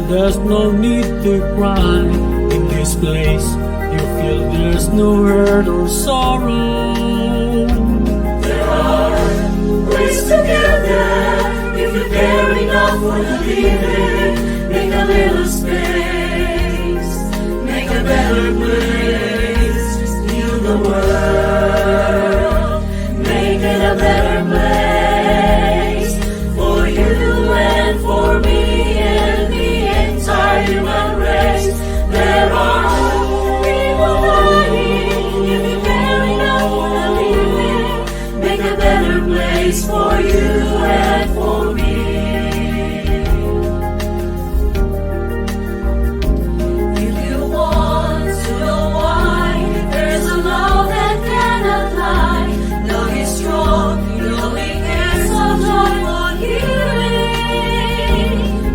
there's no need to cry. In this place, you feel there's no hurt or sorrow. There are ways to get there. If you care enough for the living, make a little space, make a better place. Heal the world, make it a better place for you and for me and the entire human race. There are people dying. If you care enough for the living, make a better place for you and for me. If you want to know why, there's a love that cannot lie. Love is strong, you know it cares so joyful healing.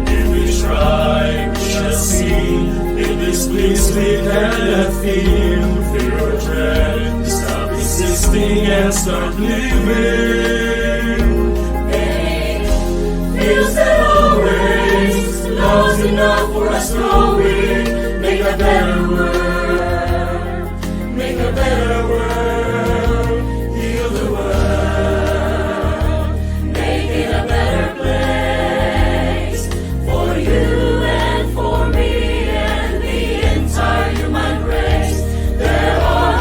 If we try, we shall see. In this place we cannot feel fear or dread. Stop existing and start living. Faith feels that always love's enough for us growing. Make a better world, make a better world. Heal the world, make it a better place for you and for me and the entire human race. There are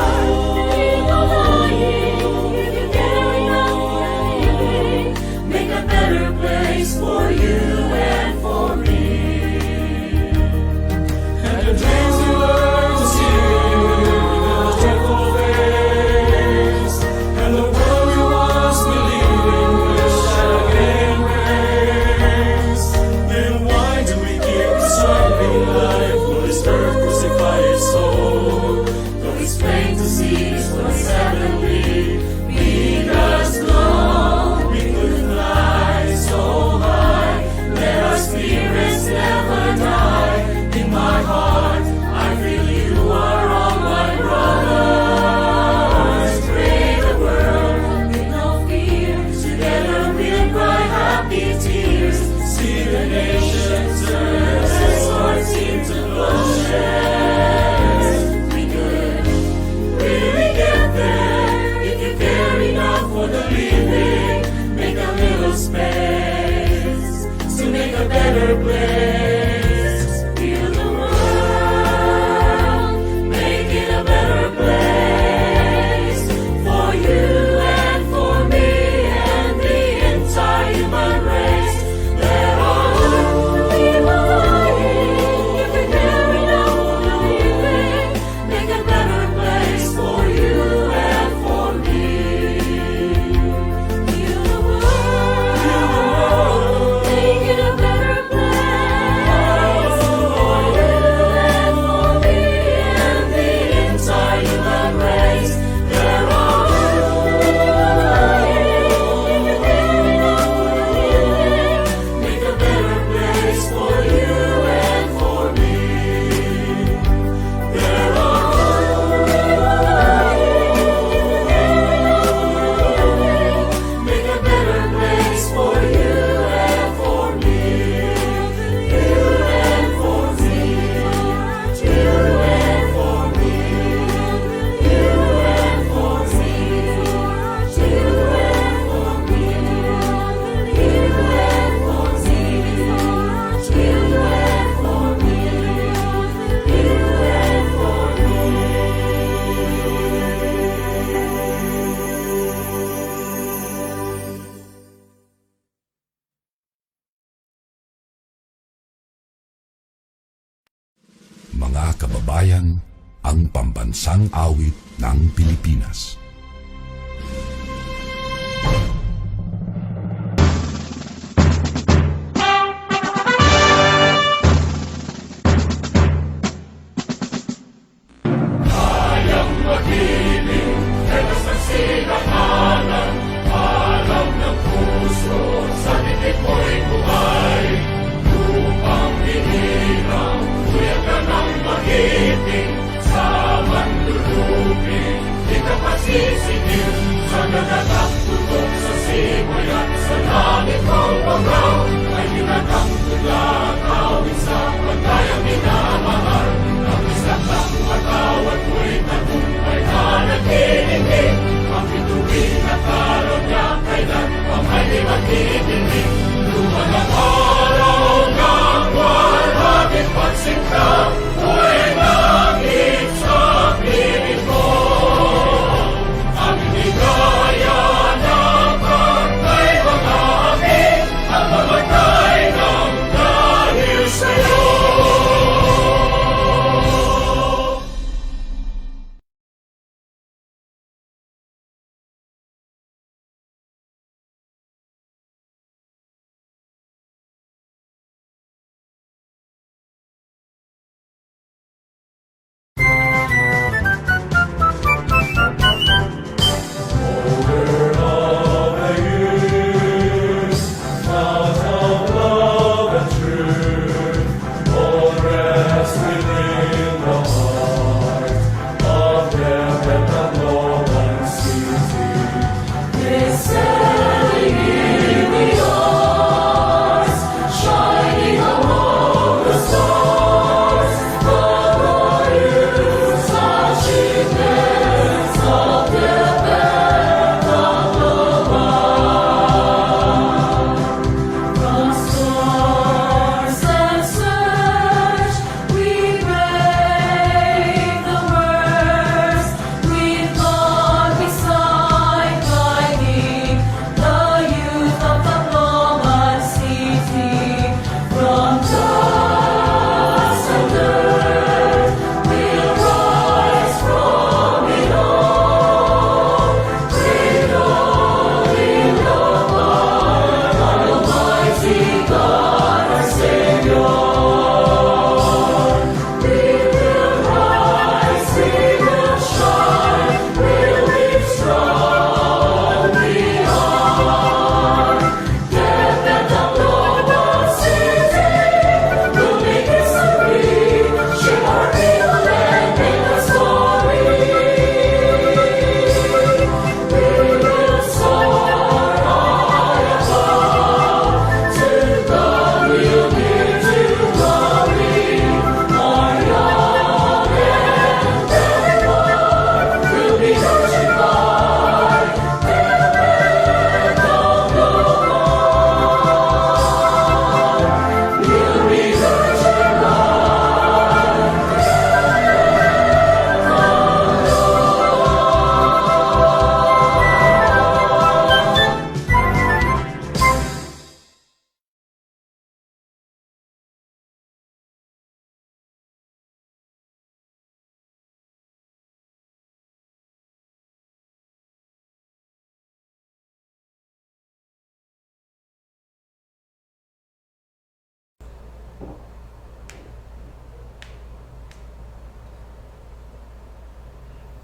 people dying. If you care enough for living, make a better place for you and for me. And the dreams we were to see with a dreadful face, and the world we once believed in will shall again raise. Then why do we keep struggling life? Will this earth crucify its soul? Though it's plain to see this was suddenly being us long, we could fly so high. Let our spirits never die. In my heart, I feel you are all my brothers. Pray the world with no fear. Together we'll cry happy tears. See the nations turn as swords into bloodshed. We could really get there if you care enough for the living. Make a little space to make a better place. Heal the world, make it a better place for you and for me and the entire human race. There are people dying. If you care enough for the living, make a better place for you and for me. Heal the world, make it a better place for you and for me and the entire human race. There are people dying. If you care enough for the living, make a better place for you and for me. There are people dying. If you care enough for the living, make a better place for you and for me. You and for me. You and for me. You and for me. You and for me. You and for me. You and for me. You and for Mga kababayan, ang pambansang awit ng Pilipinas. Kayang maghiling, helas ng sinakalan, alam ng puso, sa titik mo'y buhay. Lupang hinirang, kuya ka ng magiting, sa manlulupin, di ka pa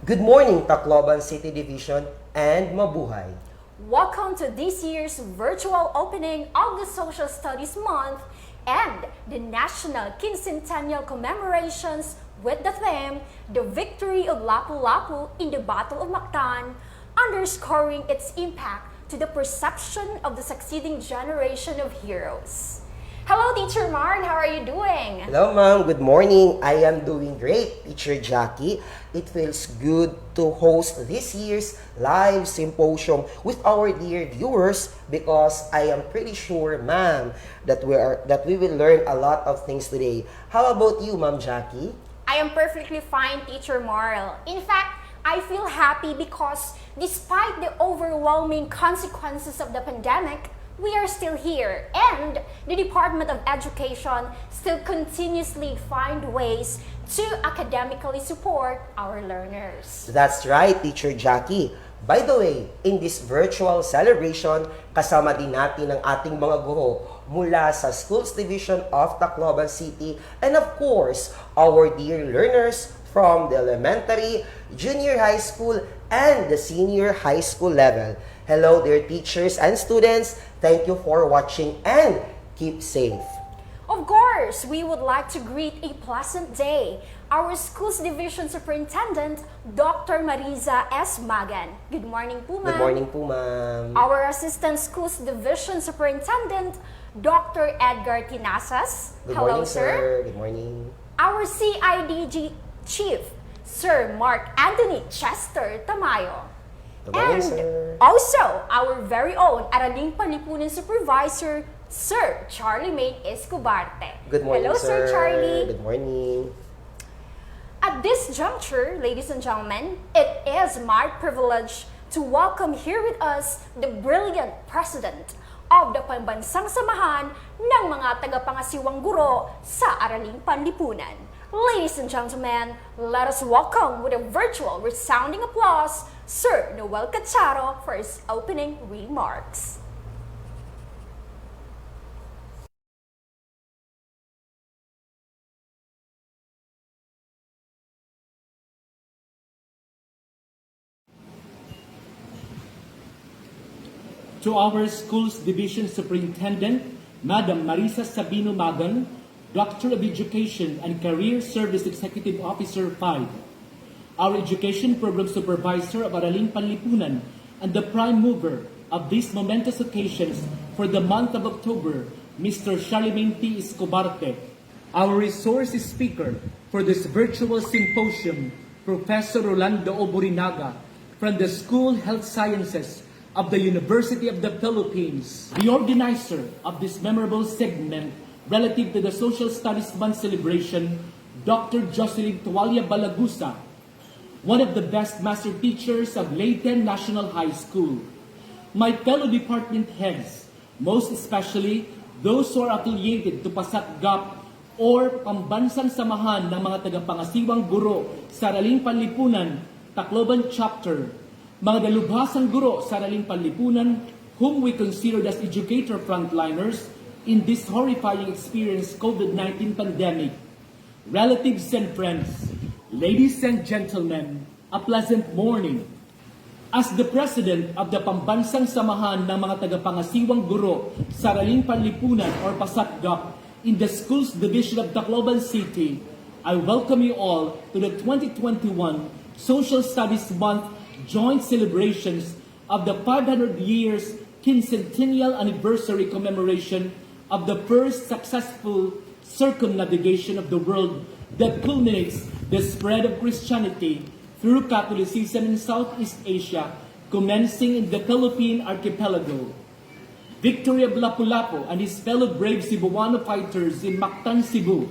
Good morning, Tacloban City Division, and mabuhay! Welcome to this year's virtual opening of the Social Studies Month and the National Quincentennial commemorations with the theme, The Victory of Lapu-Lapu in the Battle of Mactan, underscoring its impact to the perception of the succeeding generation of heroes. Hello, Teacher Marn. How are you doing? Hello, ma'am. Good morning. I am doing great, Teacher Jackie. It feels good to host this year's live symposium with our dear viewers because I am pretty sure, ma'am, that we will learn a lot of things today. How about you, Ma'am Jackie? I am perfectly fine, Teacher Marl. In fact, I feel happy because despite the overwhelming consequences of the pandemic, we are still here, and the Department of Education still continuously find ways to academically support our learners. That's right, Teacher Jackie. By the way, in this virtual celebration, kasama din natin ang ating mga guro mula sa Schools Division of Tacloban City and of course, our dear learners from the elementary, junior high school, and the senior high school level. Hello, dear teachers and students. Thank you for watching and keep safe. Of course, we would like to greet a pleasant day our Schools Division Superintendent, Dr. Mariza S. Magan. Good morning po, ma'am. Good morning po, ma'am. Our Assistant Schools Division Superintendent, Dr. Edgar Tinasas. Good Hello, morning, sir. Good morning. Our CIDG Chief, Sir Mark Anthony Chester Tamayo. Good morning, And sir. also, our very own Araling Panlipunan Supervisor, Sir Charlie May Escobarte. Good morning, Hello, Sir Charlie. Good morning. At this juncture, ladies and gentlemen, it is my privilege to welcome here with us the brilliant President of the Pambansang Samahan ng mga tagapangasiwang guro sa Araling Panlipunan. Ladies and gentlemen, let us welcome with a virtual resounding applause, Sir Noel Cacharo for his opening remarks. To our Schools Division Superintendent, Madam Marisa Sabino Magan, Doctor of Education and Career Service Executive Officer 5, our Education Program Supervisor of Araling Panlipunan and the prime mover of these momentous occasions for the month of October, Mr. Charlemagne T. Escobarte, our resource speaker for this virtual symposium, Professor Rolando O. Borrinaga from the School Health Sciences of the University of the Philippines, the organizer of this memorable segment relative to the Social Studies Month celebration, Dr. Jocelyn Tualia Balagusa, one of the best master teachers of Leyten National High School, my fellow department heads, most especially those who are affiliated to PASAT-GAP or Pambansang Samahan ng mga tagapangasiwang guro sa Araling Panlipunan, Tacloban Chapter, mga dalubhasang guro sa Araling Panlipunan whom we considered as educator frontliners in this horrifying experience COVID-19 pandemic, relatives and friends, ladies and gentlemen, a pleasant morning. As the President of the Pambansang Samahan ng mga tagapangasiwang guro sa Araling Panlipunan or PASAT-GAP in the Schools Division of Tacloban City, I welcome you all to the 2021 Social Studies Month joint celebrations of the 500 years Quincentennial anniversary commemoration of the first successful circumnavigation of the world that culminates the spread of Christianity through Catholicism in Southeast Asia, commencing in the Philippine archipelago. Victory of Lapu-Lapu and his fellow brave Cebuano fighters in Mactan, Cebu,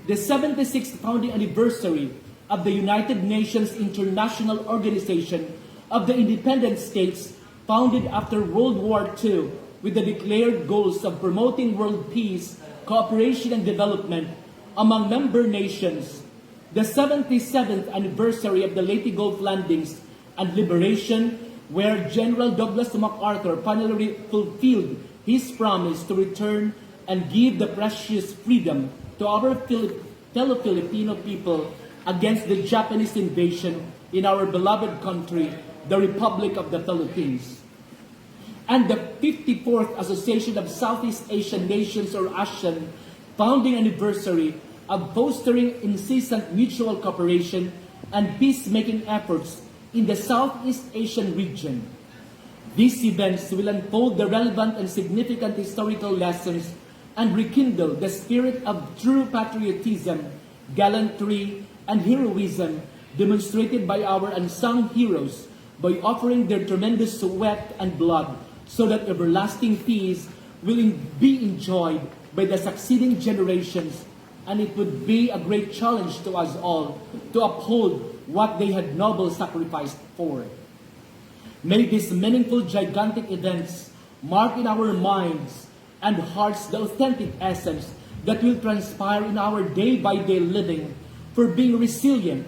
the 76th founding anniversary of the United Nations International Organization of the Independent States founded after World War II with the declared goals of promoting world peace, cooperation, and development among member nations, the 77th anniversary of the Leyte Gulf landings and liberation, where General Douglas MacArthur finally fulfilled his promise to return and give the precious freedom to our fellow Filipino people against the Japanese invasion in our beloved country, the Republic of the Philippines. And the 54th Association of Southeast Asian Nations or ASEAN founding anniversary of fostering incessant mutual cooperation and peacemaking efforts in the Southeast Asian region. These events will unfold the relevant and significant historical lessons and rekindle the spirit of true patriotism, gallantry, and heroism demonstrated by our unsung heroes by offering their tremendous sweat and blood so that everlasting peace will be enjoyed by the succeeding generations, and it would be a great challenge to us all to uphold what they had noble sacrificed for. May these meaningful, gigantic events mark in our minds and hearts the authentic essence that will transpire in our day-by-day living for being resilient,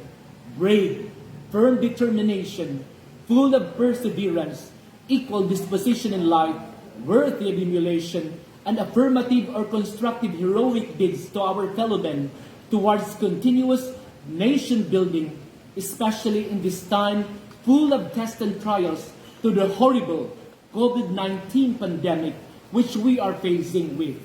brave, firm determination, full of perseverance, equal disposition in life, worthy of emulation, and affirmative or constructive heroic deeds to our fellow men towards continuous nation building, especially in this time full of tests and trials to the horrible COVID-19 pandemic which we are facing with.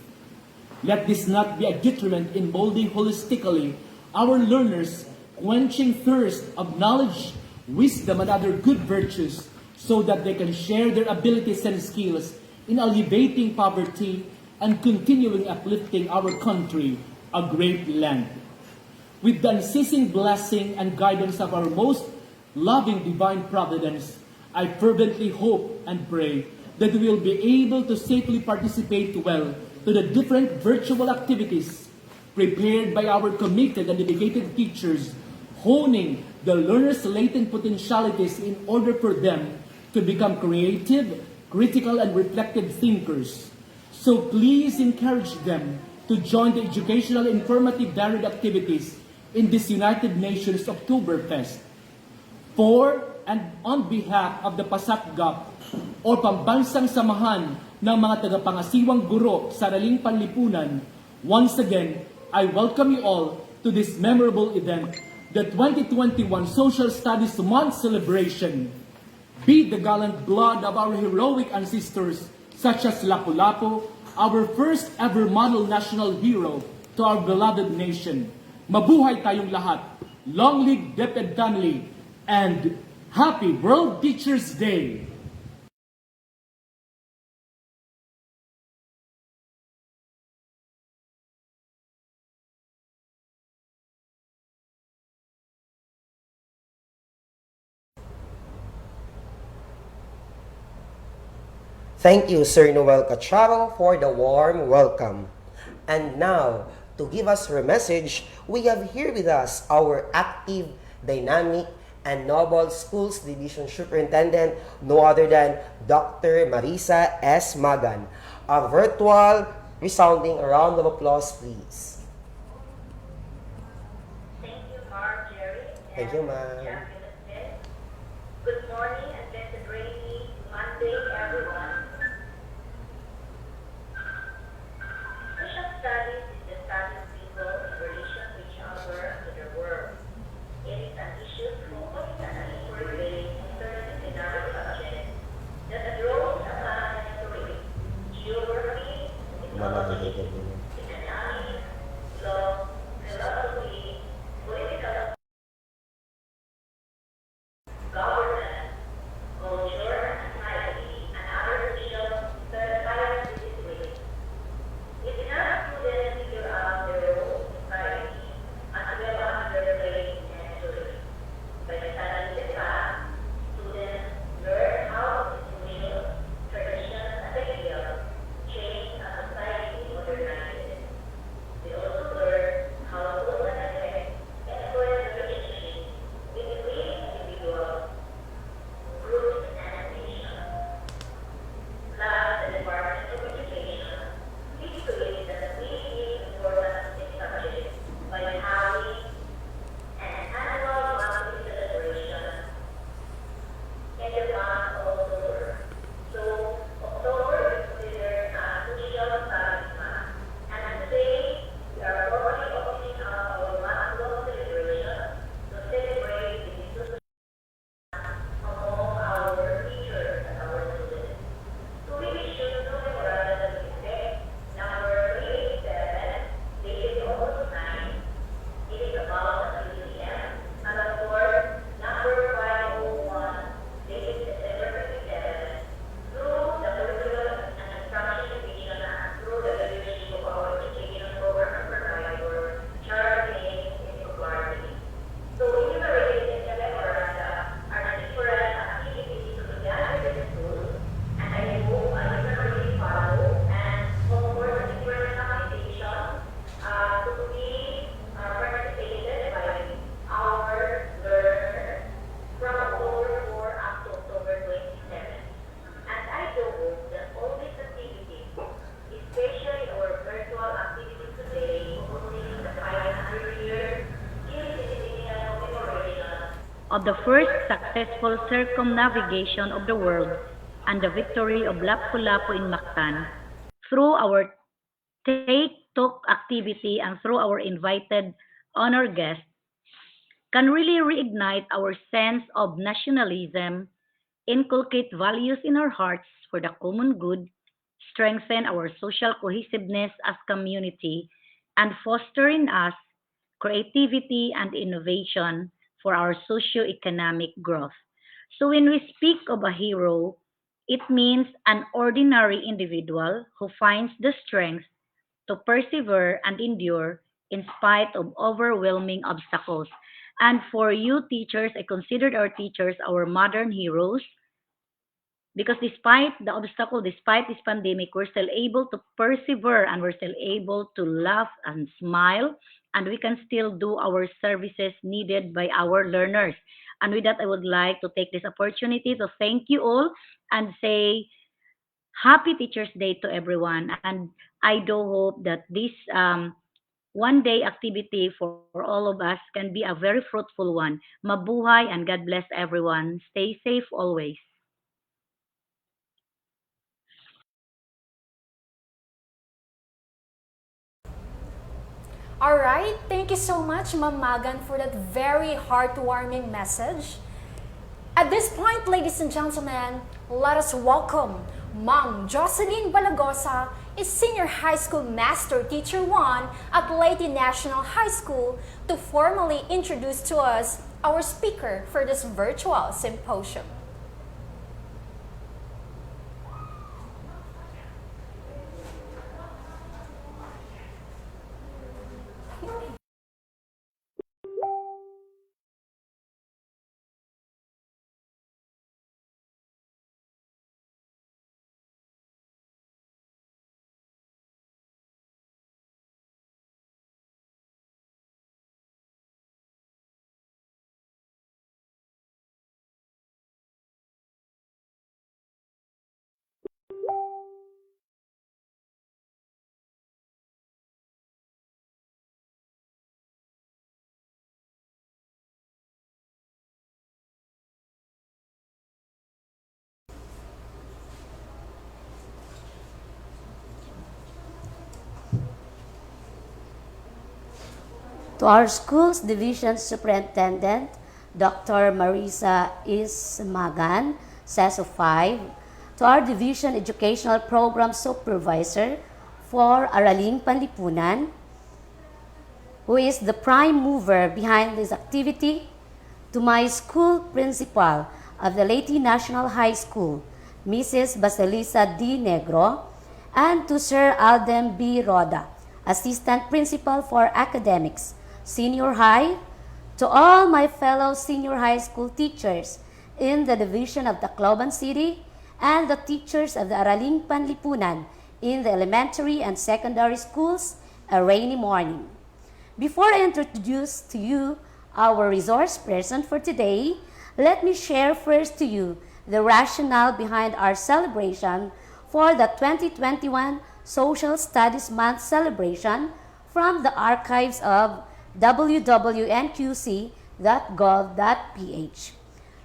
Let this not be a detriment in molding holistically our learners, quenching thirst of knowledge, wisdom, and other good virtues so that they can share their abilities and skills in alleviating poverty and continuing uplifting our country, a great land. With the unceasing blessing and guidance of our most loving divine providence, I fervently hope and pray that we will be able to safely participate well to the different virtual activities prepared by our committed and dedicated teachers, honing the learners' latent potentialities in order for them to become creative, critical, and reflective thinkers. So please encourage them to join the educational, informative, varied activities in this United Nations Oktoberfest. For and on behalf of the PASAPGAP o Pambansang Samahan ng mga tagapangasiwang guro sa Araling Panlipunan, once again, I welcome you all to this memorable event, the 2021 Social Studies Month celebration. Be the gallant blood of our heroic ancestors such as Lapu-Lapu, our first ever model national hero to our beloved nation. Mabuhay tayong lahat. Long live DepEd family, and Happy World Teachers Day! Thank you, Sir Noel Cacharo, for the warm welcome. And now, to give us her message, we have here with us our active, dynamic, and Noble Schools Division Superintendent, no other than Dr. Marisa S. Magan. A virtual resounding round of applause, please. Thank you, Jerry. Thank you, ma'am. Good morning and blessed rainy Monday, everyone. Social studies is the study of people in relation to each other and to their world. It is an issue focused on an inquiry interdisciplinary subject that draws upon history, geography, ecology, economics, law, philosophy, political governance, culture, and society, of the first successful circumnavigation of the world and the victory of Lapu-Lapu in Mactan through our Take Talk activity and through our invited honor guests can really reignite our sense of nationalism, inculcate values in our hearts for the common good, strengthen our social cohesiveness as community, and foster in us creativity and innovation for our socio-economic growth. So when we speak of a hero, it means an ordinary individual who finds the strength to persevere and endure in spite of overwhelming obstacles. And for you teachers, I considered our teachers our modern heroes because despite the obstacle, despite this pandemic, we're still able to persevere and we're still able to laugh and smile, and we can still do our services needed by our learners. And with that, I would like to take this opportunity to thank you all and say Happy Teachers Day to everyone. And I do hope that this one day activity for all of us can be a very fruitful one. Mabuhay and God bless everyone. Stay safe always. All right, thank you so much, Ma'am Magan, for that very heartwarming message. At this point, ladies and gentlemen, let us welcome Ma'am Jocelyn Balagosa, is Senior High School Master Teacher 1 at Leyte National High School, to formally introduce to us our speaker for this virtual symposium. To our school's division superintendent, Dr. Marisa Ismagan, SESO 5, to our division educational program supervisor for Araling Panlipunan, who is the prime mover behind this activity, to my school principal of the Leyte National High School, Mrs. Basilisa D. Negro, and to Sir Alden B. Roda, Assistant Principal for Academics, Senior High, to all my fellow senior high school teachers in the division of Tacloban City and the teachers of the Araling Panlipunan in the elementary and secondary schools, a rainy morning. Before I introduce to you our resource person for today, let me share first to you the rationale behind our celebration for the 2021 Social Studies Month celebration from the archives of www.nqc.gov.ph.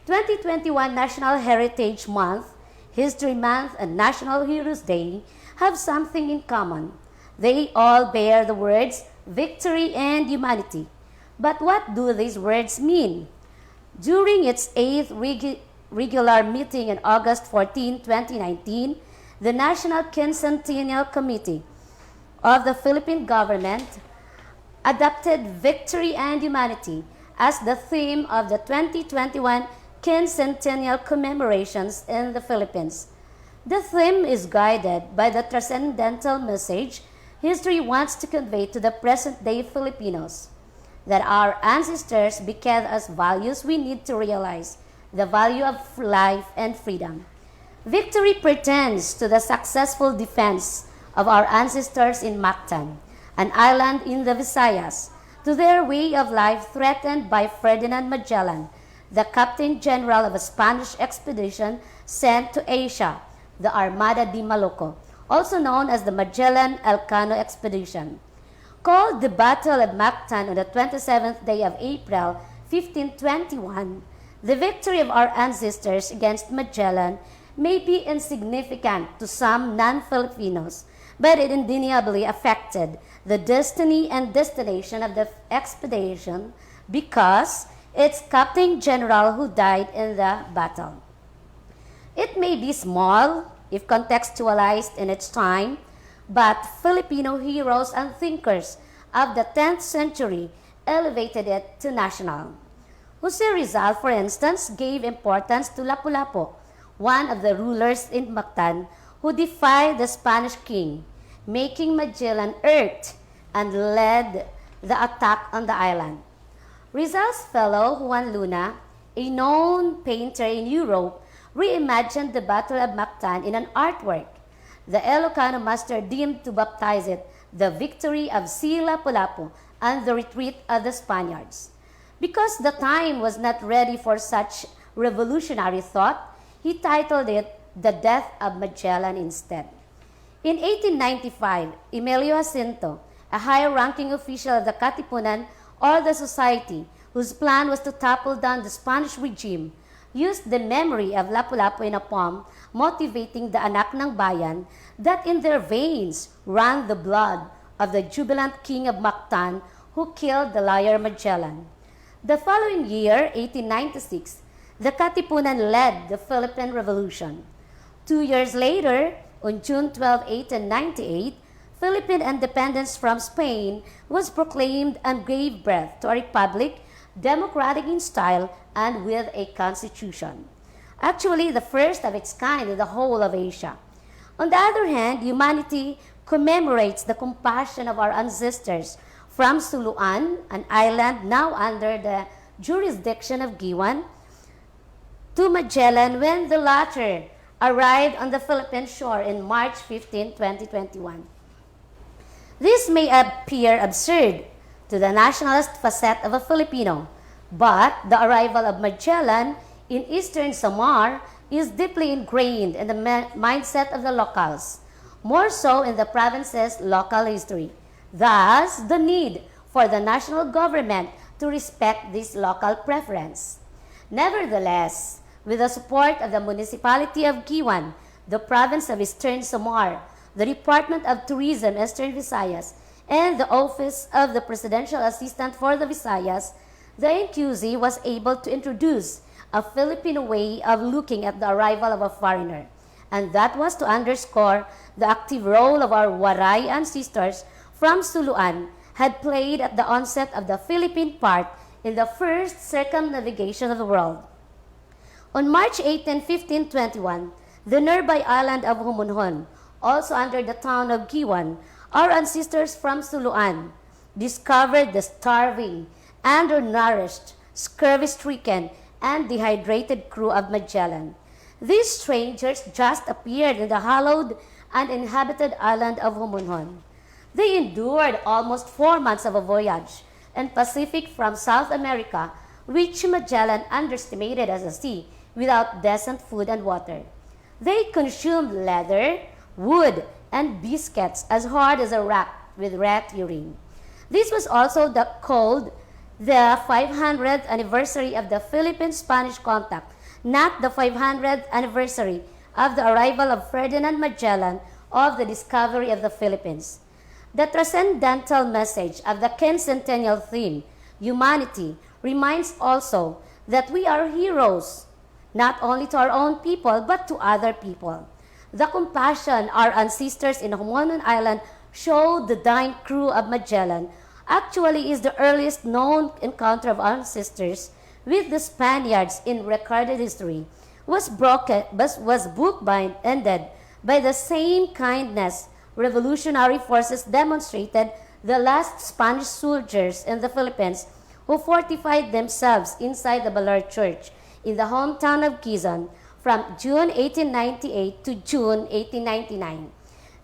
2021 National Heritage Month, History Month, and National Heroes Day have something in common. They all bear the words victory and humanity. But what do these words mean? During its 8th regular meeting on August 14, 2019, the National Quincentennial Committee of the Philippine government adopted victory and humanity as the theme of the 2021 Quincentennial commemorations in the Philippines. The theme is guided by the transcendental message history wants to convey to the present-day Filipinos, that our ancestors bequeathed us values we need to realize, the value of life and freedom. Victory pertains to the successful defense of our ancestors in Mactan, an island in the Visayas, to their way of life threatened by Ferdinand Magellan, the Captain General of a Spanish expedition sent to Asia, the Armada de Maloco, also known as the Magellan-Elcano expedition. Called the Battle of Mactan on the 27th day of April, 1521, The victory of our ancestors against Magellan may be insignificant to some non-Filipinos, but it undeniably affected the destiny and destination of the expedition because its captain general who died in the battle. It may be small if contextualized in its time, but Filipino heroes and thinkers of the 10th century elevated it to national. Jose Rizal, for instance, gave importance to Lapu-Lapu, one of the rulers in Mactan who defied the Spanish king, making Magellan irked and led the attack on the island. Rizal's fellow Juan Luna, a known painter in Europe, reimagined the Battle of Mactan in an artwork. The Ilocano master deemed to baptize it the victory of Si Lapu-Lapu and the retreat of the Spaniards. Because the time was not ready for such revolutionary thought, he titled it The Death of Magellan instead. In 1895, Emilio Jacinto, a high-ranking official of the Katipunan or the society whose plan was to topple down the Spanish regime, used the memory of Lapu-Lapu in a poem motivating the anak ng bayan that in their veins ran the blood of the jubilant king of Mactan who killed the liar Magellan. The following year, 1896, the Katipunan led the Philippine Revolution. 2 years later, on June 12, 1898, Philippine independence from Spain was proclaimed and gave birth to a republic, democratic in style and with a constitution. Actually, the first of its kind in the whole of Asia. On the other hand, humanity commemorates the compassion of our ancestors from Suluan, an island now under the jurisdiction of Giwan, to Magellan when the latter arrived on the Philippine shore in March 15, 2021. This may appear absurd to the nationalist facet of a Filipino, but the arrival of Magellan in eastern Samar is deeply ingrained in the mindset of the locals, more so in the province's local history. Thus, the need for the national government to respect this local preference. Nevertheless, with the support of the municipality of Giwan, the province of Eastern Samar, the Department of Tourism Eastern Visayas, and the Office of the Presidential Assistant for the Visayas, the NQZ was able to introduce a Filipino way of looking at the arrival of a foreigner, and that was to underscore the active role of our Waray ancestors from Suluan had played at the onset of the Philippine part in the first circumnavigation of the world. On March 18, 1521, the nearby island of Humunhon, also under the town of Giwan, our ancestors from Suluan discovered the starving, undernourished, scurvy-stricken, and dehydrated crew of Magellan. These strangers just appeared in the hallowed and inhabited island of Humunhon. They endured almost 4 months of a voyage in Pacific from South America, which Magellan underestimated as a sea without decent food and water. They consumed leather, wood, and biscuits as hard as a rock with rat urine. This was also called the 500th anniversary of the Philippine-Spanish contact, not the 500th anniversary of the arrival of Ferdinand Magellan of the discovery of the Philippines. The transcendental message of the Quincentennial theme, humanity, reminds also that we are heroes, not only to our own people, but to other people. The compassion our ancestors in Humunon Island showed the dying crew of Magellan actually is the earliest known encounter of ancestors with the Spaniards in recorded history, was bookbinded by the same kindness revolutionary forces demonstrated the last Spanish soldiers in the Philippines who fortified themselves inside the Baler Church in the hometown of Quezon from June 1898 to June 1899.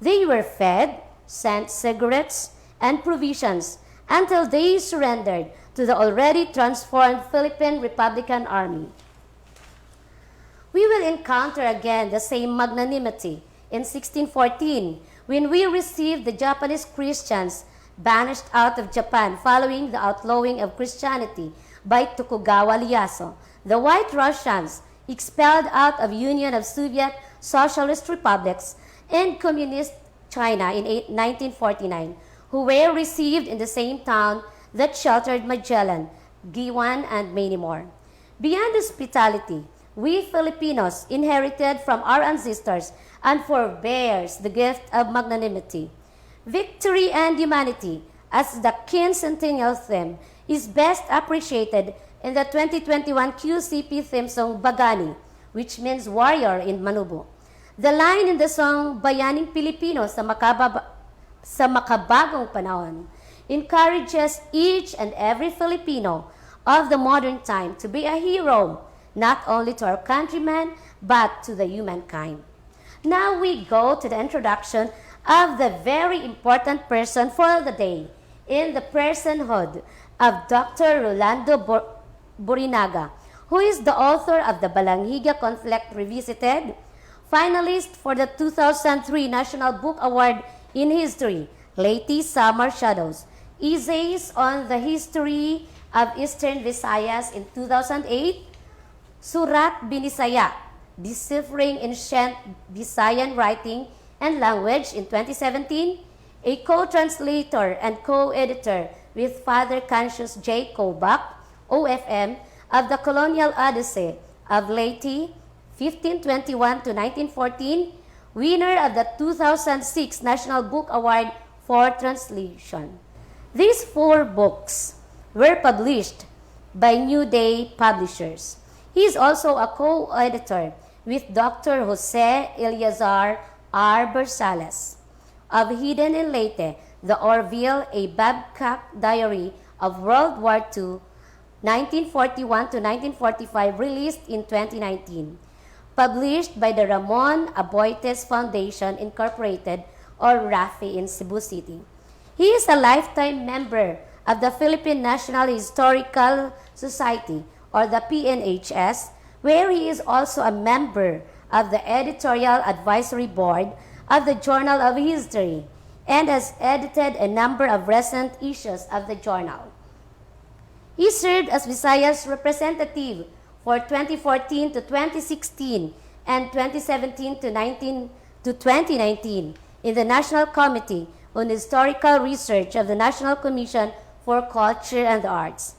They were fed, sent cigarettes, and provisions until they surrendered to the already transformed Philippine Republican Army. We will encounter again the same magnanimity in 1614 when we received the Japanese Christians banished out of Japan following the outlawing of Christianity by Tokugawa Ieyasu. The White Russians, expelled out of Union of Soviet Socialist Republics and Communist China in 1949, who were received in the same town that sheltered Magellan, Giwan, and many more. Beyond hospitality, we Filipinos inherited from our ancestors and forebears the gift of magnanimity. Victory and humanity, as the Quincentennial theme, is best appreciated in the 2021 QCP theme song Bagani, which means warrior in Manubo. The line in the song Bayaning Pilipino sa makabagong panahon encourages each and every Filipino of the modern time to be a hero, not only to our countrymen, but to the humankind. Now we go to the introduction of the very important person for the day in the personhood of Dr. Rolando Borrinaga, who is the author of the Balanghiga Conflict Revisited, finalist for the 2003 National Book Award in History, Leyte Summer Shadows, essays on the history of Eastern Visayas in 2008, Surat Binisaya, Deciphering Ancient Visayan Writing and Language in 2017, a co-translator and co-editor with Father Cancius J. Kobach, OFM, of the Colonial Odyssey of Leyte, 1521 to 1914, winner of the 2006 National Book Award for Translation. These 4 books were published by New Day Publishers. He is also a co-editor with Dr. Jose Eleazar R. Bersales of Hidden in Leyte, The Orville, a Babcock Diary of World War II, 1941 to 1945, released in 2019. Published by the Ramon Aboites Foundation Incorporated, or RAFI, in Cebu City. He is a lifetime member of the Philippine National Historical Society, or the PNHS, where he is also a member of the Editorial Advisory Board of the Journal of History and has edited a number of recent issues of the journal. He served as Visayas representative for 2014 to 2016 and 2017 to 2019 in the National Committee on Historical Research of the National Commission for Culture and the Arts,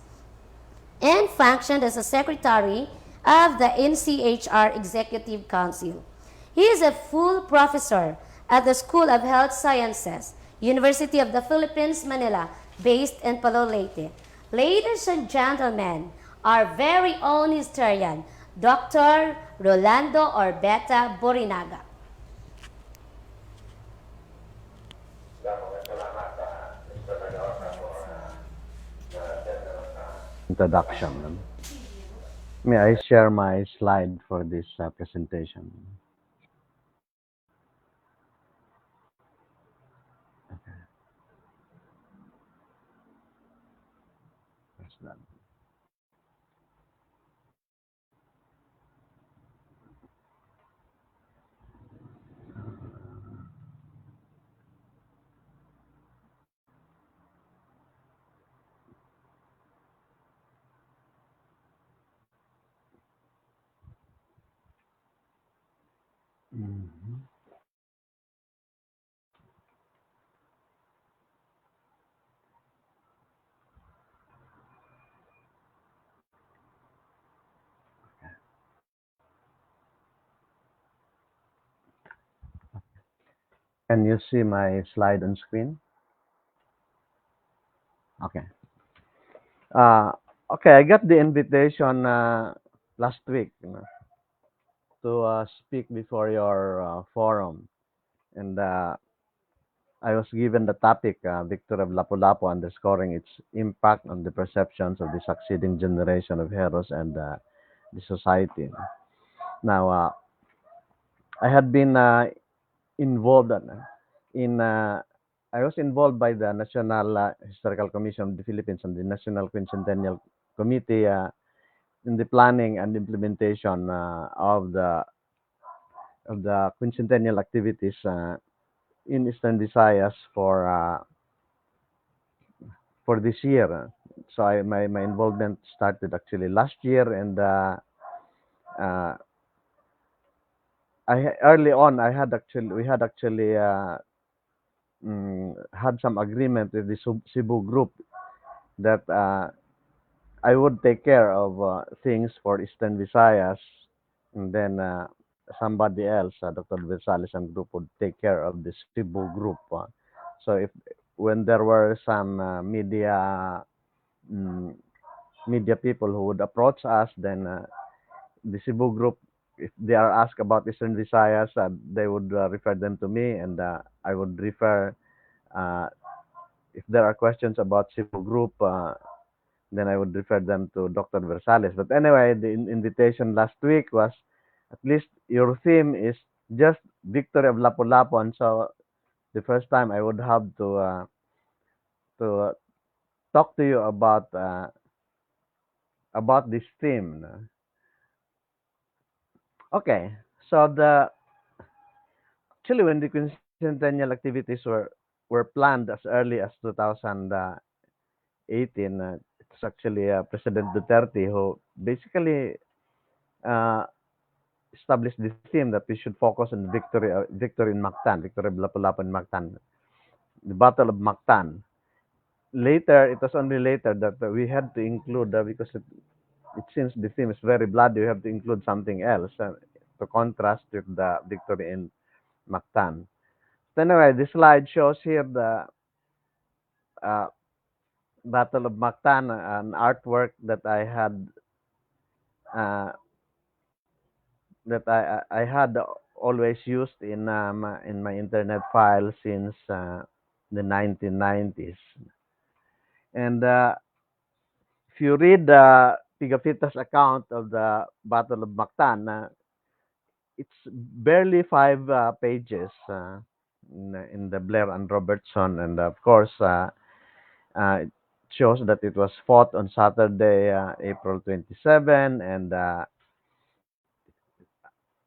and functioned as a secretary of the NCHR Executive Council. He is a full professor at the School of Health Sciences, University of the Philippines, Manila, based in Palo Leyte. Ladies and gentlemen, our very own historian, Dr. Rolando Orbeta Borrinaga. Introduction. May I share my slide for this presentation? Okay. That's done. Mhm. Can you see my slide on screen? Okay. Uh, okay, I got the invitation last week, to speak before your forum, and I was given the topic, Victory of Lapu-Lapu, underscoring its impact on the perceptions of the succeeding generation of heroes and the society. Now, I had been involved in, I was involved by the National Historical Commission of the Philippines and the National Quincentennial Committee in the planning and implementation of the quincentennial activities in Eastern Visayas for for this year. So my involvement started actually last year, and uh, early on we had actually had some agreement with the Cebu group that I would take care of things for Eastern Visayas, and then somebody else, Dr. Versales and group, would take care of the Cebu group. So if when there were some mm, media people who would approach us, then the Cebu group, if they are asked about Eastern Visayas, they would refer them to me, and I would refer. Uh, if there are questions about Cebu group, then I would refer them to Dr. Versales. But anyway, the invitation last week was, at least your theme is just victory of Lapu-Lapu, and so the first time I would have to talk to you about this theme. No? Okay, so the actually when the Quincentennial activities were planned as early as 2018, it's actually President Duterte who basically uh, established the theme that we should focus on victory in Mactan, victory of Lapu-Lapu in Mactan, the Battle of Mactan. Later, it was only later that we had to include, because it seems the theme is very bloody, we have to include something else to contrast with the victory in Mactan. So anyway, this slide shows here the uh, Battle of Mactan, an artwork that I had uh, I had always used in my internet file since the 1990s. And if you read Pigafita's account of the Battle of Mactan, it's barely 5 pages in the Blair and Robertson, and of course, it shows that it was fought on Saturday, April 27, and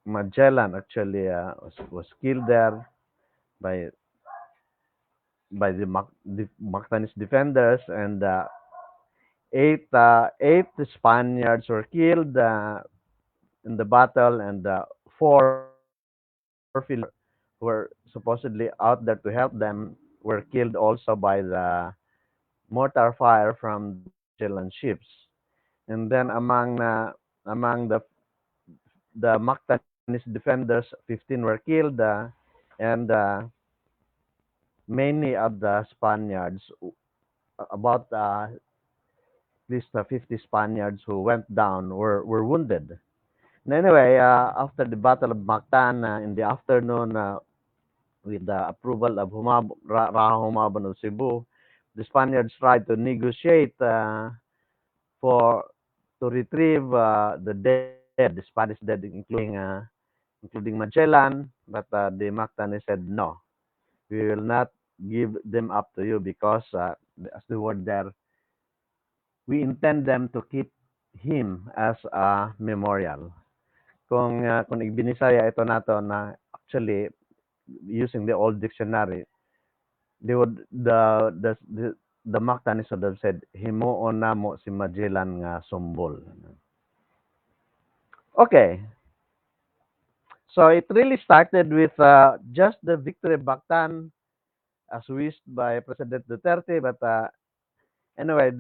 Magellan actually was killed there by the Mactanese defenders, and eight Spaniards were killed in the battle, and 4 Filipinos who were supposedly out there to help them were killed also by the mortar fire from the Magellan ships. And then among the Mactanese defenders, 15 were killed, and many of the Spaniards, about at least 50 Spaniards who went down, were wounded. And anyway, after the Battle of Mactan in the afternoon, with the approval of Raha Humabon of Cebu, the Spaniards tried to negotiate for to retrieve the dead, the Spanish dead, including Magellan, but the Mactanese said no, we will not give them up to you because, as the word there, we intend them to keep him as a memorial. Kung ibinisaya ito nato na actually using the old dictionary, they would the Mactanese would have said himuon namo si Magellan nga sumbol. Okay. So it really started with just the victory of Bactan as wished by President Duterte, but anyway,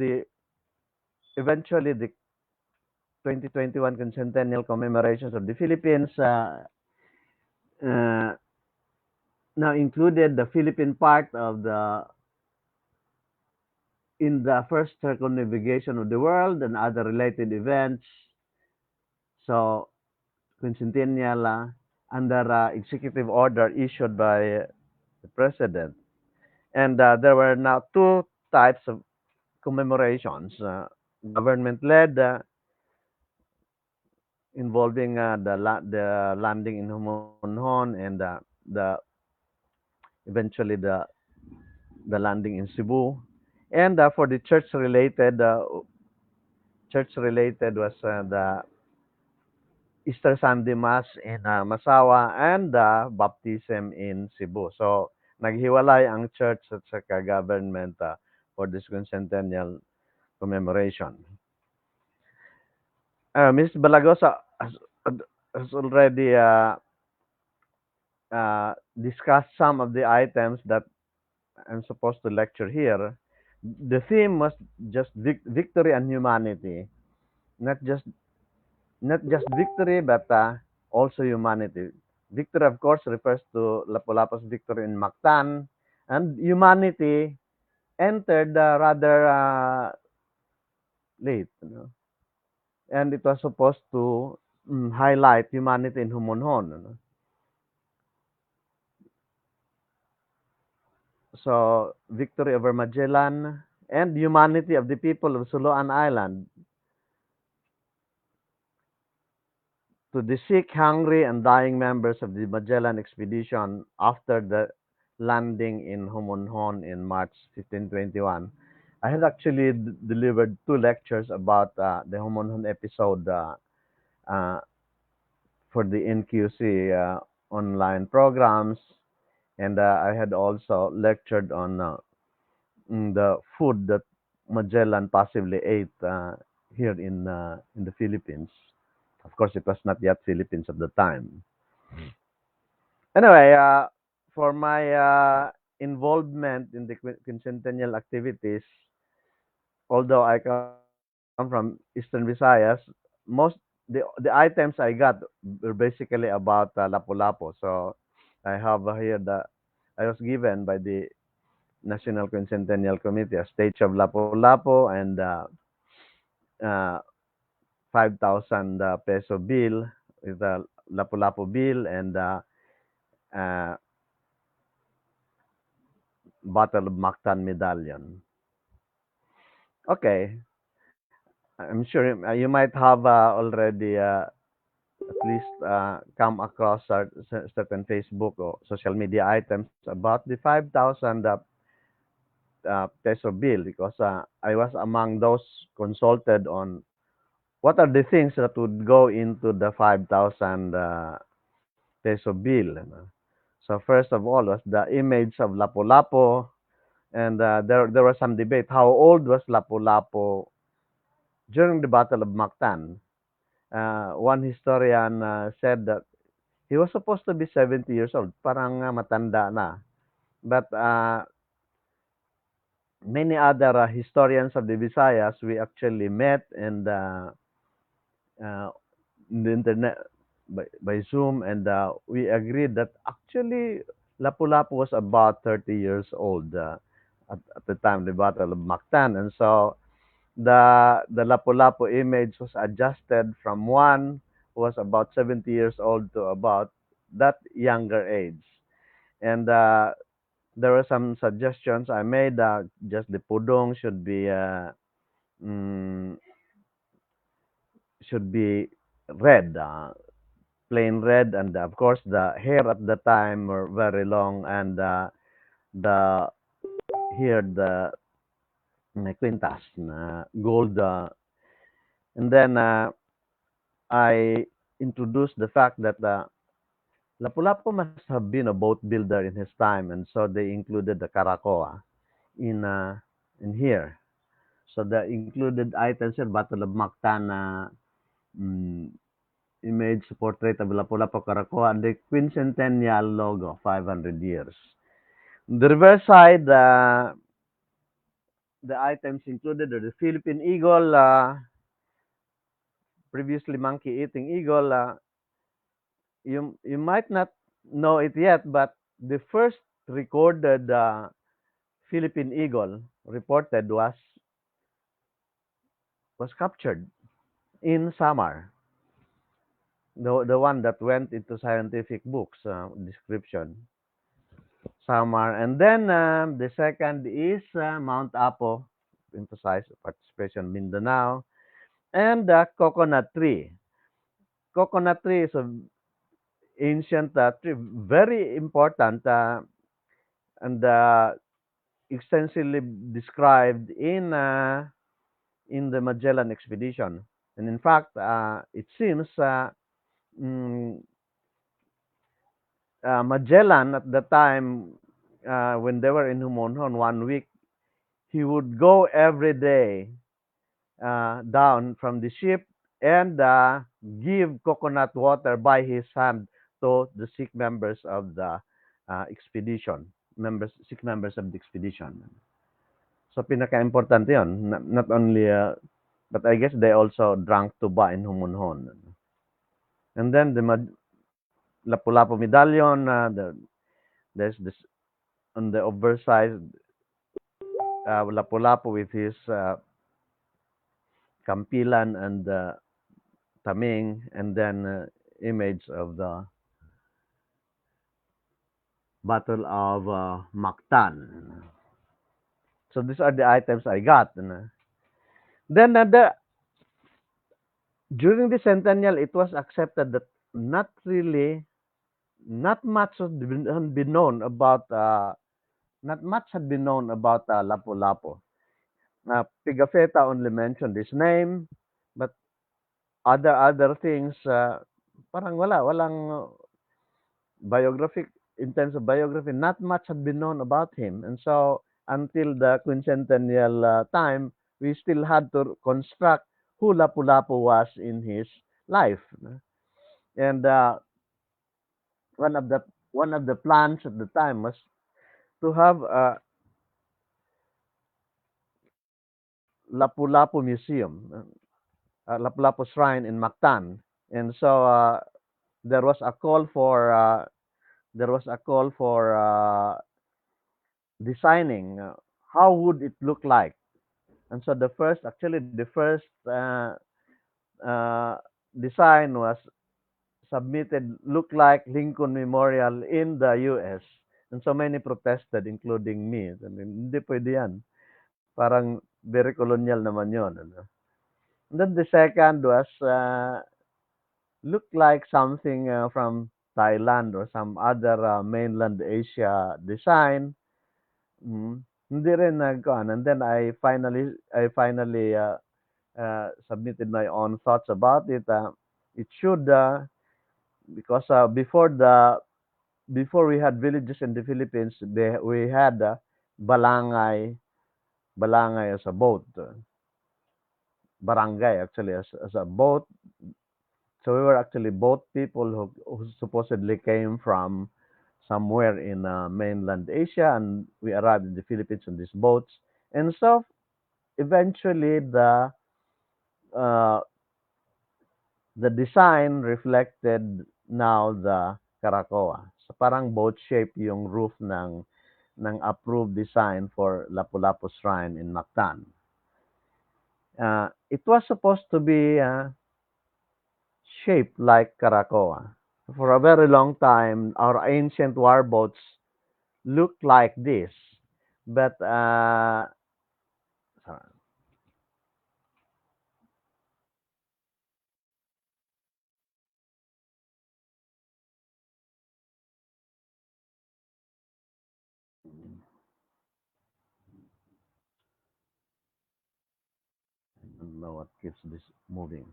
eventually the 2021 Quincentennial commemorations of the Philippines uh, now included the Philippine part of the in the first circumnavigation of the world and other related events. So Quincentennial under executive order issued by the president, and there were now 2 types of commemorations: government-led, involving the landing in Humonhon, and the eventually the landing in Cebu, and for the church related was the Easter Sunday Mass in Masawa, and the baptism in Cebu. So naghiwalay ang church at saka government for this Quincentennial commemoration. Ms. Balagosa has already discussed some of the items that I'm supposed to lecture here. The theme was just victory and humanity, not just victory, but also humanity. Victory, of course, refers to Lapu-Lapu's victory in Mactan, and humanity entered rather late, and it was supposed to highlight humanity in Humonhon. So, victory over Magellan and humanity of the people of Suluan Island to the sick, hungry, and dying members of the Magellan expedition after the landing in Humonhon in March 1521. I had actually delivered 2 lectures about the Humonhon episode uh, for the NQC online programs, and I had also lectured on the food that Magellan possibly ate here in the Philippines. Of course, it was not yet Philippines at the time. Anyway, for my involvement in the quincentennial activities, although I come from Eastern Visayas, most the items I got were basically about Lapu-Lapu. So I have here I was given by the National Quincentennial Committee a stage of Lapu-Lapu and uh, 5,000 peso bill with a Lapu-Lapu bill and uh, Battle of Mactan medallion. Okay, I'm sure you might have already at least come across certain Facebook or social media items about the 5,000 peso bill because I was among those consulted on what are the things that would go into the 5,000 peso bill. So first of all was the image of Lapu-Lapu, and there was some debate. How old was Lapu-Lapu during the Battle of Mactan? One historian said that he was supposed to be 70 years old, parang matanda na. But many other historians of the Visayas we actually met and uh, in the internet by Zoom, and we agreed that actually Lapu-Lapu was about 30 years old at the time of the Battle of Mactan, and so the Lapu-Lapu image was adjusted from one who was about 70 years old to about that younger age. And there were some suggestions I made. Just the pudong mm, should be red, plain red, and of course the hair at the time were very long, and the here the quintas na gold, and then I introduced the fact that Lapu-Lapu must have been a boat builder in his time, and so they included the Karakoa in uh, in here. So the included items here, Battle of Mactan, mm, image portrait of Lapu-Lapu Karakoa, and the Quincentennial logo, 500 years. The reverse side, the items included are the Philippine eagle, previously monkey-eating eagle. You might not know it yet, but the first recorded Philippine eagle reported was captured in Samar. The one that went into scientific books description. Samar, and then the second is Mount Apo, emphasize participation Mindanao, and the coconut tree. Coconut tree is a ancient tree, very important and extensively described in the Magellan expedition. And in fact, it seems mm, Magellan at the time when they were in Humonhon 1 week, he would go every day down from the ship and give coconut water by his hand to the sick members of the expedition, sick members of the expedition. So pinaka-importante yun. Not only, but I guess they also drank tuba in Humunhon. And then the Lapu-Lapu medallion, there's this on the oversized Lapu-Lapu with his Kampilan and Taming, and then image of the Battle of Mactan. So these are the items I got. Then during the centennial, it was accepted that not really, not much had been known about, not much had been known about Lapu-Lapu. Pigafetta only mentioned his name, but other things, parang walang biographic, in terms of biography, not much had been known about him. And so until the quincentennial time, we still had to construct who Lapu-Lapu was in his life. And one of the one of the plans at the time was to have a Lapu-Lapu museum, a Lapu-Lapu shrine in Mactan. And so there was a call for designing how would it look like. And so the first uh, design was submitted, look like Lincoln Memorial in the US. And so many protested, including me. Sabi, hindi pwede yan. Parang very colonial naman yun. Ano? And then the second was look like something from Thailand or some other mainland Asia design. Hindi rin nagkuhan. And then I finally submitted my own thoughts about it. It should because before we had villages in the Philippines, we had balangay as a boat, barangay actually as a boat. So we were actually boat people who supposedly came from somewhere in mainland Asia, and we arrived in the Philippines on these boats. And so eventually uh, the design reflected now the Karakoa. So parang boat shape yung roof ng approved design for Lapu-Lapu Shrine in Mactan. It was supposed to be shaped like Karakoa. For a very long time, our ancient war boats looked like this. But sorry, I don't know what keeps this moving.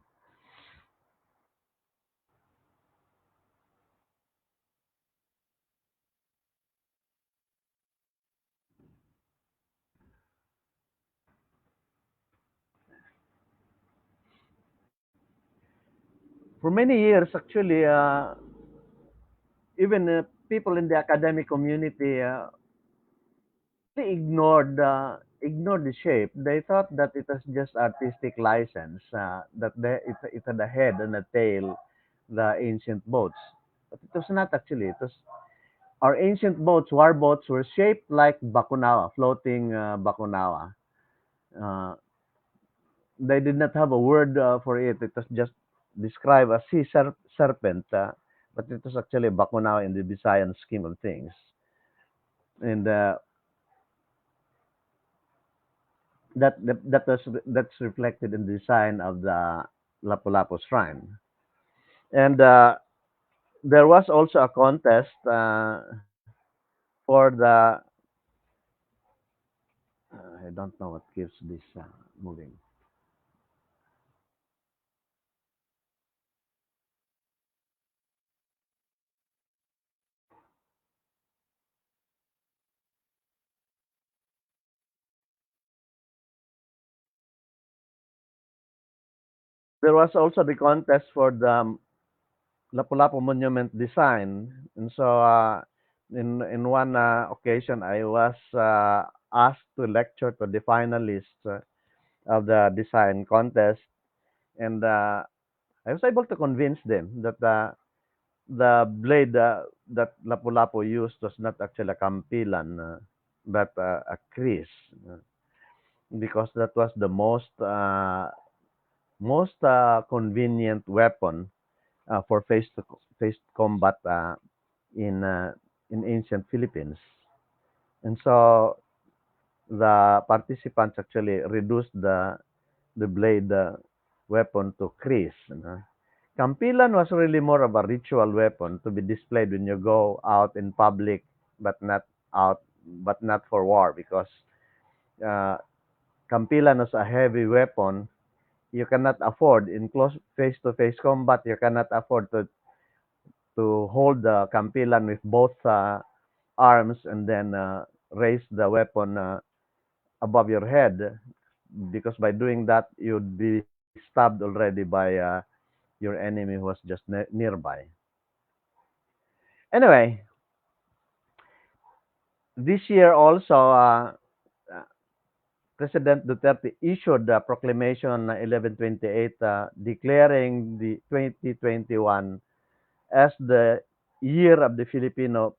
For many years, actually, even people in the academic community they ignored the shape. They thought that it was just artistic license. That it had a head and a tail, the ancient boats. But it was not actually. It was our ancient boats, war boats, were shaped like bakunawa, floating bakunawa. Uh, they did not have a word for it. It was just described as sea serpent, but it was actually bakunawa in the Visayan scheme of things. And that's reflected in the design of the Lapu-Lapu shrine. And there was also a contest for the I don't know what keeps this moving. there was also the contest for the Lapu-Lapu Monument design, and so in one occasion, I was asked to lecture to the finalists of the design contest, and I was able to convince them that the blade that Lapu-Lapu used was not actually a kampilan, but a kris, because that was the most convenient weapon for face combat in uh, in ancient Philippines. And so the participants actually reduced the blade weapon to kris. Kampilan was really more of a ritual weapon to be displayed when you go out in public, but not out, but not for war, because uh, Kampilan was a heavy weapon. You cannot afford in close face-to-face combat. You cannot afford to hold the Kampilan with both arms and then raise the weapon above your head, because by doing that you'd be stabbed already by your enemy who was just nearby. Anyway, this year also, uh, President Duterte issued the proclamation 1128 declaring the 2021 as the year of the Filipino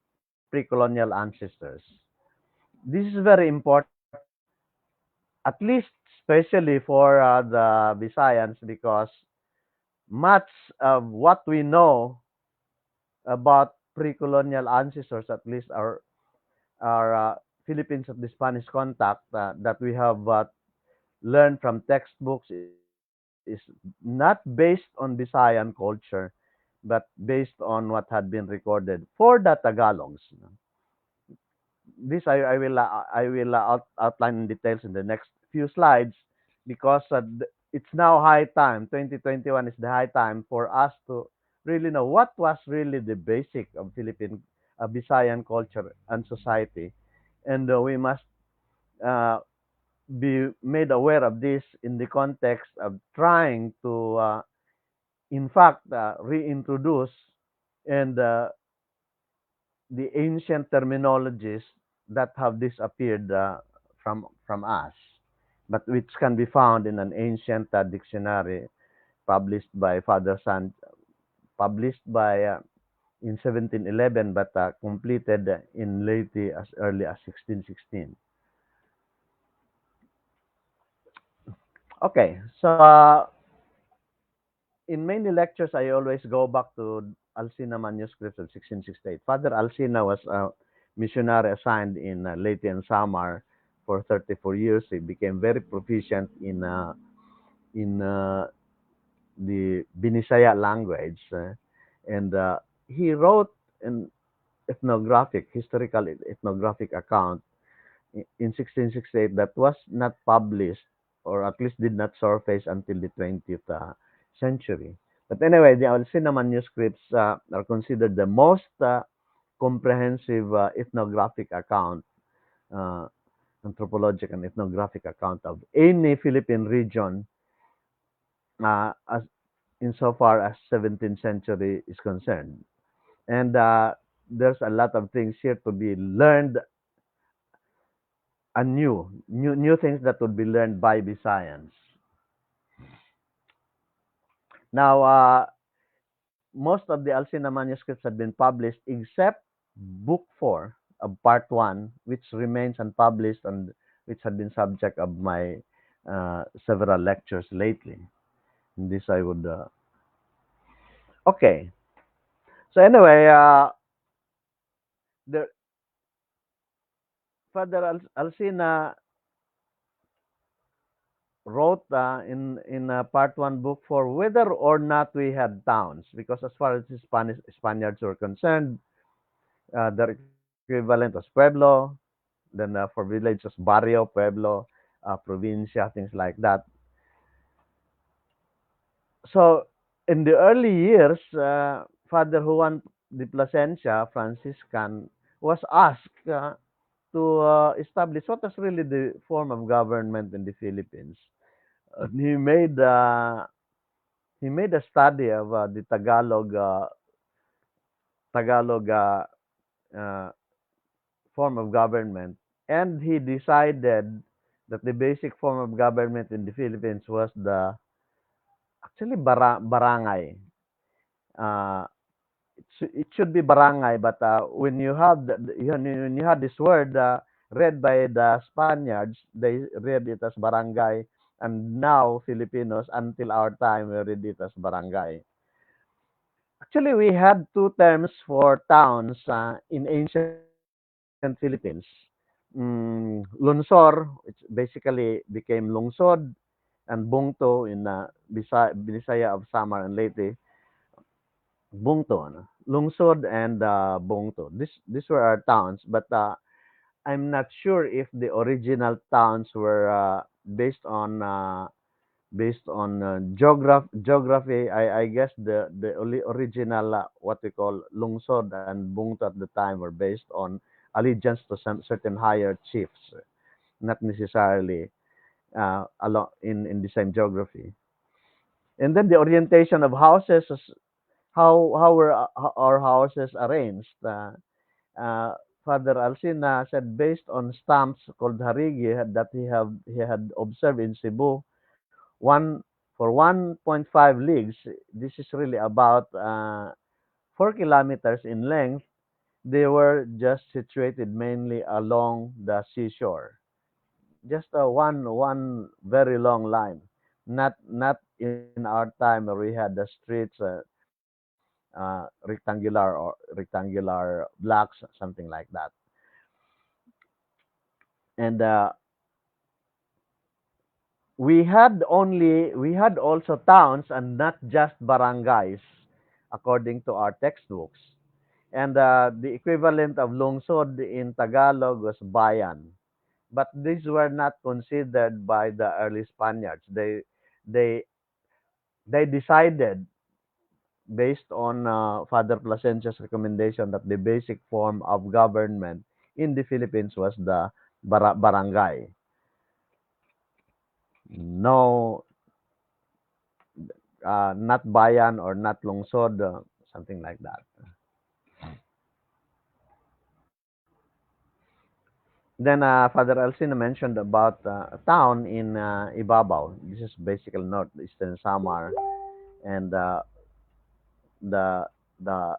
pre-colonial ancestors. This is very important, at least especially for the Visayans, because much of what we know about pre-colonial ancestors, at least our Philippines of the Spanish contact, that we have learned from textbooks, is not based on Visayan culture, but based on what had been recorded for the Tagalogs. This I will outline in details in the next few slides, because it's now high time. 2021 is the high time for us to really know what was really the basic of Philippine Visayan culture and society, and we must uh, be made aware of this in the context of trying to, in fact, reintroduce and the ancient terminologies that have disappeared from us, but which can be found in an ancient dictionary published by Father San, published by in 1711, but completed in late as early as 1616. Okay, so in many lectures, I always go back to Alcina manuscripts of 1668. Father Alcina was a missionary assigned in Leyte and Samar for 34 years. He became very proficient in the Binisaya language, and he wrote an historical ethnographic account in 1668 that was not published, or at least did not surface until the 20th century. But anyway, the Alcina manuscripts are considered the most comprehensive ethnographic account, uh, anthropologic and ethnographic account of any Philippine region, as insofar as 17th century is concerned. And there's a lot of things here to be learned anew, new things that would be learned by the science. Now, most of the Alcina manuscripts have been published except Book 4 of Part 1, which remains unpublished and which had been subject of my several lectures lately. And this I would. Okay. So anyway, the Father Alcina wrote in Part 1, Book 4, whether or not we had towns, because as far as the Spaniards were concerned, their equivalent was pueblo, then for village was barrio, pueblo, provincia, things like that. So in the early years, Father Juan de Plasencia, Franciscan, was asked to establish what was really the form of government in the Philippines. He made he made a study of the Tagalog uh, form of government, and he decided that the basic form of government in the Philippines was the actually barangay. Uh, it should be barangay, but when you have when you had this word read by the Spaniards, they read it as barangay, and now Filipinos until our time we read it as barangay. Actually, we had two terms for towns in ancient Philippines. Lungsor, which basically became lungsod, and bungto in Bisaya of Samar and Leyte, bungto, ano? Lungsod and bungto. These were our towns, but I'm not sure if the original towns were based on geography. I guess the original what we call lungsod and bungto at the time were based on allegiance to some certain higher chiefs, not necessarily in the same geography. And then the orientation of houses, how were our houses arranged? Uh, Father Alcina said based on stamps called harigi that he had observed in Cebu, one for 1.5 leagues. This is really about 4 kilometers in length. They were just situated mainly along the seashore. Just one very long line. Not in our time where we had the streets rectangular blocks, something like that. And we had also towns and not just barangays, according to our textbooks. And the equivalent of lungsod in Tagalog was bayan. But these were not considered by the early Spaniards. They they decided based on Father Placencia's recommendation that the basic form of government in the Philippines was the barangay. No, not bayan or not lungsod, something like that. Then Father Alcina mentioned about a town in Ibabaw. This is basically northeastern Samar, and the the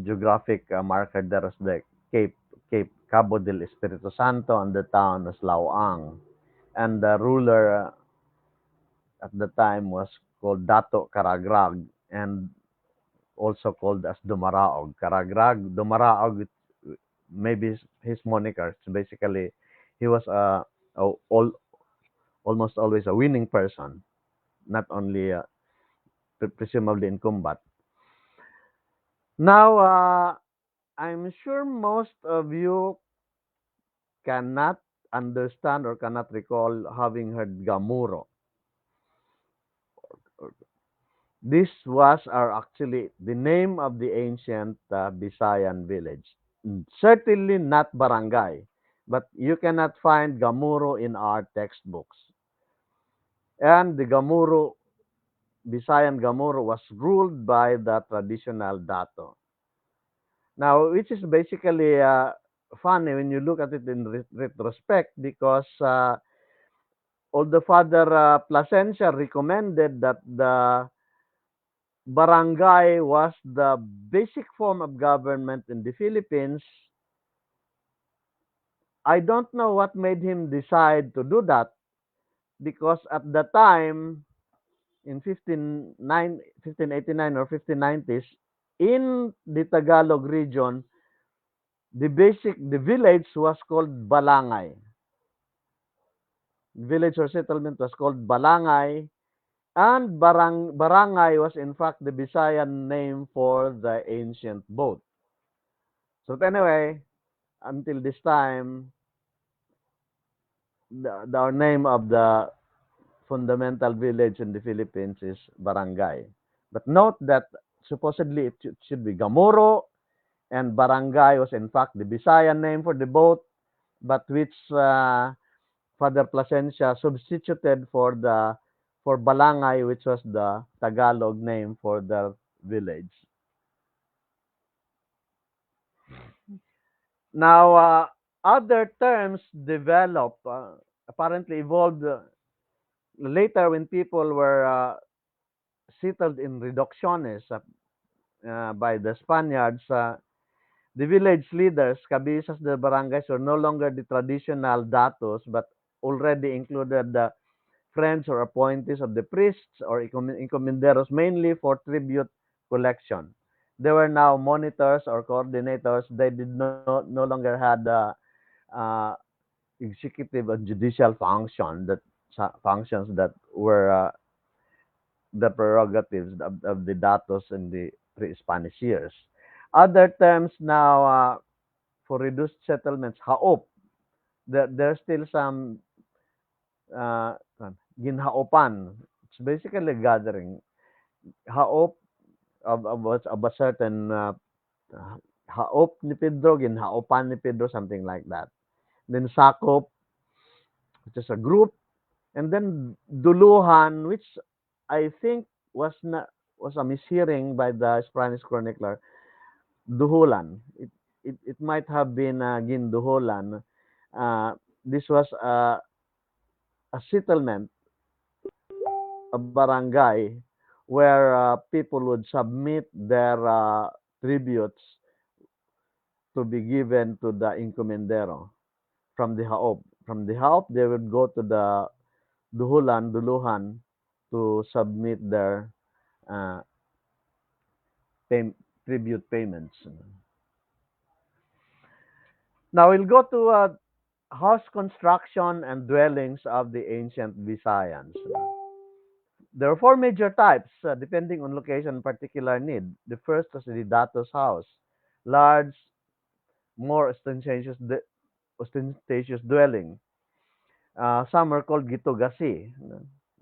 geographic marker there is the Cape Cape Cabo del Espiritu Santo, and the town was Lauang, and the ruler at the time was called Dato Caragrag, and also called as Dumaraog. Caragrag, Dumaraog, maybe his moniker. So basically, he was a almost always a winning person, not only presumably in combat. Now, I'm sure most of you cannot understand or cannot recall having heard Gamuro. This was actually the name of the ancient Visayan village. Certainly not barangay, but you cannot find Gamuro in our textbooks. And the Gamuro, Visayan Gamuro was ruled by the traditional dato. Now, which is basically funny when you look at it in retrospect, because although Father Placencia recommended that the barangay was the basic form of government in the Philippines, I don't know what made him decide to do that, because at the time, in 1589 or 1590s, in the Tagalog region, the village was called Balangay. Village or settlement was called Balangay, and barangay was in fact the Visayan name for the ancient boat. So anyway, until this time, the name of the fundamental village in the Philippines is barangay. But note that supposedly it should be Gamoro, and barangay was in fact the Visayan name for the boat, but which Father Placencia substituted for Balangay, which was the Tagalog name for the village. Now, other terms developed, apparently evolved later when people were settled in reducciones by the Spaniards. The village leaders, cabezas de barangays, were no longer the traditional datos, but already included the friends or appointees of the priests or encomenderos, mainly for tribute collection. They were now monitors or coordinators. They did no longer had uh, executive and judicial functions that were the prerogatives of the datos in the pre-Spanish years. Other terms now for reduced settlements, haop. There's still some uh, ginhaopan. It's basically a gathering. Haop of a certain haop ni Pedro, ginhaopan ni Pedro, something like that. Then sakop, which is a group, and then duluhan, which I think was not was a mishearing by the Spanish chronicler. Duhulan. It might have been ginduhulan. Uh, this was a settlement, a barangay, where people would submit their tributes to be given to the encomendero from the Haop. From the Haop, they would go to the Duluhan, to submit their uh, pay, tribute payments. Now we'll go to house construction and dwellings of the ancient Visayans. There are four major types, depending on location and particular need. The first was the datos house, large, more ostentatious dwelling. Some are called gitogasi,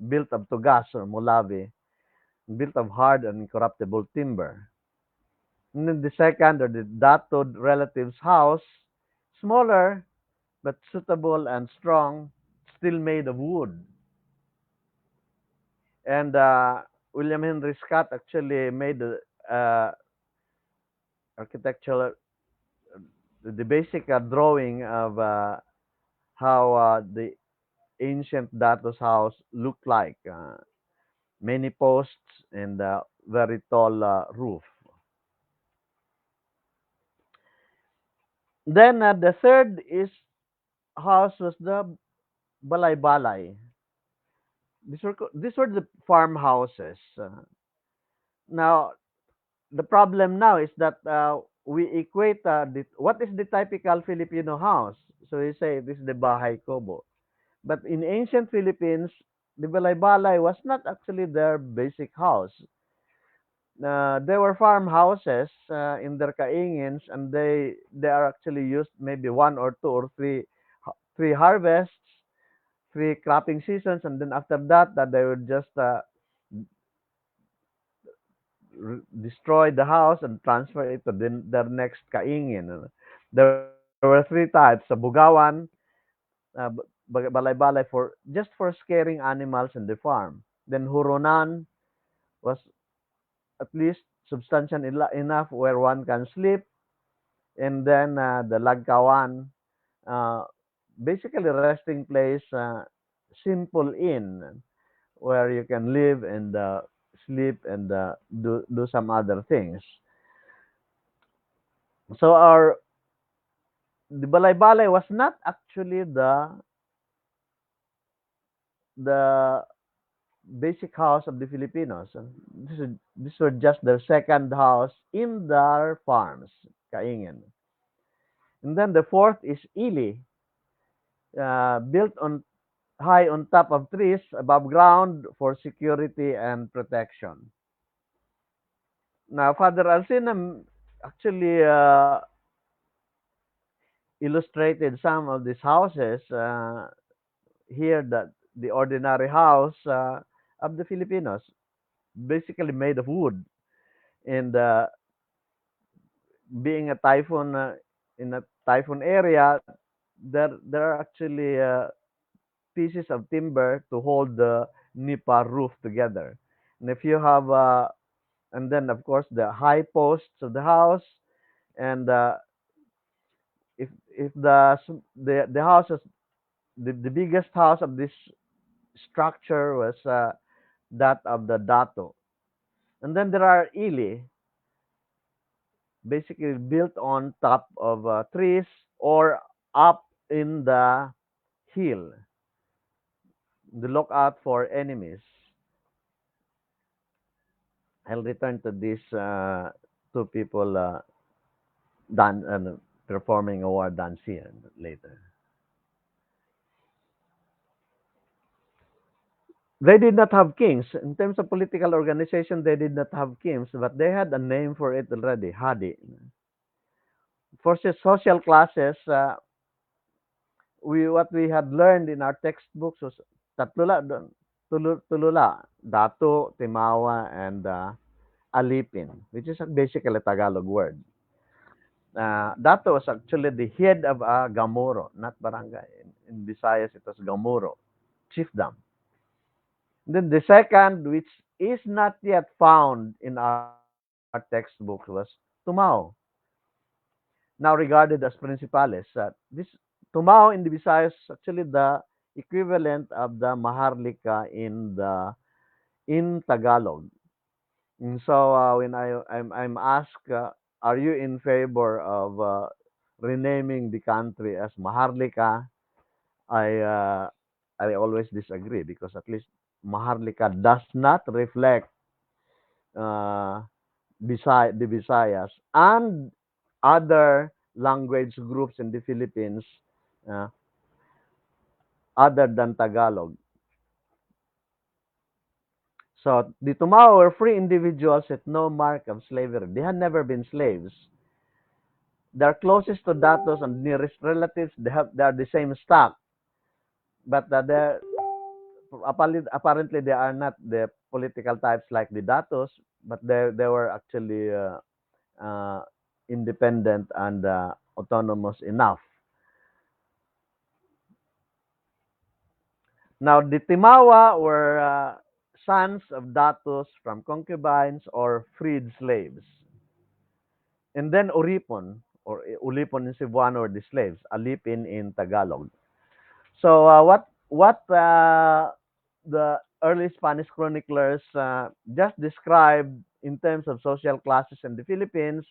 built of tugas or mulavi, built of hard and incorruptible timber. And then the second, or the datoed relatives house, smaller but suitable and strong, still made of wood. And William Henry Scott actually made architectural, the basic drawing of how the ancient Datos house looked like. Many posts and very tall roof. Then the third is house was the balay-balay. These were the farmhouses. Now the problem now is that we equate what is the typical Filipino house. So we say this is the bahay kubo. But in ancient Philippines, the balay-balay was not actually their basic house. There were farmhouses in their kaingins, and they are actually used maybe one or two or three harvests, three cropping seasons, and then after that, that they would just destroy the house and transfer it to their next kaingin. There were three types: sa bugawan, balay-balay just for scaring animals in the farm. Then huronan was at least substantial enough where one can sleep, and then the lagkawan, uh, basically resting place, simple inn where you can live and sleep and do some other things. So the balay-balay was not actually the basic house of the Filipinos. This were just their second house in their farms, kaingin. And then the fourth is ili, built on high on top of trees above ground for security and protection. Now, Father Alcina actually illustrated some of these houses here, that the ordinary house of the Filipinos, basically made of wood, and being a typhoon in a typhoon area, there are actually pieces of timber to hold nipa roof together. And if you have, and then of course the high posts of the house, and if the house is the biggest house of this structure was that of the dato. And then there are ili, basically built on top of trees or up in the hill. The look out for enemies. I'll return to these two people performing a war dance here later. They did not have kings. In terms of political organization, they did not have kings, but they had a name for it already, Hadi. For social classes, what we had learned in our textbooks was tatlula, tulula, dato, timawa, and alipin, which is basically a Tagalog word. Dato was actually the head of a gamuro, not barangay. In Visayas, it was gamuro, chiefdom. Then the second, which is not yet found in our textbook, was tumao, now regarded as principales. This tumao in the Visayas is actually the equivalent of the maharlika in Tagalog. And so when I'm asked, are you in favor of renaming the country as Maharlika? I uh, I always disagree because at least Maharlika does not reflect uh, the Visayas and other language groups in the Philippines uh, other than Tagalog. So the Tumao were free individuals with no mark of slavery. They had never been slaves. They're closest to datos and nearest relatives. They are the same stock, but apparently they are not the political types like the datos, but they were actually uh, independent and autonomous enough. Now the Timawa were sons of datos from concubines or freed slaves, and then Uripon or Ulipon in Cebuano were the slaves, Alipin in Tagalog. So what the early Spanish chroniclers just described in terms of social classes in the Philippines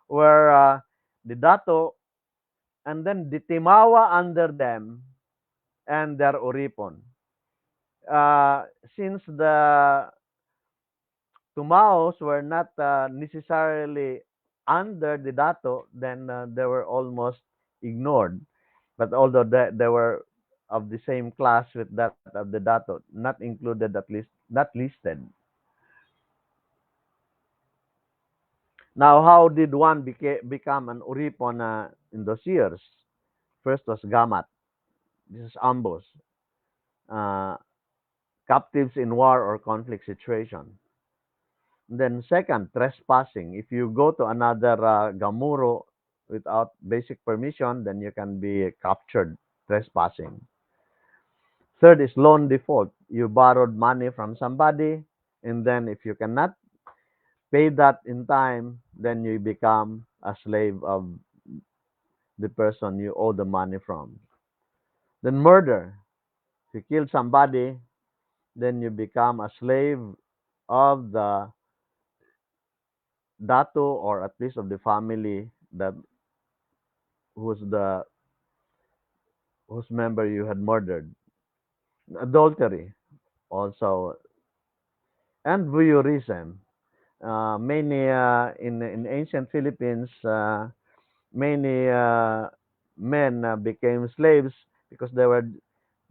were the dato and then the timawa under them and their oripon. Since the tumaos were not necessarily under the dato, then they were almost ignored. But although they were of the same class with that of the dato, not included, at least not listed. Now, how did one become an uripon in those years? First was gamat. This is ambos, uh, captives in war or conflict situation. Then second, trespassing. If you go to another gamuro without basic permission, then you can be captured trespassing. Third is loan default. You borrowed money from somebody, and then if you cannot pay that in time, then you become a slave of the person you owe the money from. Then murder. If you kill somebody, then you become a slave of the dato or at least of the family that who's the whose member you had murdered. Adultery also, and voyeurism. Many in ancient Philippines, many men became slaves because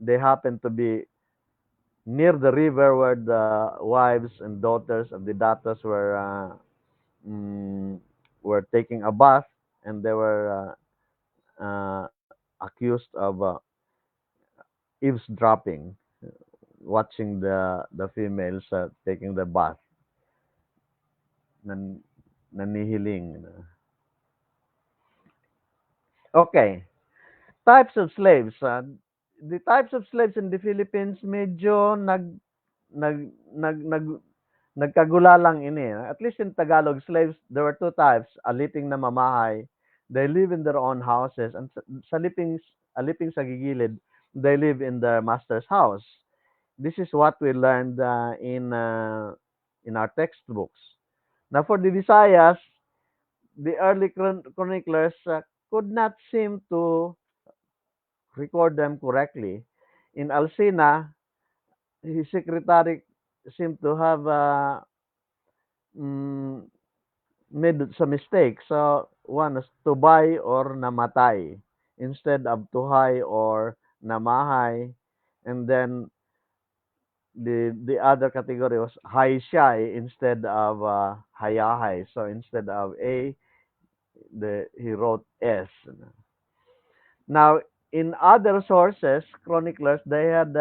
they happened to be near the river where the wives and daughters of the datas mm, were taking a bath, and they were accused of eavesdropping, watching the females taking the bath, nan, nanihiling. Okay, types of slaves. The types of slaves in the Philippines medyo nag nag nag nagkagulalang ini. At least in Tagalog, slaves, there were two types, aliping na mamahay, they live in their own houses, and aliping sa gigilid, they live in their master's house. This is what we learned in our textbooks. Now, for the Visayas, the early chroniclers could not seem to record them correctly. In Alcina, his secretary seemed to have mm, made some mistake. So, one is to buy or namatay instead of tuhay or namahay. And then the other category was haishai instead of hayahay. So instead of A, he wrote S. Now, in other sources, chroniclers, they had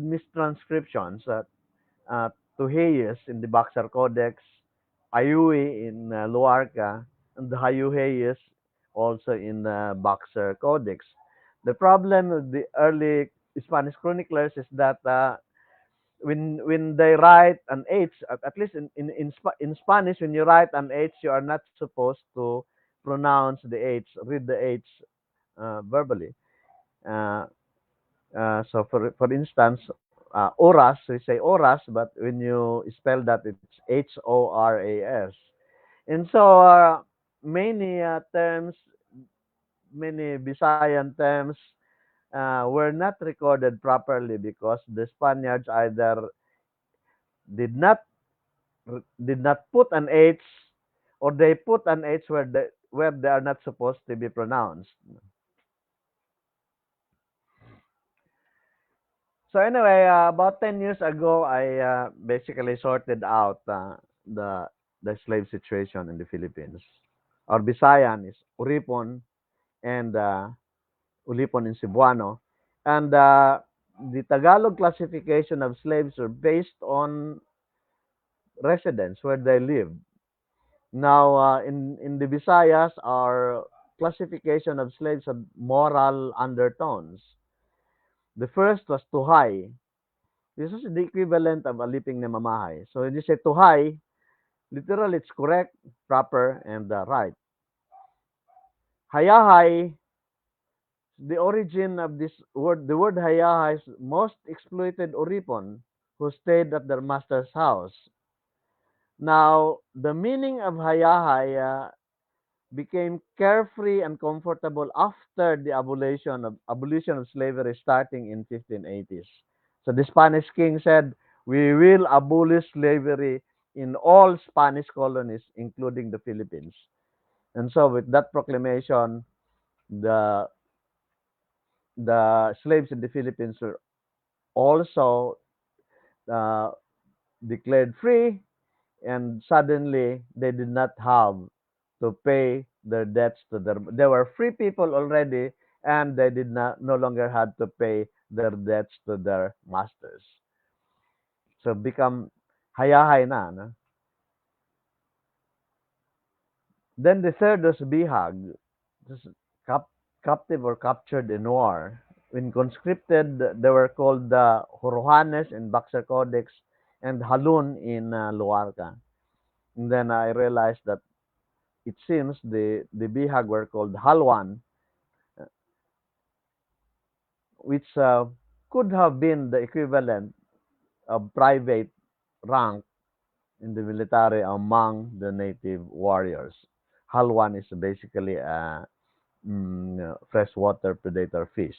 mistranscriptions. Uh, Tuheyes in the Boxer Codex, Ayui in Luarca, and the Hayuheyes also in the Boxer Codex. The problem with the early Spanish chroniclers is that when they write an H, at least in Spanish, when you write an H, you are not supposed to pronounce the H, read the H verbally. Uh, so for instance, oras, we say oras, but when you spell that, it's Horas. And so many terms, many Visayan terms were not recorded properly because the Spaniards either did not did not put an H, or they put an H where they are not supposed to be pronounced. So anyway, about 10 years ago, I basically sorted out the the slave situation in the Philippines. Our Visayan is Uripon and Ulipon in Cebuano, and the Tagalog classification of slaves are based on residence where they live. Now, in the Visayas, our classification of slaves have moral undertones. The first was tuhay. This is the equivalent of aliping na mamahay. So when you say tuhay, literally it's correct, proper, and right. Hayahay, the origin of this word, the word hayahay is most exploited oripon who stayed at their master's house. Now, the meaning of hayahay became carefree and comfortable after the abolition of slavery starting in 1580s. So the Spanish king said, "We will abolish slavery in all Spanish colonies, including the Philippines." And so, with that proclamation, the the slaves in the Philippines were also uh, declared free, and suddenly they did not have to pay their debts to their. They were free people already, and they did not no longer had to pay their debts to their masters. So become hayahay na. No? Then the third was bihag, just cap, captive or captured in war. When conscripted, they were called the Horohanes in Baxter Codex and Halun in Luarca. And then I realized that it seems the bihag were called Halwan, which could have been the equivalent of private rank in the military among the native warriors. Halwan is basically a freshwater predator fish.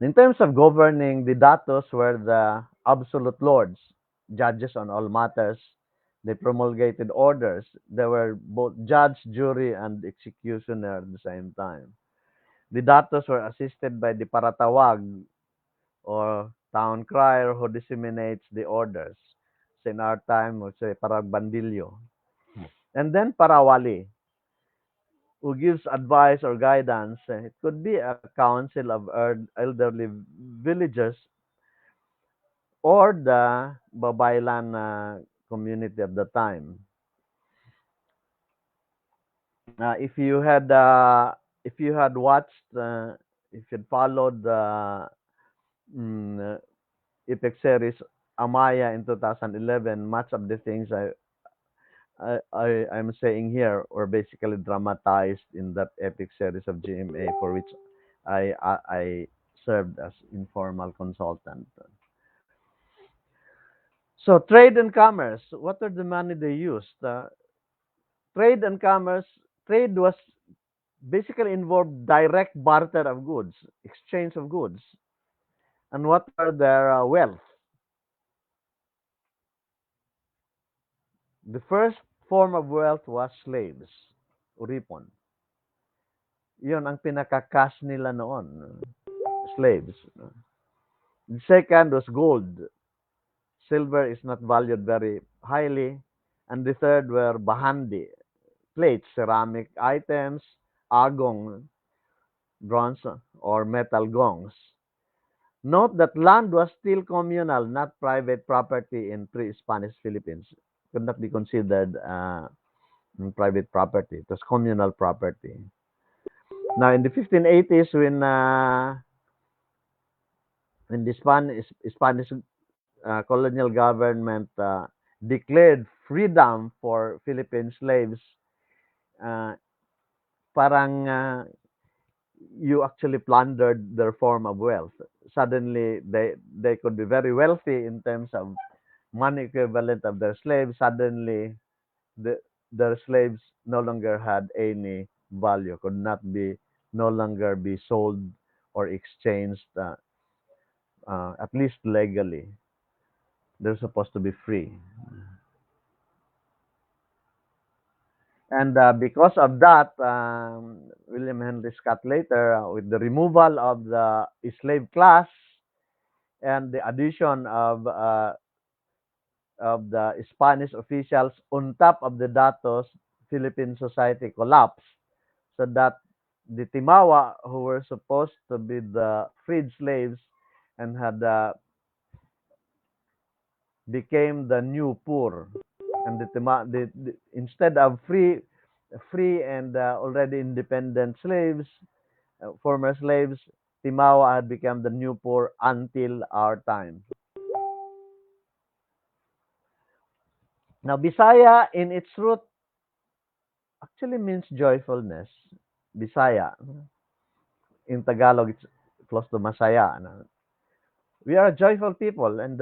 In terms of governing, the datos were the absolute lords, judges on all matters. They promulgated orders. They were both judge, jury, and executioner at the same time. The datos were assisted by the paratawag, or town crier, who disseminates the orders. So in our time, we say paragbandilyo. And then parawali, who gives advice or guidance. It could be a council of elderly villagers or the Babaylan community of the time. If you had watched if you'd followed the mm, epic series Amaya in 2011, much of the things I'm saying here were basically dramatized in that epic series of GMA, for which I served as informal consultant. So trade and commerce, what are the money they used? Trade and commerce, trade was basically involved direct barter of goods, exchange of goods. And what were their wealth? The first form of wealth was slaves, uripon. Yun ang pinaka-cash nila noon, slaves. The second was gold. Silver is not valued very highly. And the third were bahandi, plates, ceramic items, agong, bronze or metal gongs. Note that land was still communal, not private property in pre-Spanish Philippines. Could not be considered private property. It was communal property. Now, in the 1580s, when the Spanish colonial government declared freedom for Philippine slaves, uh, parang you actually plundered their form of wealth. Suddenly, they could be very wealthy in terms of money equivalent of their slaves. Suddenly, the, their slaves no longer had any value, could not be no longer be sold or exchanged, at least legally. They're supposed to be free. And because of that, William Henry Scott later, with the removal of the slave class and the addition of the Spanish officials on top of the datos, Philippine society collapsed, so that the Timawa, who were supposed to be the freed slaves and had became the new poor, and instead of free and already independent slaves, former slaves, Timawa had become the new poor until our time. Now, Bisaya in its root actually means joyfulness. Bisaya. In Tagalog, it's close to Masaya. We are a joyful people, and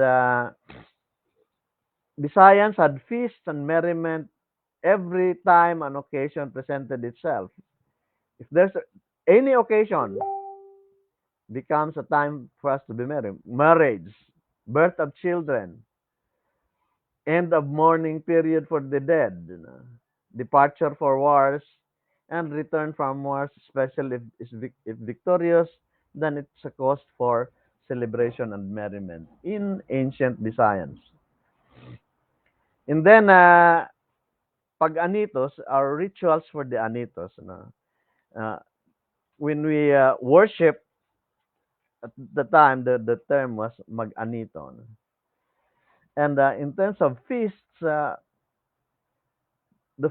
Bisayans had feasts and merriment every time an occasion presented itself. If there's any occasion, becomes a time for us to be merry. Marriage, birth of children, end of mourning period for the dead, departure for wars, and return from wars, especially if victorious, then it's a cause for celebration and merriment in ancient Bisayans. And then, pag-anitos, our rituals for the anitos. Uh, when we worship, at the time, the term was mag-anito. And in terms of feasts, the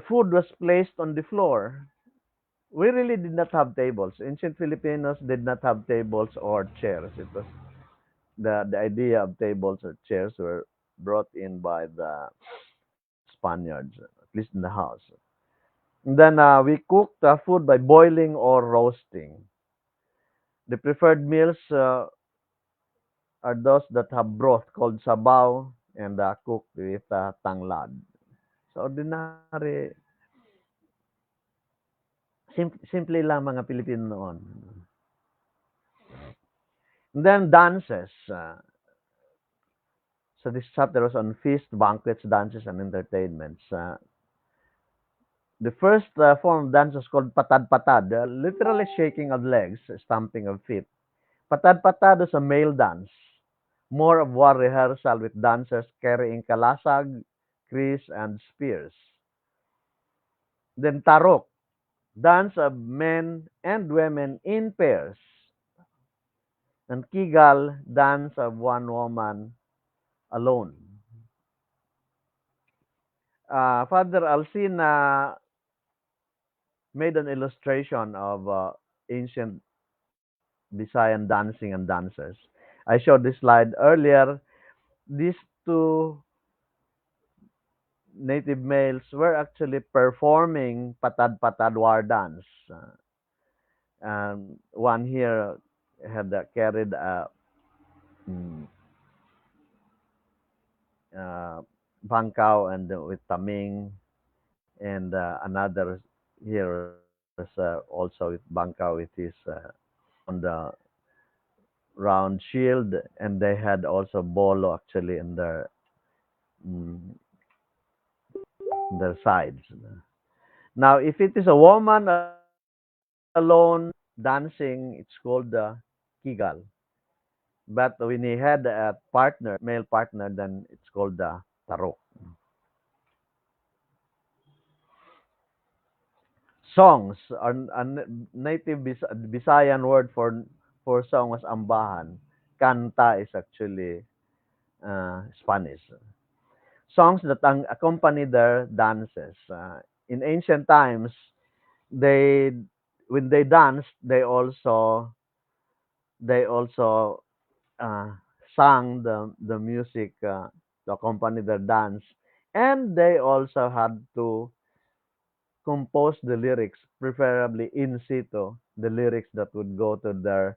food was placed on the floor. We really did not have tables. Ancient Filipinos did not have tables or chairs. It was the idea of tables or chairs were brought in by the Spaniards, at least in the house. And then we cooked food by boiling or roasting. The preferred meals are those that have broth called sabaw and cooked with tanglad. So ordinary, simple lang mga Pilipino noon. And then dances. So this chapter was on feast, banquets, dances, and entertainments. The first form of dance was called patad-patad, literally shaking of legs, stamping of feet. Patad-patad is a male dance, more of war rehearsal with dancers carrying kalasag, kris, and spears. Then tarok, dance of men and women in pairs. And kigal, dance of one woman alone. Father Alcina made an illustration of ancient Visayan dancing and dancers. I showed this slide earlier. These two native males were actually performing patad-patad war dance. One here had carried a mm, uh, bangkaw and with taming, and another here was also with bangkaw with his round round shield, and they had also bolo actually mm, in their sides. Now, if it is a woman alone dancing, it's called kigal. But when he had a partner, male partner, then it's called the tarok. Songs are a native Visayan word for song was ambahan. Kanta is actually Spanish. Songs that accompany their dances. In ancient times, they when they danced, they also uh, sang the music to accompany their dance, and they also had to compose the lyrics, preferably in situ, the lyrics that would go to their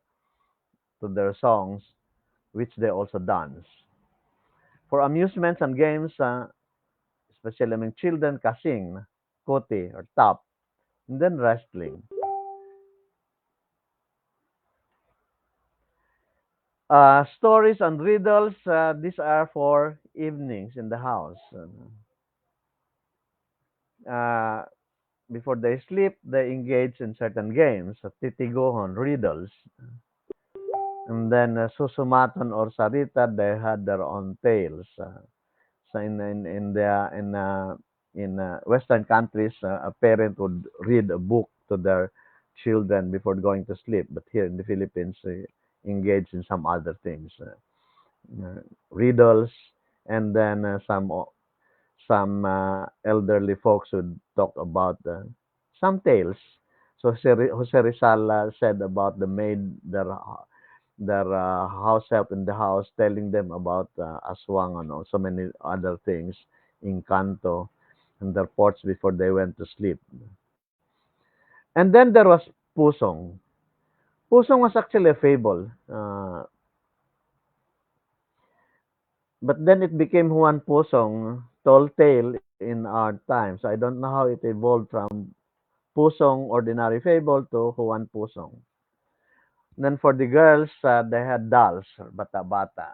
songs, which they also dance. For amusements and games, especially among children, kasing, koti or tap, and then wrestling. Stories and riddles, these are for evenings in the house. Uh, Before they sleep, they engage in certain games, titigohon, riddles, and then susumaton or sarita, they had their own tales. So in Western countries, a parent would read a book to their children before going to sleep. But here in the Philippines, engage in some other things, riddles, and then some elderly folks would talk about some tales. So Jose Rizal said about the maid, their house help in the house, telling them about aswang and so many other things, Encanto, and their ports before they went to sleep. And then there was Pusong. Pusong was actually a fable, but then it became Juan Pusong, told tale in our times. I don't know how it evolved from Pusong, ordinary fable, to Juan Pusong. Then for the girls, they had dolls, or bata-bata.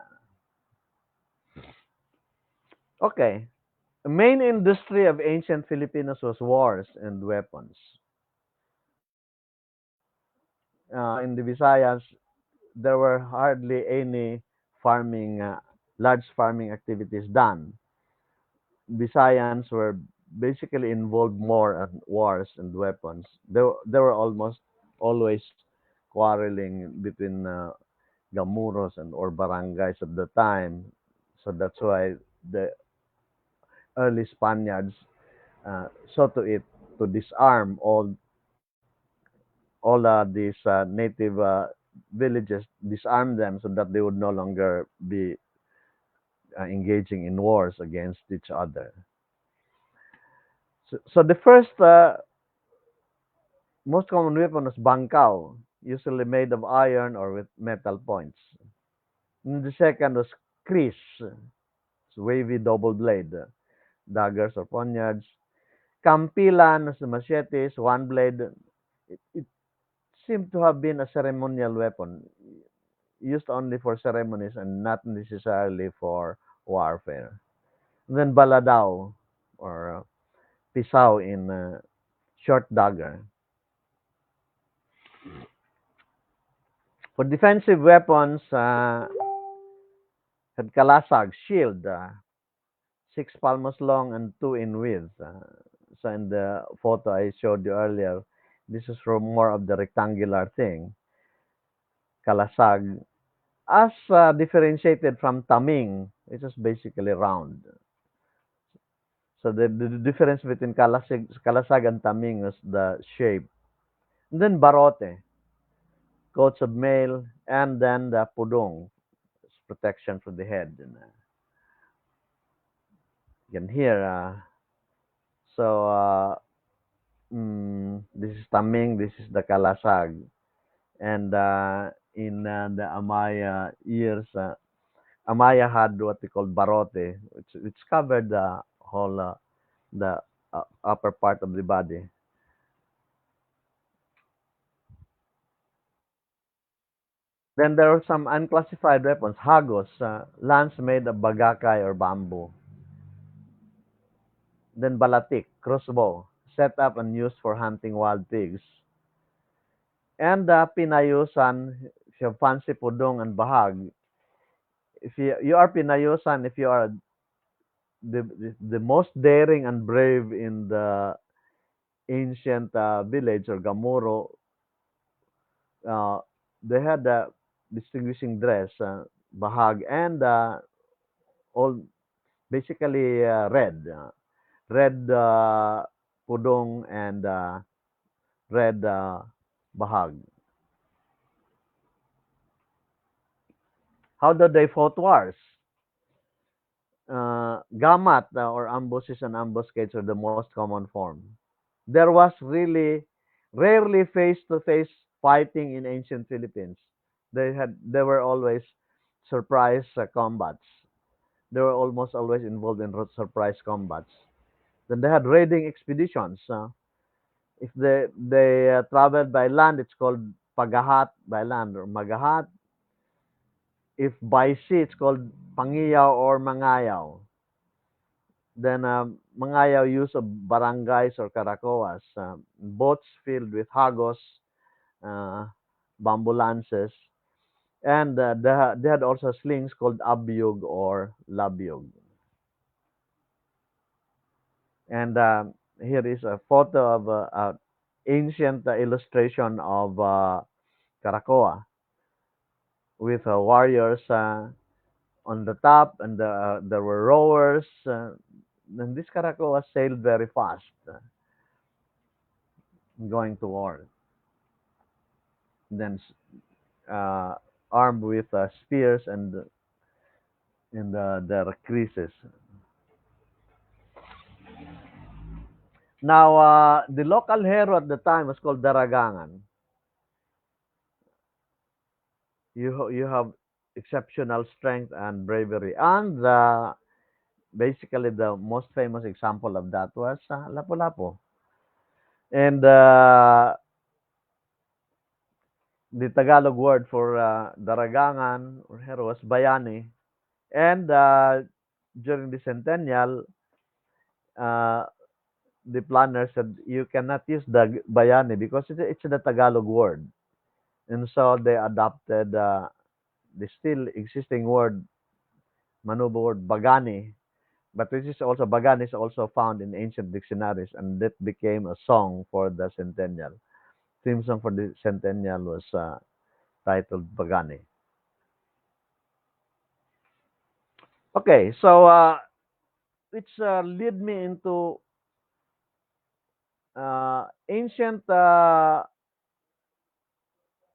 Okay. The main industry of ancient Filipinos was wars and weapons. In the Visayas, there were hardly any farming, large farming activities done. Visayans were basically involved more in wars and weapons. They were almost always quarreling between gamuros and or barangays at the time. So that's why the early Spaniards saw to it to disarm all these native villages, disarm them so that they would no longer be engaging in wars against each other. So the first most common weapon was bangkaw, usually made of iron or with metal points. And the second was kris, wavy double blade, daggers or poniards. Kampilan was the machetes, one blade. It seemed to have been a ceremonial weapon, used only for ceremonies and not necessarily for warfare. And then baladaw, or pisaw in short dagger. For defensive weapons, had kalasag, shield, 6 palmos long and 2 in width. So in the photo I showed you earlier, this is from more of the rectangular thing, kalasag, as differentiated from taming, which is basically round. So the difference between kalasag and taming is the shape. And then barote, coats of mail, and then the pudong, protection for the head. And, you can hear. So this is taming, this is the kalasag, and in the Amaya years, Amaya had what they call barote, which covered the whole the upper part of the body. Then there were some unclassified weapons, hagos, lance made of bagakay or bamboo. Then balatik, crossbow, set up and used for hunting wild pigs. And pinayusan, if you have fancy pudong and bahag, if you are pinayusan, if you are the most daring and brave in the ancient village or gamuro, uh, they had a distinguishing dress, bahag, and all basically red pudong and red bahag. How did they fought wars? Gamat or ambushes and ambuscades are the most common form. There was really rarely face-to-face fighting in ancient Philippines. They were always surprise combats. They were almost always involved in surprise combats. Then they had raiding expeditions. If they traveled by land, it's called pagahat by land or magahat. If by sea, it's called pangiyaw or mangayaw. Then mangayaw use of barangays or karakoas, boats filled with hagos, uh, bamboo lances, and they had also slings called abyug or labyug. And here is a photo of ancient illustration of Karakoa with warriors on the top, and there were rowers. And this Karakoa sailed very fast, going to war. Then uh, armed with spears and their creases. Now, the local hero at the time was called Daragangan. You have exceptional strength and bravery, and basically the most famous example of that was Lapu-Lapu. And the Tagalog word for Daragangan or hero was Bayani. And during the centennial, uh, the planner said you cannot use the Bayani because it's the Tagalog word. And so they adopted the still existing word, Manubo word, Bagani. But this is also, Bagani is also found in ancient dictionaries, and that became a song for the centennial. Theme song for the centennial was titled Bagani. Okay, so which lead me into ancient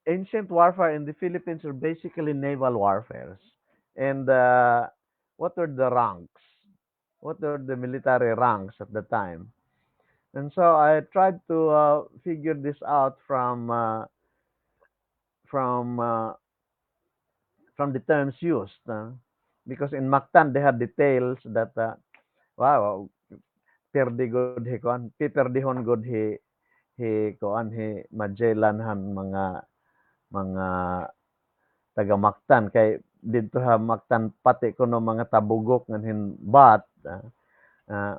ancient warfare in the Philippines are basically naval warfares. And what were the ranks? What were the military ranks at the time? And so I tried to figure this out from uh, from the terms used, because in Mactan they had details that wow, perdi good he kon, piperdihon good he kon he Magellanhan mga taga Mactan kay didto ha Mactan pati kuno mga tabugok ngan bat uh,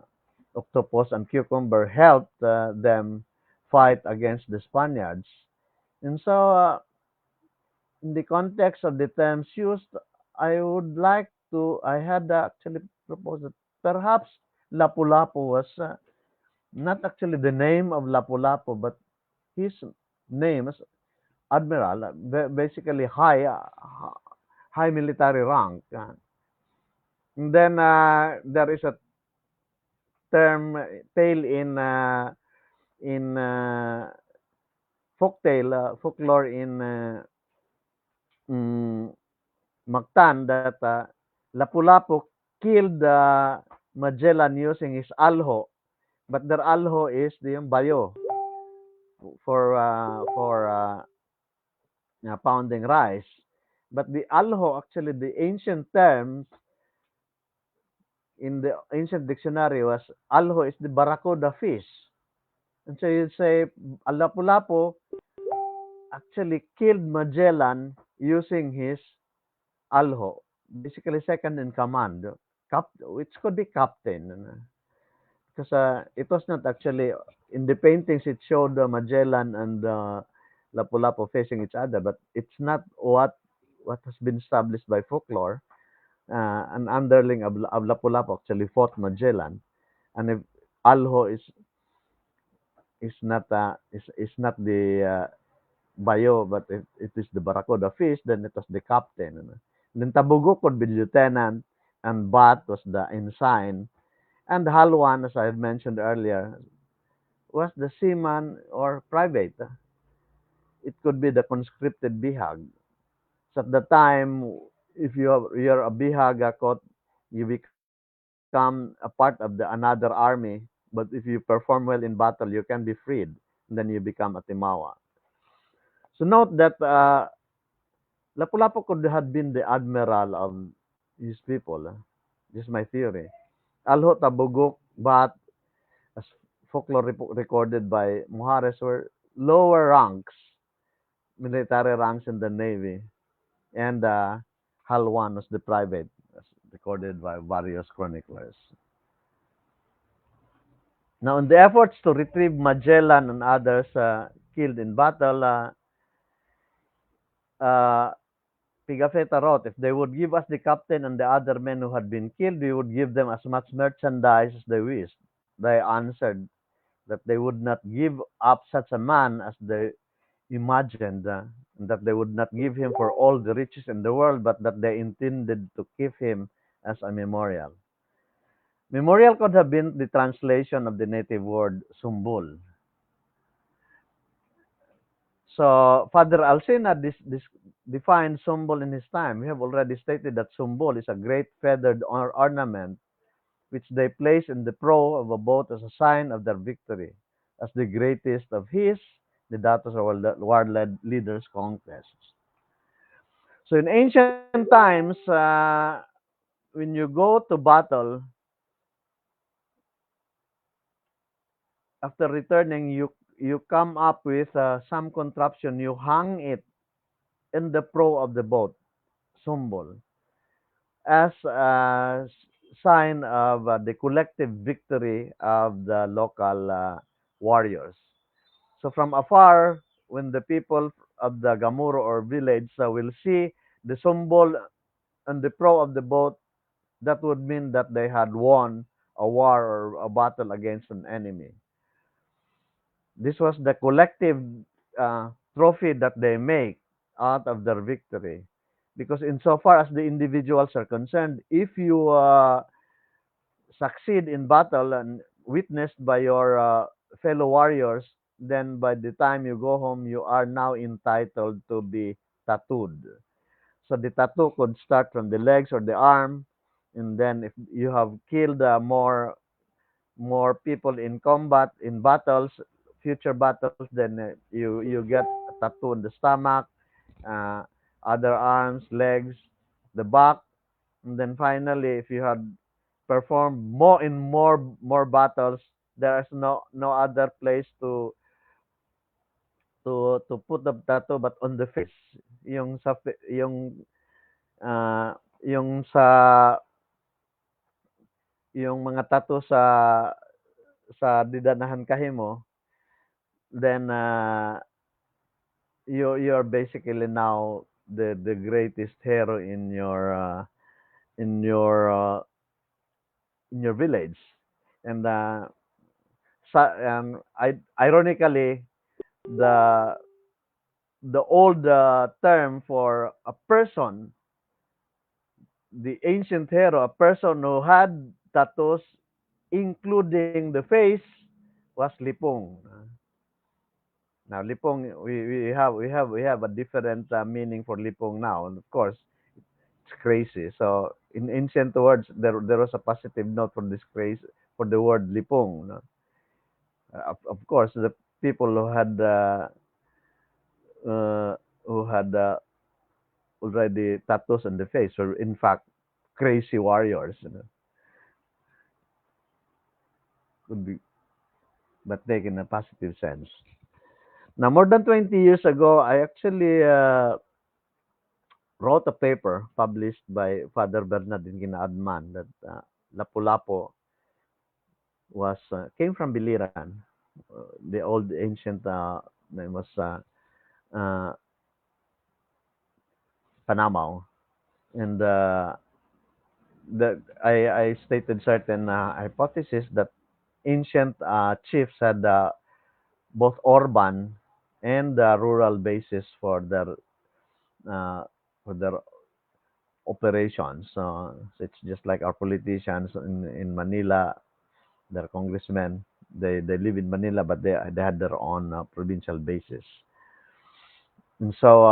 octopus and cucumber helped them fight against the Spaniards. And so in the context of the terms used, I had actually proposed that perhaps Lapu-Lapu was not actually the name of Lapu-Lapu, but his name as admiral, basically high military rank. And then there is a term tale in folklore in mm, Mactan that Lapu-Lapu killed Magellan using his alho, but their alho is the bayo for pounding rice. But the alho, actually, the ancient terms in the ancient dictionary was alho is the barracuda fish. And so you'd say Lapu-Lapu actually killed Magellan using his alho, basically second in command, which could be captain. Because it was not actually, in the paintings, it showed Magellan and Lapu-Lapu facing each other, but it's not what has been established by folklore. An underling of Lapu-Lapu actually fought Magellan, and if Alho is not the bayo, but it is the barracuda fish, then it was the captain. Then Tabugo could be lieutenant, and Bat was the ensign, and Halwan, as I had mentioned earlier, was the seaman or private. It could be the conscripted bihag. So at the time, if you're a bihaga caught, you become a part of the another army. But if you perform well in battle, you can be freed. And then you become a timawa. So note that Lapu-Lapu could have been the admiral of his people. This is my theory. Alho, Tabugok, Bat, as folklore recorded by Muhares, were lower ranks, military ranks in the navy, and Halwan was the private, as recorded by various chroniclers. Now, in the efforts to retrieve Magellan and others killed in battle, uh, Pigafetta wrote, if they would give us the captain and the other men who had been killed, we would give them as much merchandise as they wished. They answered that they would not give up such a man as they imagined, and that they would not give him for all the riches in the world, but that they intended to keep him as a memorial. Memorial could have been the translation of the native word sumbul. So Father Alcina defined sumbul in his time. We have already stated that sumbul is a great feathered ornament which they place in the prow of a boat as a sign of their victory, as the greatest of the daughters of war-led leaders' conquests. So in ancient times, when you go to battle, after returning, you come up with some contraption. You hang it in the prow of the boat, sumbul, as a sign of the collective victory of the local warriors. So from afar, when the people of the Gamuro or village will see the sumbul on the prow of the boat, that would mean that they had won a war or a battle against an enemy. This was the collective trophy that they make out of their victory. Because insofar as the individuals are concerned, if you succeed in battle and witnessed by your fellow warriors, then by the time you go home, you are now entitled to be tattooed. So the tattoo could start from the legs or the arm, and then if you have killed more people in combat, in battles, future battles, then you get a tattoo on the stomach, uh, other arms, legs, the back, and then finally, if you had performed more battles, there is no other place to put the tattoo but on the face. Yung sa uh, yung sa yung mga tattoo sa didanahan kahimo, then you're basically now the greatest hero in your uh, in your village. And ironically, the old term for a person, the ancient hero, a person who had tattoos including the face, was lipong. Now, lipong, we have a different meaning for lipong now, and of course, it's crazy. So, in ancient words, there was a positive note for this craze for the word lipong. No? Of course, the people uh, who had already tattoos on the face were in fact crazy warriors. Could be, but taken in a positive sense. Now, more than 20 years ago, I actually wrote a paper published by Father Bernardin Ginaadman that Lapu-Lapu was came from Biliran. The old ancient name was uh, Panamaw, and I stated certain hypotheses that ancient chiefs had both urban and rural basis uh, for their operations. So it's just like our politicians in Manila, their congressmen. They live in Manila, but they had their own provincial basis. And so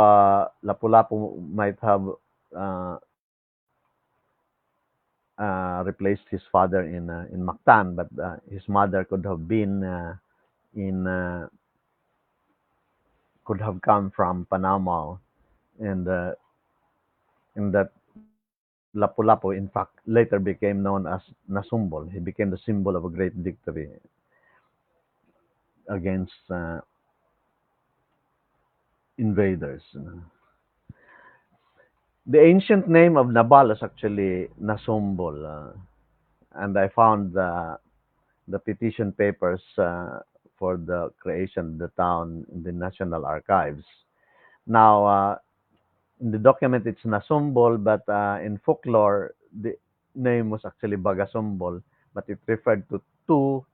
Lapu-Lapu might have uh, replaced his father in Mactan, but his mother in could have come from Panama, and that Lapu-Lapu in fact later became known as Nasumbol. He became the symbol of a great victory against invaders. The ancient name of Nabal is actually Nasumbol, and I found the petition papers for the creation of the town in the National Archives. Now, in the document, it's Nasumbol, but in folklore, the name was actually Bagasumbol, but it referred to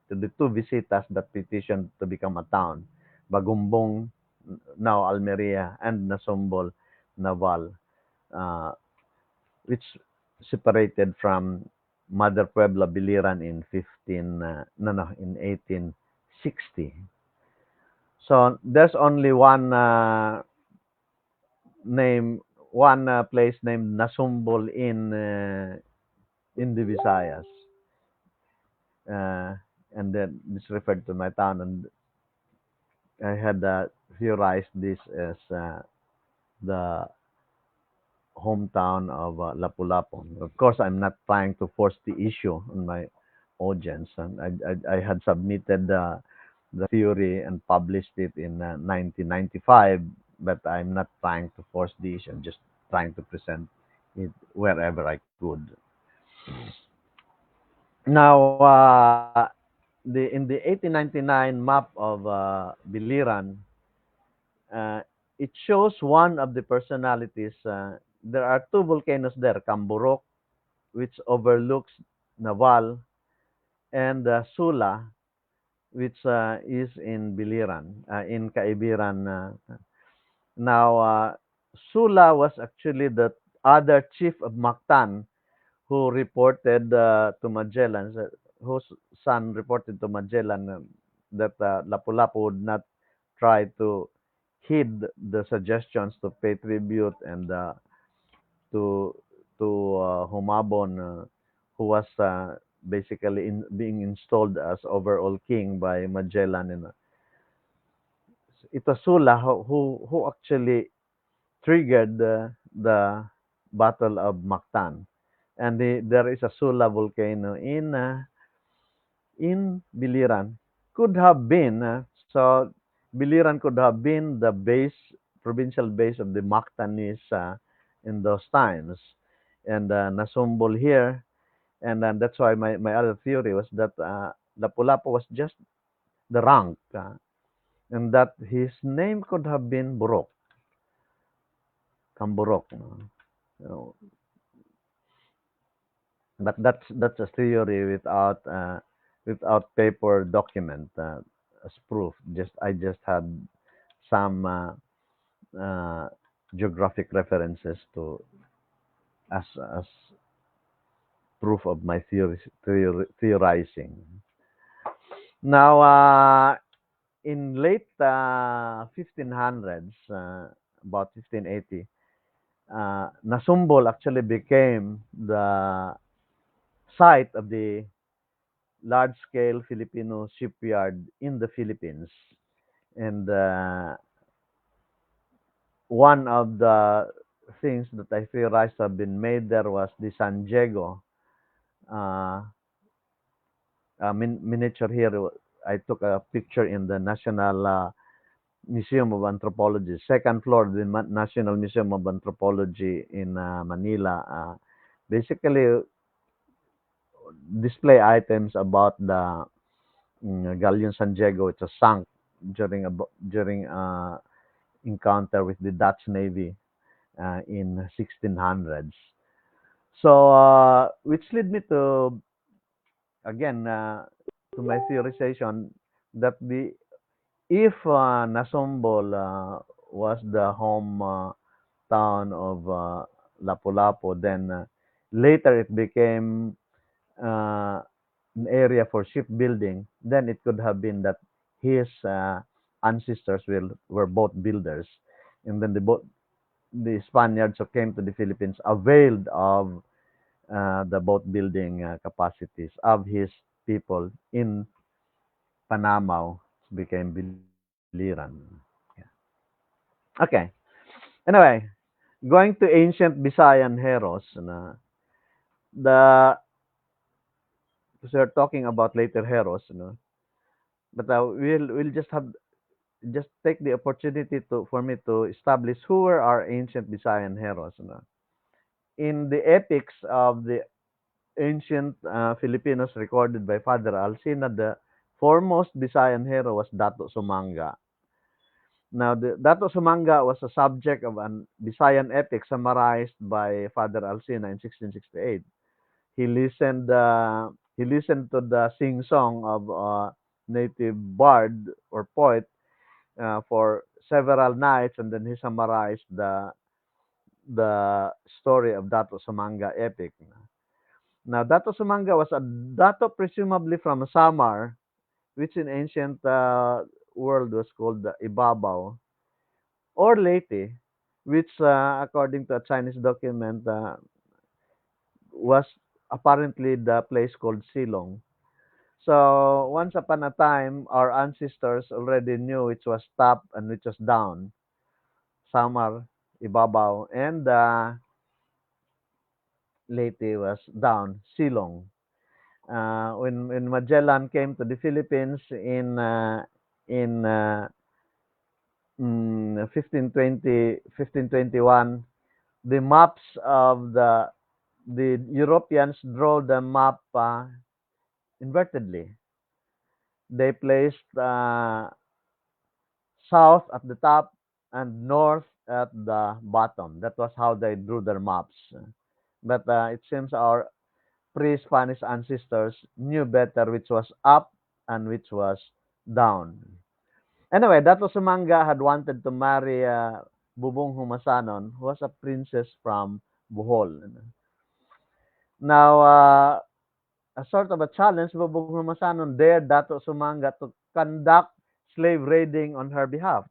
the two visitas that petitioned to become a town, Bagumbong, now Almeria, and Nasumbol, Naval, uh, which separated from Mother Puebla Biliran in 1860. So there's only one place named Nasumbol in the Visayas, uh, and then this referred to my town, and I had theorized this as the hometown of Lapu-Lapu. Of course, I'm not trying to force the issue on my audience, and I had submitted the theory and published it in 1995, but I'm not trying to force the issue. I'm just trying to present it wherever I could. Now, in the 1899 map of Biliran, uh, it shows one of the personalities. There are two volcanoes there, Camburok, which overlooks Naval, and Sula, which is in Biliran, in Kaibiran. Now, Sula was actually the other chief of Mactan who reported to Magellan, whose son reported to Magellan that Lapu-Lapu would not try to heed the suggestions to pay tribute and to Humabon, who was basically being installed as overall king by Magellan. And it was Sula who actually triggered the Battle of Mactan, and there is a Sula volcano in Biliran. Could have been so Biliran could have been the provincial base of the Mactanese in those times, and Nasumbol here, and then that's why my other theory was that Lapu-Lapu was just the rank, and that his name could have been Burok, Kamburok. You know, but that's a theory without paper document as proof. I just had some uh, geographic references to as proof of my theorizing. Now, in late 1500s, about 1580, Nasumbol actually became the site of the large-scale Filipino shipyard in the Philippines. And one of the things that I theorized have been made there was the San Diego uh, miniature here. I took a picture in the National Museum of Anthropology, second floor, the National Museum of Anthropology in Manila. Basically, display items about the Galleon San Diego, which was sunk during encounter with the Dutch Navy in 1600s. So, which led me to again to my theorization that the if Nasombol was the home town of Lapu-Lapu, then later it became uh, an area for shipbuilding. Then it could have been that his ancestors were boat builders, and then the Spaniards who came to the Philippines availed of the boat building capacities of his people in Panamaw, became Biliran. Okay. Anyway, going to ancient Visayan heroes, the because we're talking about later heroes, but we'll just take the opportunity to for me to establish who were our ancient Visayan heroes. In the epics of the ancient Filipinos recorded by Father Alcina, the foremost Visayan hero was Dato Sumanga. Now, Dato Sumanga was a subject of an Visayan epic summarized by Father Alcina in 1668. He listened. He listened to the sing-song of a native bard or poet for several nights, and then he summarized the story of Dato Sumanga epic. Now, Dato Sumanga was a Dato presumably from Samar, which in ancient world was called the Ibabaw, or Leyte, which according to a Chinese document was apparently the place called Silong. So once upon a time, our ancestors already knew which was top and which was down. Samar, Ibabaw, and Leyte was down, Silong. When Magellan came to the Philippines in 1521, the maps of the Europeans draw the map invertedly. They placed south at the top and north at the bottom. That was how they drew their maps. But it seems our pre-Spanish ancestors knew better which was up and which was down. Anyway, Dato Sumanga had wanted to marry Bubong Humasanon, who was a princess from Bohol. Now, a sort of a challenge, Bubong Humasanon dared Dato Sumanga to conduct slave raiding on her behalf.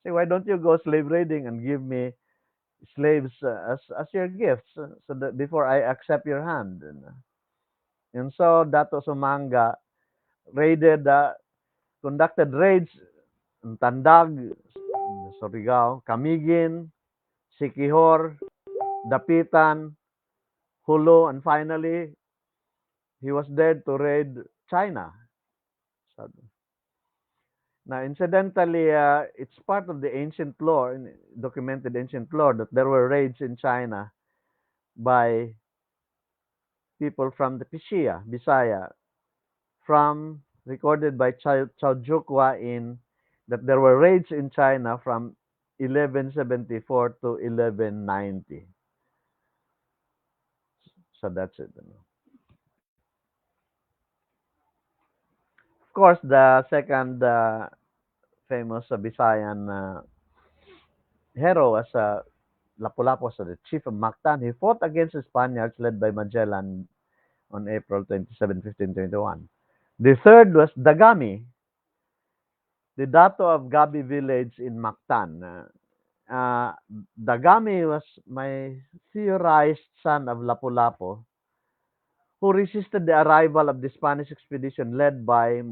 Say, why don't you go slave raiding and give me slaves as your gifts so that before I accept your hand? And so Dato Sumanga raided, conducted raids in Tandag, Surigao, Camiguin, Siquijor, Dapitan, Hulo, and finally he was dared to raid China. So, now, incidentally, it's part of the ancient lore, documented ancient lore, that there were raids in China by people from the Pishia, Bisaya, from recorded by Chaujukwa in that there were raids in China from 1174 to 1190. So that's it. Of course, the second famous Visayan hero was Lapu-Lapu, so the chief of Mactan. He fought against the Spaniards led by Magellan on April 27, 1521. The third was Dagami. the Dato of Gabi village in Mactan. Dagami was my theorized son of Lapu-Lapu, who resisted the arrival of the Spanish expedition led by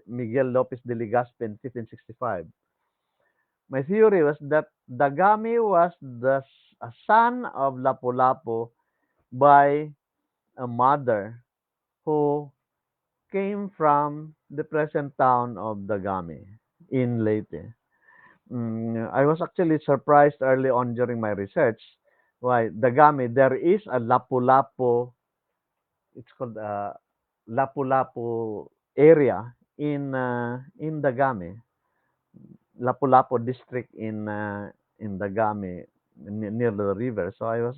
Miguel Lopez de Legazpi in 1565. My theory was that Dagami was a son of Lapu-Lapu by a mother who came from the present town of Dagami in Leyte. I was actually surprised early on during my research why Dagami, there is a Lapu-Lapu, it's called Lapu-Lapu area in Dagami, Lapu-Lapu district in Dagami near the river. So I was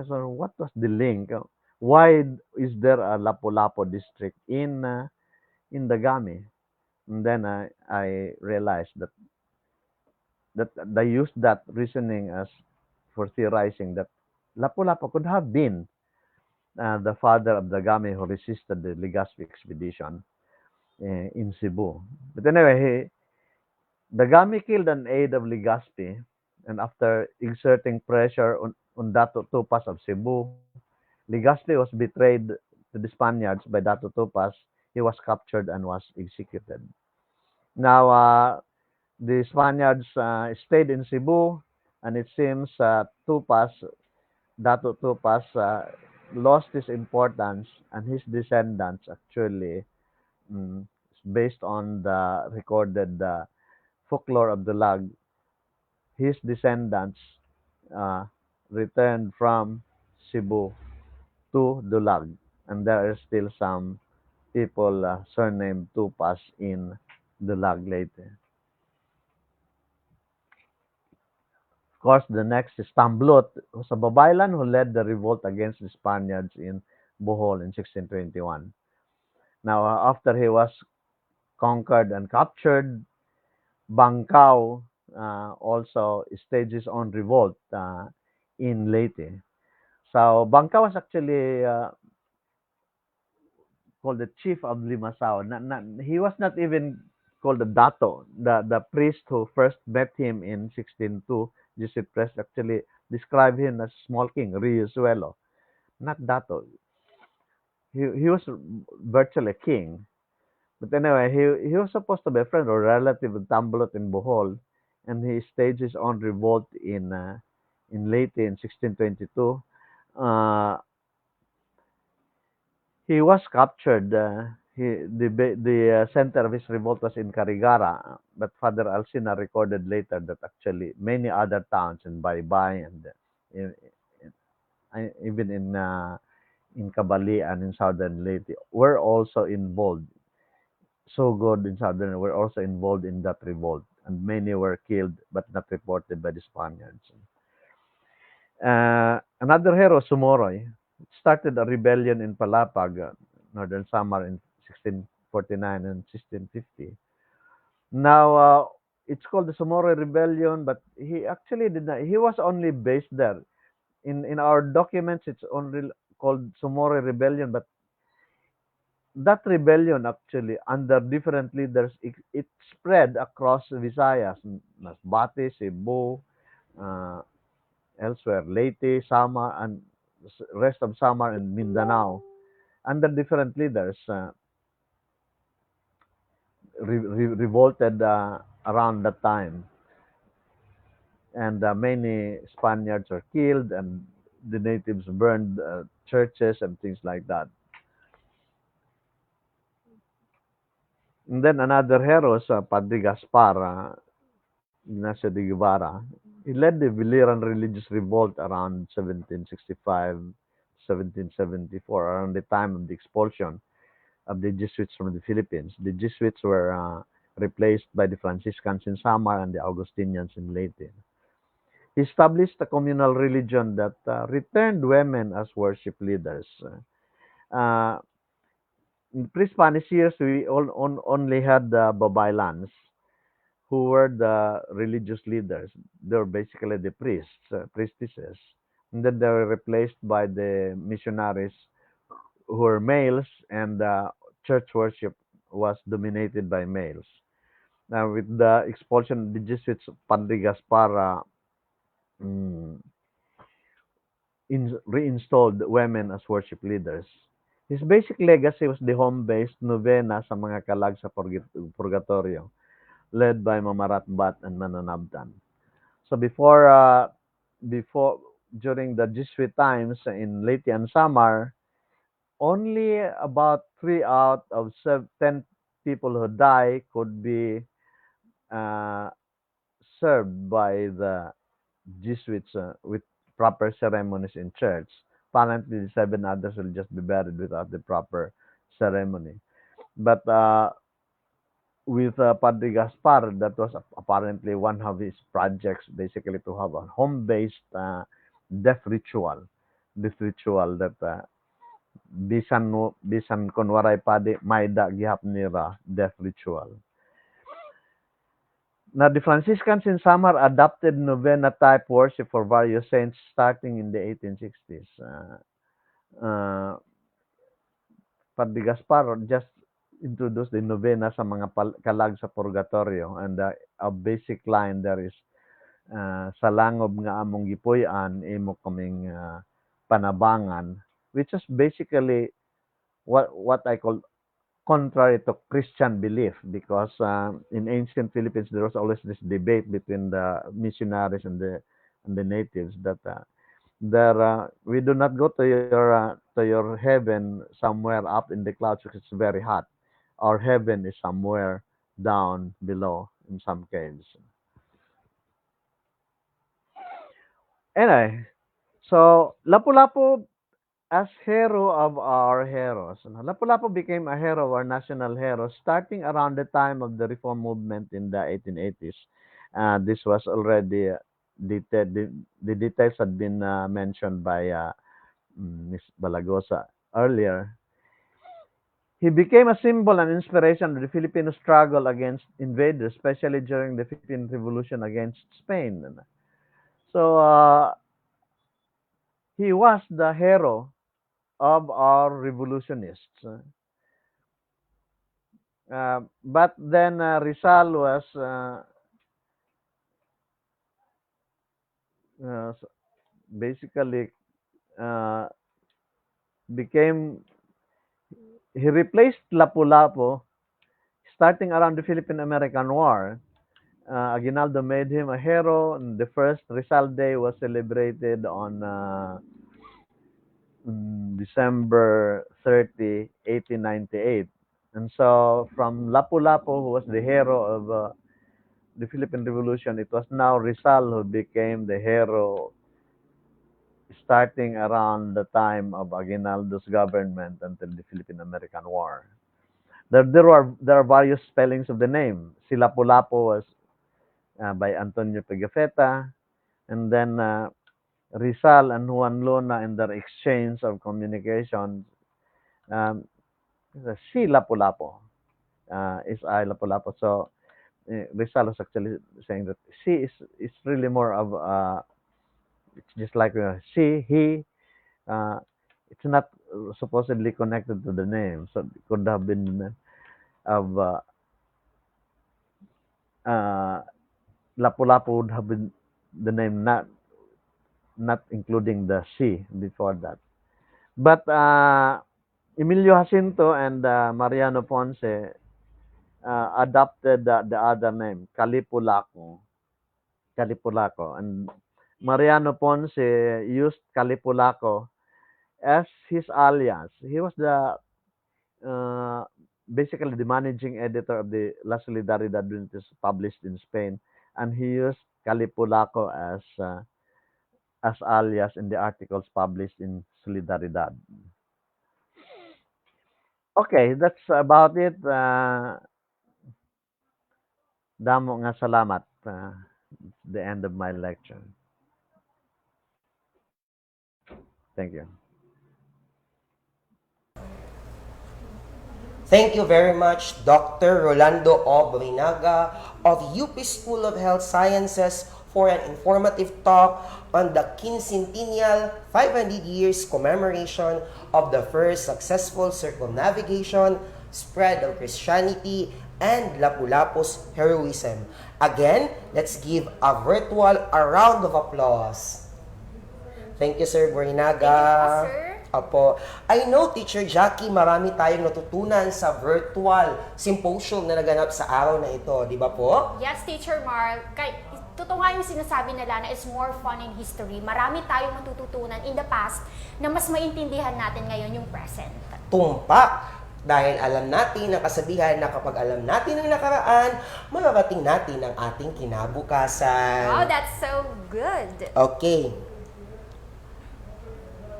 what was the link? Why is there a Lapu-Lapu district in Dagami? And then I realized that they used that reasoning as for theorizing that Lapu-Lapu could have been the father of Dagami who resisted the Legazpi expedition in Cebu. But anyway, Dagami killed an aide of Legazpi, and after exerting pressure on Dato Tupas of Cebu, Legazpi was betrayed to the Spaniards by Dato Tupas. He was captured and was executed. Now, the Spaniards stayed in Cebu, and it seems Tupas, Dato Tupas, lost his importance, and his descendants actually, mm, based on the recorded folklore of the Lag, his descendants uh, returned from Cebu to Dulag, and there are still some people surnamed Tupas in Dulag later. Of course, the next is Tamblot, who was a Babaylan who led the revolt against the Spaniards in Bohol in 1621. Now, after he was conquered and captured, Bangkao also staged his own revolt in Leyte. So, Bangkao was actually called the chief of Limassao. He was not even called the Dato. The priest who first met him in 1602, Jesuit priest, actually described him as small king, Riusuelo, not Dato. He was virtually a king. But anyway, he was supposed to be a friend or relative of Tambolot in Bohol, and he staged his own revolt in Leyte in 1622. Uh, he was captured. The center of his revolt was in Carigara, but Father Alcina recorded later that actually many other towns in Baybay and even in Cabali and in southern Leyte were also involved. So good in southern were also involved in that revolt, and many were killed but not reported by the Spaniards. Another hero, Sumoroy, started a rebellion in Palapag, northern Samar in 1649 and 1650. Now, it's called the Sumoroy Rebellion, but he actually did not, he was only based there. In our documents, it's only called Sumoroy Rebellion, but that rebellion actually, under different leaders, it spread across Visayas, Masbate, Cebu, uh, elsewhere, Leyte, Samar, and rest of Samar and Mindanao, under different leaders, revolted around that time, and many Spaniards were killed, and the natives burned churches and things like that. And then another hero is Padre Gaspar Ignacio de Guevara. He led the Biliran religious revolt around 1765, 1774, around the time of the expulsion of the Jesuits from the Philippines. The Jesuits were replaced by the Franciscans in Samar and the Augustinians in Leyte. He established a communal religion that returned women as worship leaders. Uh, in pre-Spanish years, we only had the Babaylans, who were the religious leaders. They were basically the priests, priestesses. And then they were replaced by the missionaries who were males, and church worship was dominated by males. with the expulsion of the Jesuits, Padre Gaspar mm, reinstalled women as worship leaders. His basic legacy was the home-based novena sa mga kalag sa purgatorio, led by Mamaratbat and Mananabdan. So before during the Jesuit times in Leyte and Samar, only about 3 out of 10 people who die could be uh, served by the Jesuits with proper ceremonies in church. Apparently, the 7 others will just be buried without the proper ceremony. But with Padre Gaspar, that was apparently one of his projects, basically to have a home-based death ritual. This ritual that bisan kun waray padi mayda gihap nira death ritual. Now, the Franciscans in Samar adopted novena type worship for various saints starting in the 1860s. Uh, Padre Gaspar just introduced the novena sa mga kalag sa purgatorio, and a basic line there is sa langob nga among gipuy-an imo kaming panabangan, which is basically what I call contrary to Christian belief, because in ancient Philippines there was always this debate between the missionaries and the natives that we do not go to your heaven somewhere up in the clouds because it's very hot. Our heaven is somewhere down below in some caves. Anyway, so Lapu-Lapu as hero of our heroes. Lapu-Lapu became a hero of our national hero starting around the time of the reform movement in the 1880s. This was already the details had been mentioned by Ms. Balagosa earlier. He became a symbol and inspiration of the Filipino struggle against invaders, especially during the Philippine Revolution against Spain. So he was the hero of our revolutionists. But then Rizal was basically he replaced Lapu-Lapu starting around the Philippine-American War. Aguinaldo made him a hero, and the first Rizal Day was celebrated on December 30, 1898. And so from Lapu-Lapu, who was the hero of the Philippine Revolution, it was now Rizal who became the hero starting around the time of Aguinaldo's government until the Philippine-American War. There are various spellings of the name. Si Lapu-Lapu was by Antonio Pigafetta, and then Rizal and Juan Luna in their exchange of communication. Si Lapu-Lapu is I Lapu-Lapu. So Rizal was actually saying that si is really more of it's just like she, he. It's not supposedly connected to the name, so it could have been of Lapu-Lapu would have been the name, not including the she before that. But Emilio Jacinto and Mariano Ponce adopted the other name, Calipulaco. And Mariano Ponce used Calipulaco as his alias. He was the basically the managing editor of the La Solidaridad, which is published in Spain, and he used Calipulaco as alias in the articles published in Solidaridad. Okay, that's about it. Damo nga salamat. The end of my lecture. Thank you. Thank you very much, Dr. Rolando O. Borrinaga of UP School of Health Sciences for an informative talk on the Quincentennial 500 years commemoration of the first successful circumnavigation, spread of Christianity, and Lapu-Lapu's heroism. Again, let's give a virtual a round of applause. Thank you, Sir Borrinaga. Thank you po, sir. Apo. I know, Teacher Jackie, marami tayong natutunan sa virtual symposium na naganap sa araw na ito. Di ba po? Yes, Teacher Mar. Totoo nga yung sinasabi nila na it's more fun in history. Marami tayong matututunan in the past na mas maintindihan natin ngayon yung present. Tumpak! Dahil alam natin ang kasabihan na kapag alam natin ang nakaraan, mararating natin ang ating kinabukasan. Wow, that's so good. Okay.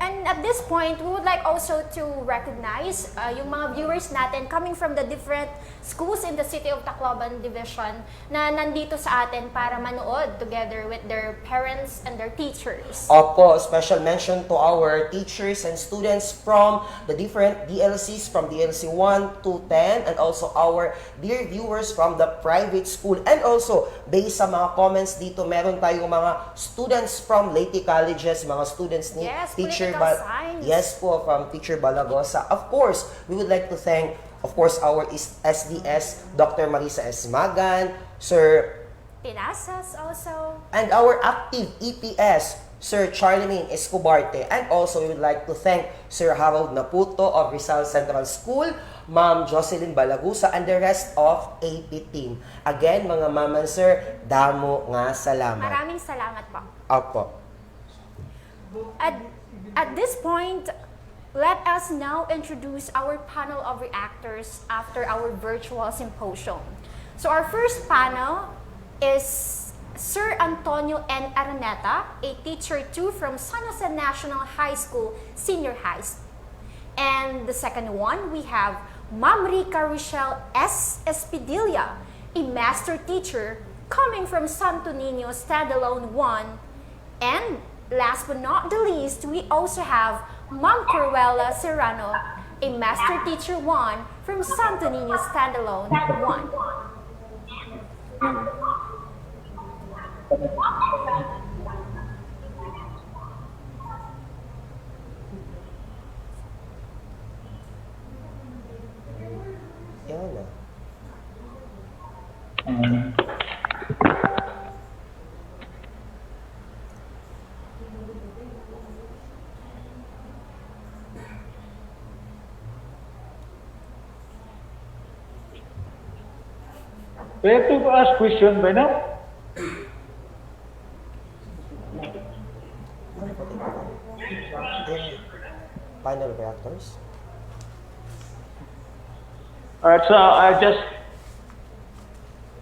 And at this point, we would like also to recognize yung mga viewers natin coming from the different schools in the City of Tacloban Division na nandito sa atin para manood together with their parents and their teachers. Opo, special mention to our teachers and students from the different DLCs from DLC 1 to 10 and also our dear viewers from the private school. And also, based sa mga comments dito, meron tayong mga students from Leyte Colleges, mga students ni Yes, Teacher Science. Yes po, from Teacher Balagosa. Of course, we would like to thank, of course, our SDS, Dr. Marisa S. Magan, Sir Tinasas also. and our active EPS, Sir Charlemagne Escobarte. And also, we would like to thank Sir Harold Naputo of Rizal Central School, Ma'am Jocelyn Balagusa, and the rest of AP team. Again, mga ma'am and sir, damo nga salamat. Maraming salamat po. Opo. At this point, let us now introduce our panel of reactors after our virtual symposium. So our first panel is Sir Antonio N. Araneta, a teacher 2 from San Jose National High School, Senior High. And the second one, we have Ma'am Rica Rochelle S. Espidilla, a master teacher coming from Santo Niño Standalone 1. And last but not the least, we also have Ma'am Cruella Serrano, a master teacher 1 from Santo Niño Standalone 1. Yan na. Do I have to ask question by now? Panel reactors. Alright, so I just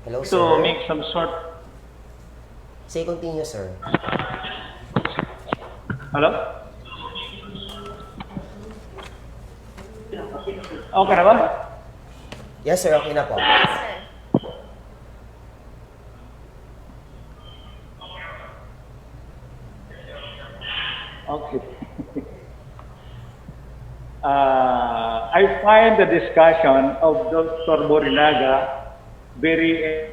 Hello, to sir. make some sort. Say continue, sir. Hello? Okay na ba? Yes, sir. Okay na po. Yes, sir. Okay. I find the discussion of Dr. Borrinaga very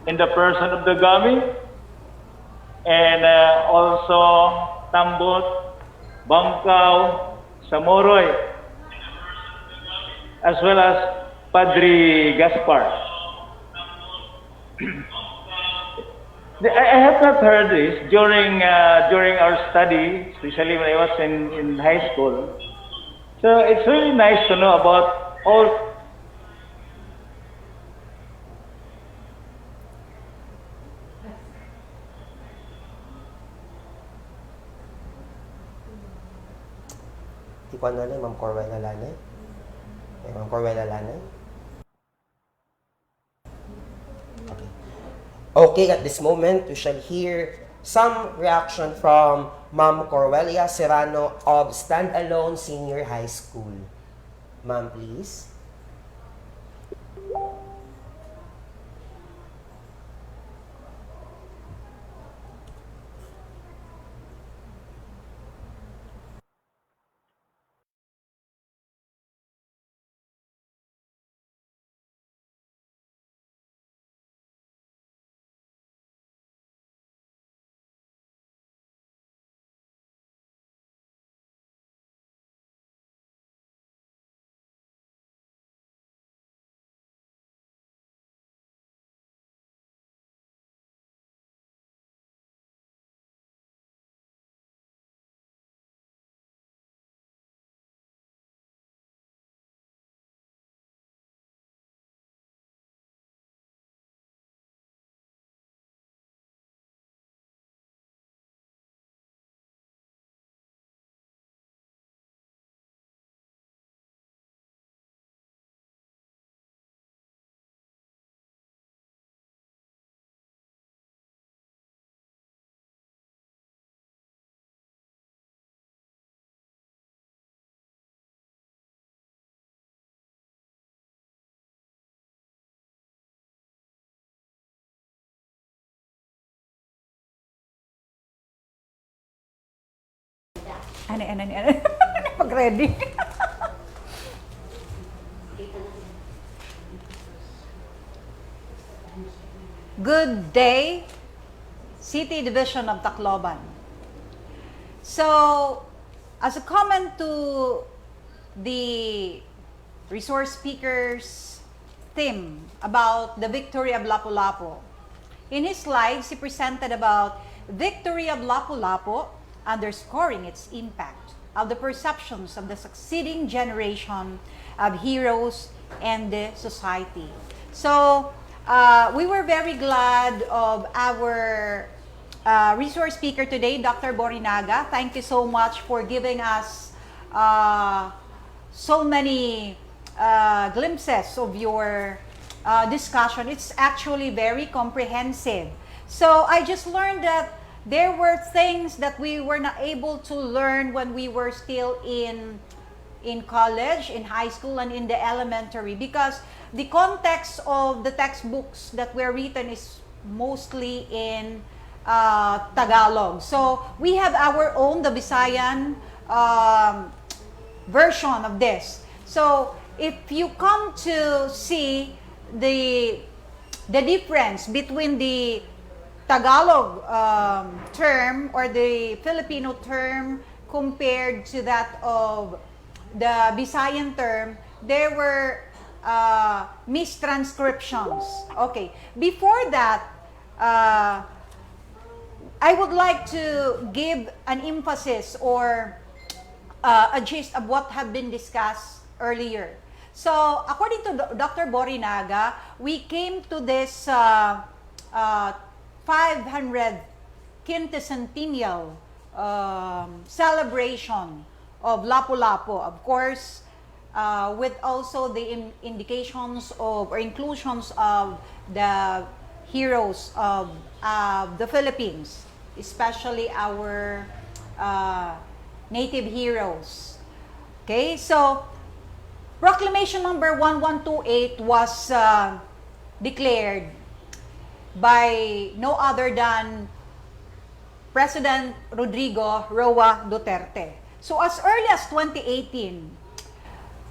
in the person of the Gami, and also Tambot, Bangkaw, Samoroy, as well as Padre Gaspar. I have not heard this during our study, especially when I was in high school. So it's really nice to know about all. Tikuan na lang, Ma'am Corwella Lanay. Ma'am Corwella Lanay. Okay. Okay, at this moment, we shall hear some reaction from Ma'am Corwelia Serrano of Standalone Senior High School. Ma'am, please. Ano. Pag-ready. Good day, City Division of Tacloban. So, as a comment to the resource speaker's theme about the victory of Lapu-Lapu, in his slides, he presented about victory of Lapu-Lapu, underscoring its impact of the perceptions of the succeeding generation of heroes and the society. So, we were very glad of our resource speaker today, Dr. Borrinaga. Thank you so much for giving us so many glimpses of your discussion. It's actually very comprehensive. So I just learned that there were things that we were not able to learn when we were still in college, in high school, and in the elementary, because the context of the textbooks that were written is mostly in Tagalog. So we have our own, the Visayan version of this. So if you come to see the difference between the Tagalog term or the Filipino term compared to that of the Visayan term, there were mistranscriptions. Okay, before that, I would like to give an emphasis or a gist of what have been discussed earlier. So, according to Dr. Borrinaga, we came to this 500th Quincentennial celebration of Lapu-Lapu. Of course, with also the indications of or inclusions of the heroes of the Philippines, especially our native heroes. Okay, so Proclamation number 1128 was declared by no other than President Rodrigo Roa Duterte. So as early as 2018,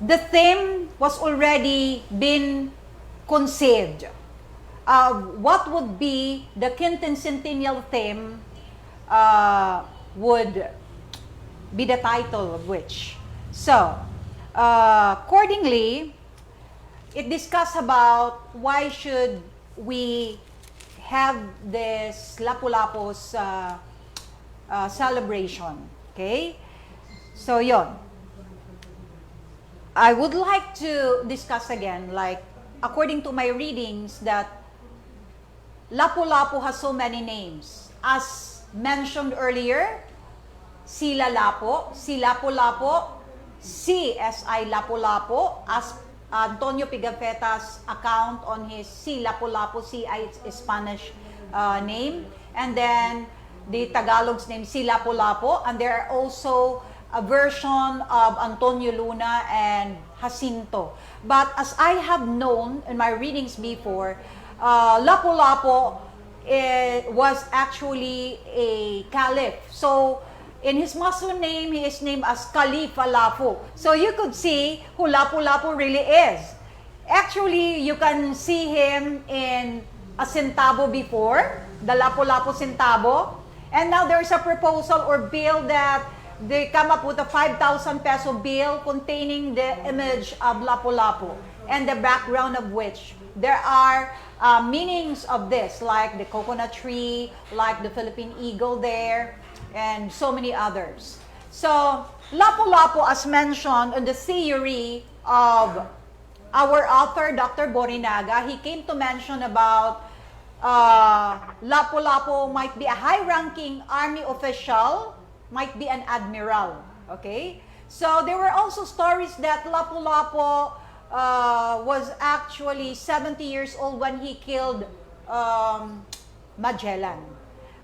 the theme was already been conceived. What would be the quincentennial theme would be the title of which. So, accordingly, it discussed about why should we have this Lapu-Lapu's celebration. Okay? So, yon. I would like to discuss again, like, according to my readings, that Lapu-Lapu has so many names. As mentioned earlier, si Lalapo, si Lapu-Lapu, si S.I. Lapu-Lapu, as Antonio Pigafetta's account on his si Lapu-Lapu, si is Spanish name, and then the Tagalog's name si Lapu-Lapu, and there are also a version of Antonio Luna and Jacinto. But as I have known in my readings before, Lapu-Lapu was actually a caliph. So, in his Muslim name, he is named as Khalifa Lapu. So, you could see who Lapu-Lapu really is. Actually, you can see him in a centavo before, the Lapu-Lapu centavo. And now there's a proposal or bill that they come up with a 5,000 peso bill containing the image of Lapu-Lapu and the background of which there are meanings of this, like the coconut tree, like the Philippine eagle there, and so many others. So, Lapu-Lapu, as mentioned in the theory of our author, Dr. Borrinaga, he came to mention about Lapu-Lapu might be a high-ranking army official, might be an admiral, okay? So, there were also stories that Lapu-Lapu was actually 70 years old when he killed Magellan.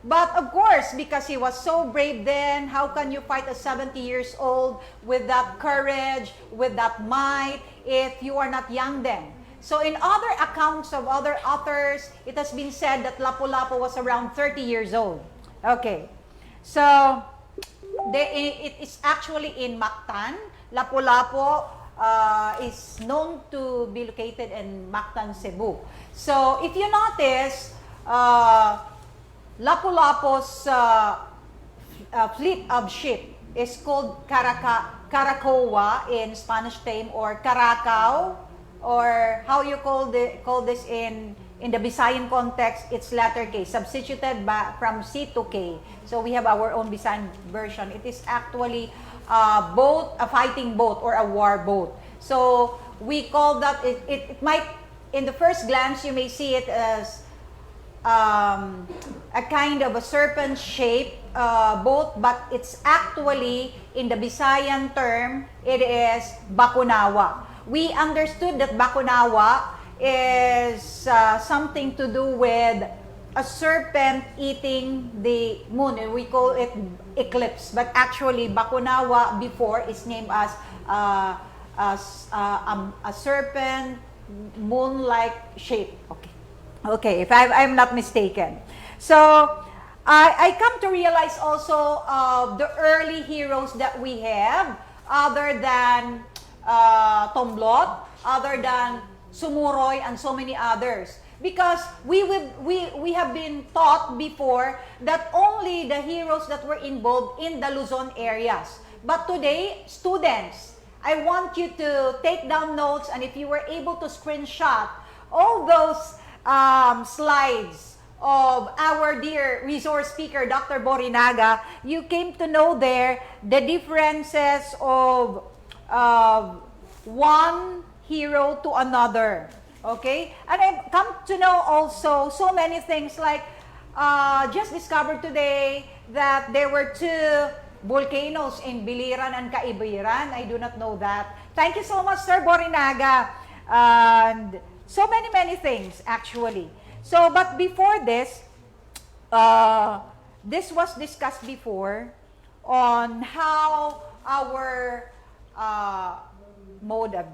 But of course, because he was so brave then, how can you fight a 70 years old with that courage, with that might, if you are not young then? So in other accounts of other authors, it has been said that Lapu-Lapu was around 30 years old. Okay. So, it is actually in Mactan. Lapu-Lapu is known to be located in Mactan, Cebu. So if you notice, Lapu-Lapu's fleet of ship is called Caracoa in Spanish name, or Caracao, or how you call this in the Visayan context, it's letter K, substituted from C to K. So we have our own Visayan version. It is actually a boat, a fighting boat or a war boat. So we call that, it might, in the first glance, you may see it as a kind of a serpent shape boat, but it's actually, in the Visayan term, it is Bakunawa. We understood that Bakunawa is something to do with a serpent eating the moon, and we call it eclipse. But actually, Bakunawa before is named as a serpent moon-like shape. Okay, if I'm not mistaken. So I come to realize also the early heroes that we have, other than Tomblot, other than Sumuroy, and so many others. Because we have been taught before that only the heroes that were involved in the Luzon areas. But today, students, I want you to take down notes, and if you were able to screenshot all those slides of our dear resource speaker, Dr. Borrinaga, you came to know there the differences of one hero to another. Okay? And I've come to know also so many things, like just discovered today that there were two volcanoes in Biliran and Caibiran. I do not know that. Thank you so much, Sir Borrinaga. And so many things, actually. So, but before this, this was discussed before on how our mode of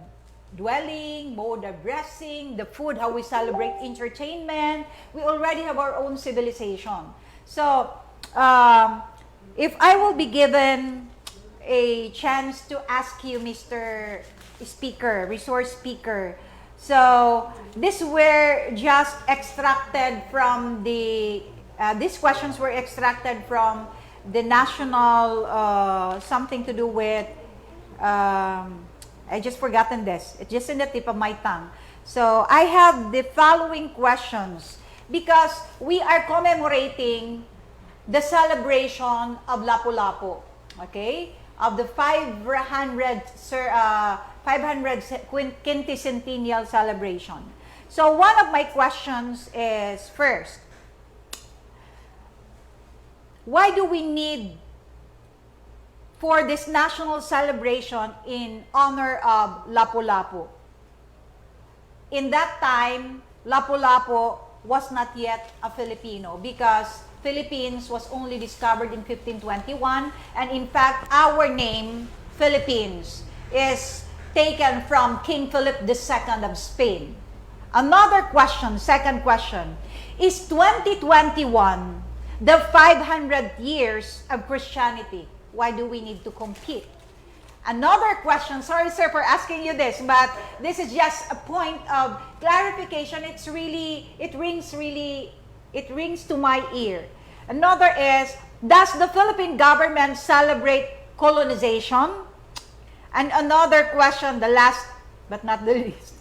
dwelling, mode of dressing, the food, how we celebrate entertainment. We already have our own civilization. So, if I will be given a chance to ask you, Mr. Speaker, resource speaker, so these were just extracted from the, these questions were extracted from the national, something to do with, I just forgotten this. It's just in the tip of my tongue. So I have the following questions because we are commemorating the celebration of Lapu-Lapu, okay? Of the 500 Quincentennial celebration. So one of my questions is, first, why do we need for this national celebration in honor of Lapu-Lapu? In that time, Lapu-Lapu was not yet a Filipino because Philippines was only discovered in 1521, and in fact, our name, Philippines, is taken from King Philip II of Spain. Another question, second question, is 2021 the 500 years of Christianity? Why do we need to compete? Another question, sorry sir for asking you this, but this is just a point of clarification. It's really, it rings to my ear. Another is, does the Philippine government celebrate colonization? And another question, the last but not the least,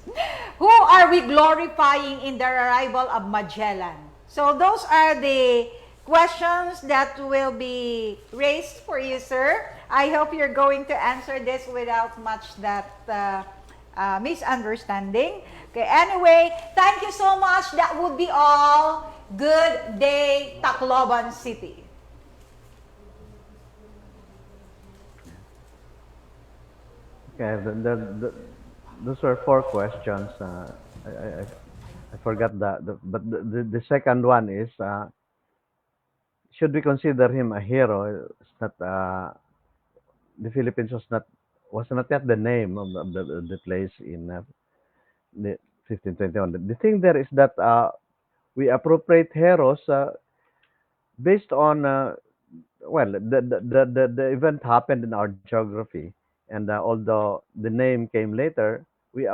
who are we glorifying in the arrival of Magellan? So those are the questions that will be raised for you, sir. I hope you're going to answer this without much that misunderstanding. Okay, anyway, thank you so much. That would be all. Good day, Tacloban City. Okay, those were 4 questions. I forgot but the second one is, should we consider him a hero? It's not, the Philippines was not yet the name of the place in the 1521. The thing there is that we appropriate heroes based on well, the event happened in our geography, and although the name came later, we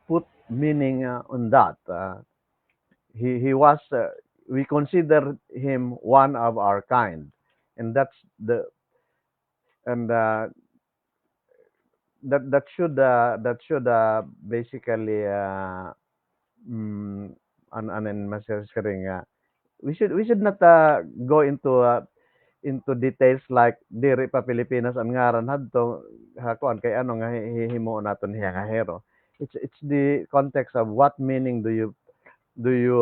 put meaning on that. He was we consider him one of our kind, and that's the and that should basically mm, an masasyaring we should not go into details like diri pa Pilipinas ang ngaran hadto hakuan kay ano nga hihimo naton hiya nga hero. It's the context of what meaning do you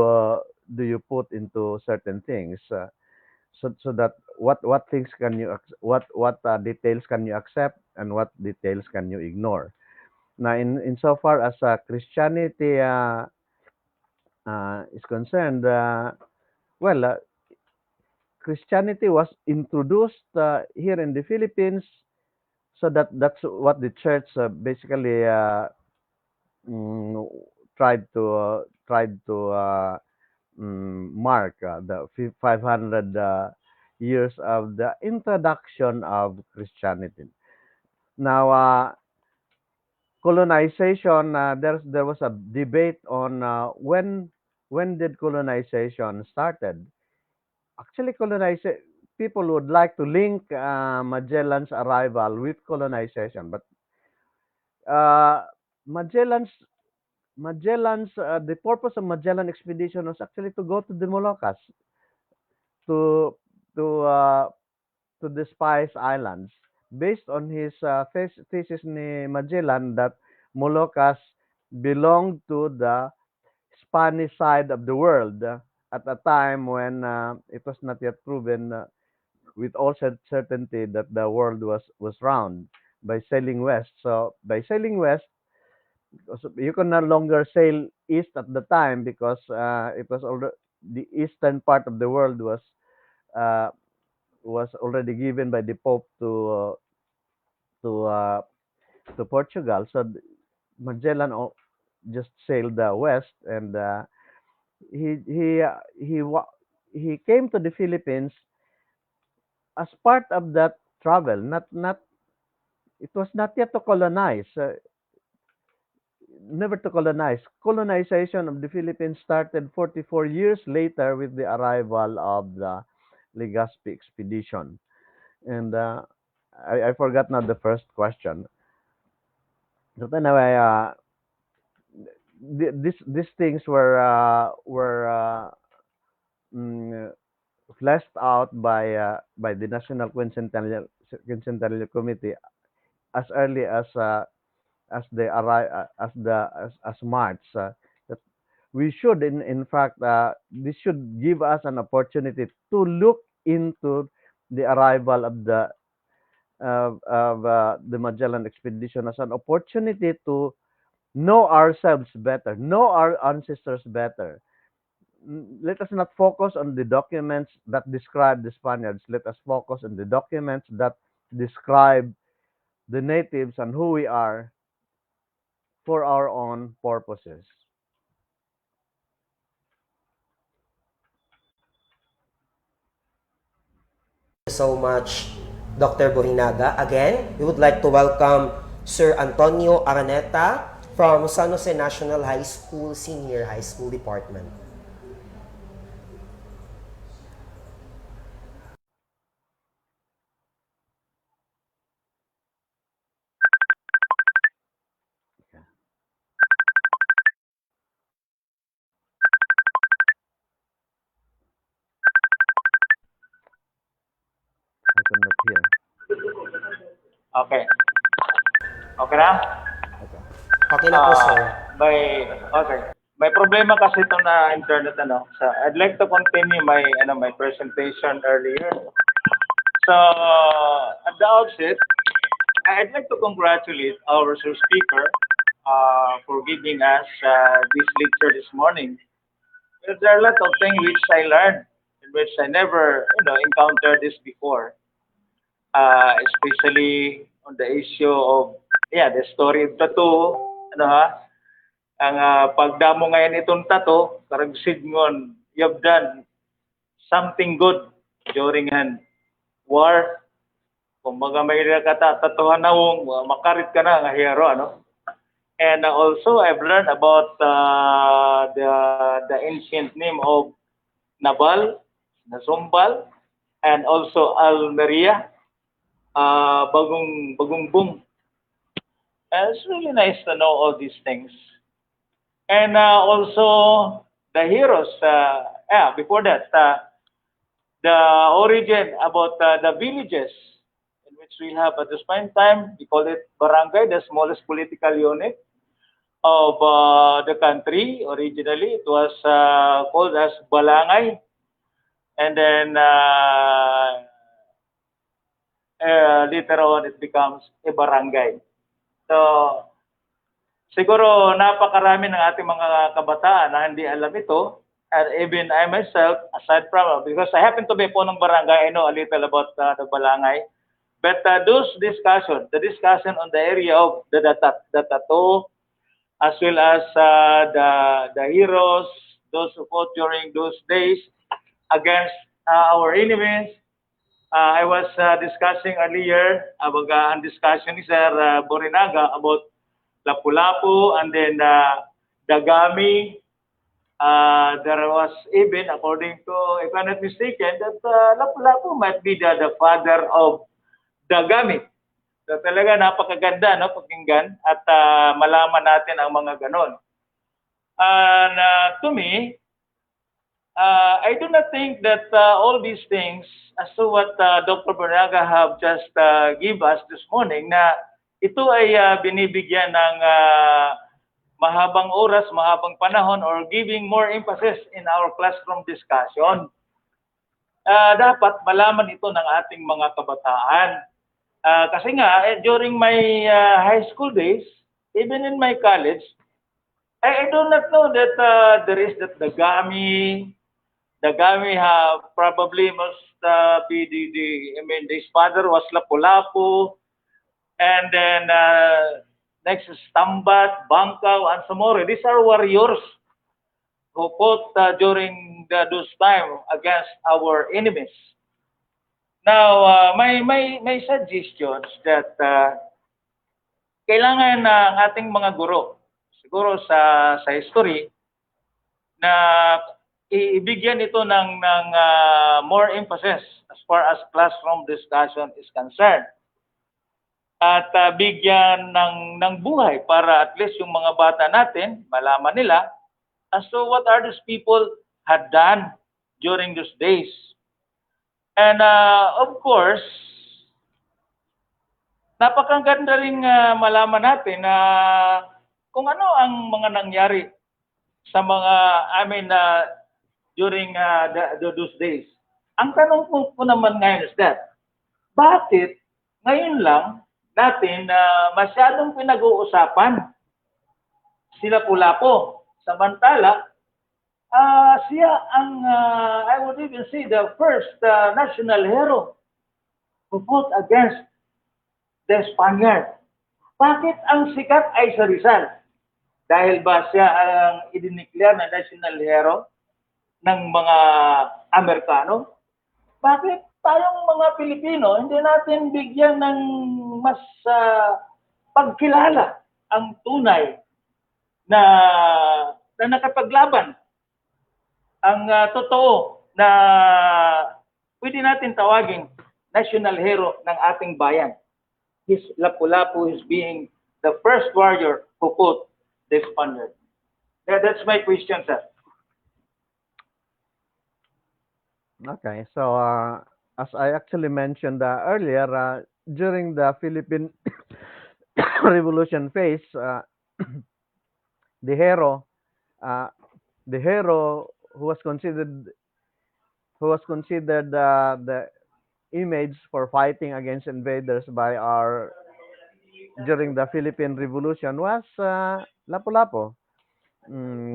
uh, do you put into certain things, so that what things can you what details can you accept and what details can you ignore. Now, in so far as Christianity is concerned, well, Christianity was introduced here in the Philippines, so that's what the church basically mm, tried to mark the 500 years of the introduction of Christianity. Now, colonization. There was a debate on when did colonization started. Actually, people would like to link Magellan's arrival with colonization, but uh, Magellan's the purpose of Magellan expedition was actually to go to the Moluccas, to to uh, to the Spice Islands, based on his thesis ni Magellan that Moluccas belonged to the Spanish side of the world at a time when it was not yet proven with all certainty that the world was round by sailing west. So by sailing west, you can no longer sail east at the time because it was already the eastern part of the world uh, was already given by the Pope to uh, to Portugal. So Magellan just sailed west, and he he uh, he wa- he came to the Philippines as part of that travel. Not it was not yet to colonize. Never to colonize. Colonization of the Philippines started 44 years later with the arrival of the Legazpi expedition. And I forgot now the first question. But anyway, these things were mm, fleshed out by the National Quincentennial Committee as early as they arrive as March. That we should in fact this should give us an opportunity to look into the arrival of the Magellan expedition as an opportunity to know ourselves better, know our ancestors better. Let us not focus on the documents that describe the Spaniards. Let us focus on the documents that describe the natives and who we are for our own purposes. So much, Dr. Borrinaga. Again, we would like to welcome Sir Antonio Araneta from San Jose National High School Senior High School Department. I could not hear. Okay. Okay na? Okay. Okay na po, sir. Okay. May problema kasi ito na internet ano. So I'd like to continue my presentation earlier. So at the outset, I'd like to congratulate our Sir Speaker for giving us this lecture this morning. Well, there are a lot of things which I learned, in which I never, encountered this before. Especially on the issue of, the story of tattoo, ano ha, ang pagdamo ngayon itong tattoo, karag signgon, you've done something good during an war. Kung mga may katatuhan na makarit ka na nga hero, ano? And also, I've learned about the ancient name of Nabal, Nasumbal, and also Almeria, Bagungbong. And it's really nice to know all these things. And also, the heroes, before that, the origin about the villages in which we have at this point in time, we call it barangay, the smallest political unit of the country. Originally, it was called as balangay, and then later on it becomes a barangay. So, siguro napakarami ng ating mga kabataan na hindi alam ito, and even I myself, aside from, because I happen to be po ng barangay, I know a little about the balangay. But those discussion, the discussion on the area of the tattoo, as well as the heroes, those who fought during those days against our enemies. I was discussing earlier about ang discussion ni Sir Borrinaga about Lapu-Lapu and then Dagami. There was even, according to, if I'm not mistaken, that Lapu-Lapu might be the father of Dagami. So talaga napakaganda, no, pakinggan at malaman natin ang mga ganon. And to me, I do not think that all these things, as to what Dr. Borrinaga have just give us this morning, na ito ay binibigyan ng mahabang oras, mahabang panahon, or giving more emphasis in our classroom discussion. Dapat malaman ito ng ating mga kabataan. Kasi nga, during my high school days, even in my college, I do not know that there is that Dagami. Dagami probably must be his father was Lapu-Lapu, and then next is Tambat, Bangkaw, and Samore. These are warriors who fought during those time against our enemies. Now, my suggestions that kailangan ng ating mga guro, siguro sa history, na ibigyan ito ng more emphasis as far as classroom discussion is concerned. At bigyan ng buhay para at least yung mga bata natin, malaman nila as to what are these people had done during those days. And of course, napakaganda rin malaman natin na kung ano ang mga nangyari sa mga, during those days. Ang tanong ko naman ngayon is that, bakit ngayon lang natin masyadong pinag-uusapan sila Lapu-Lapu? Samantala, siya ang, I would even say, the first national hero who fought against the Spaniard. Bakit ang sikat ay sa Rizal? Dahil ba siya ang idineclare na national hero ng mga Amerikano? Bakit tayong mga Pilipino hindi natin bigyan ng mas pagkilala ang tunay na nakapaglaban? Ang totoo na pwede natin tawagin national hero ng ating bayan. His Lapu-Lapu is being the first warrior who fought the Spaniard. That's my question, sir. Okay, so as I actually mentioned earlier, during the Philippine Revolution phase, the hero who was considered the image for fighting against invaders during the Philippine Revolution was Lapu-Lapu.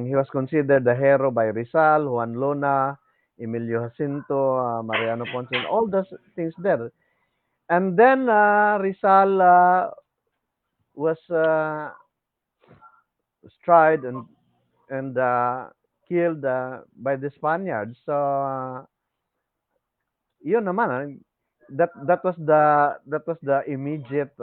He was considered the hero by Rizal, Juan Luna, Emilio Jacinto, Mariano Ponce, and all those things there. And then Rizal was tried and killed by the Spaniards. So yun naman, that was the immediate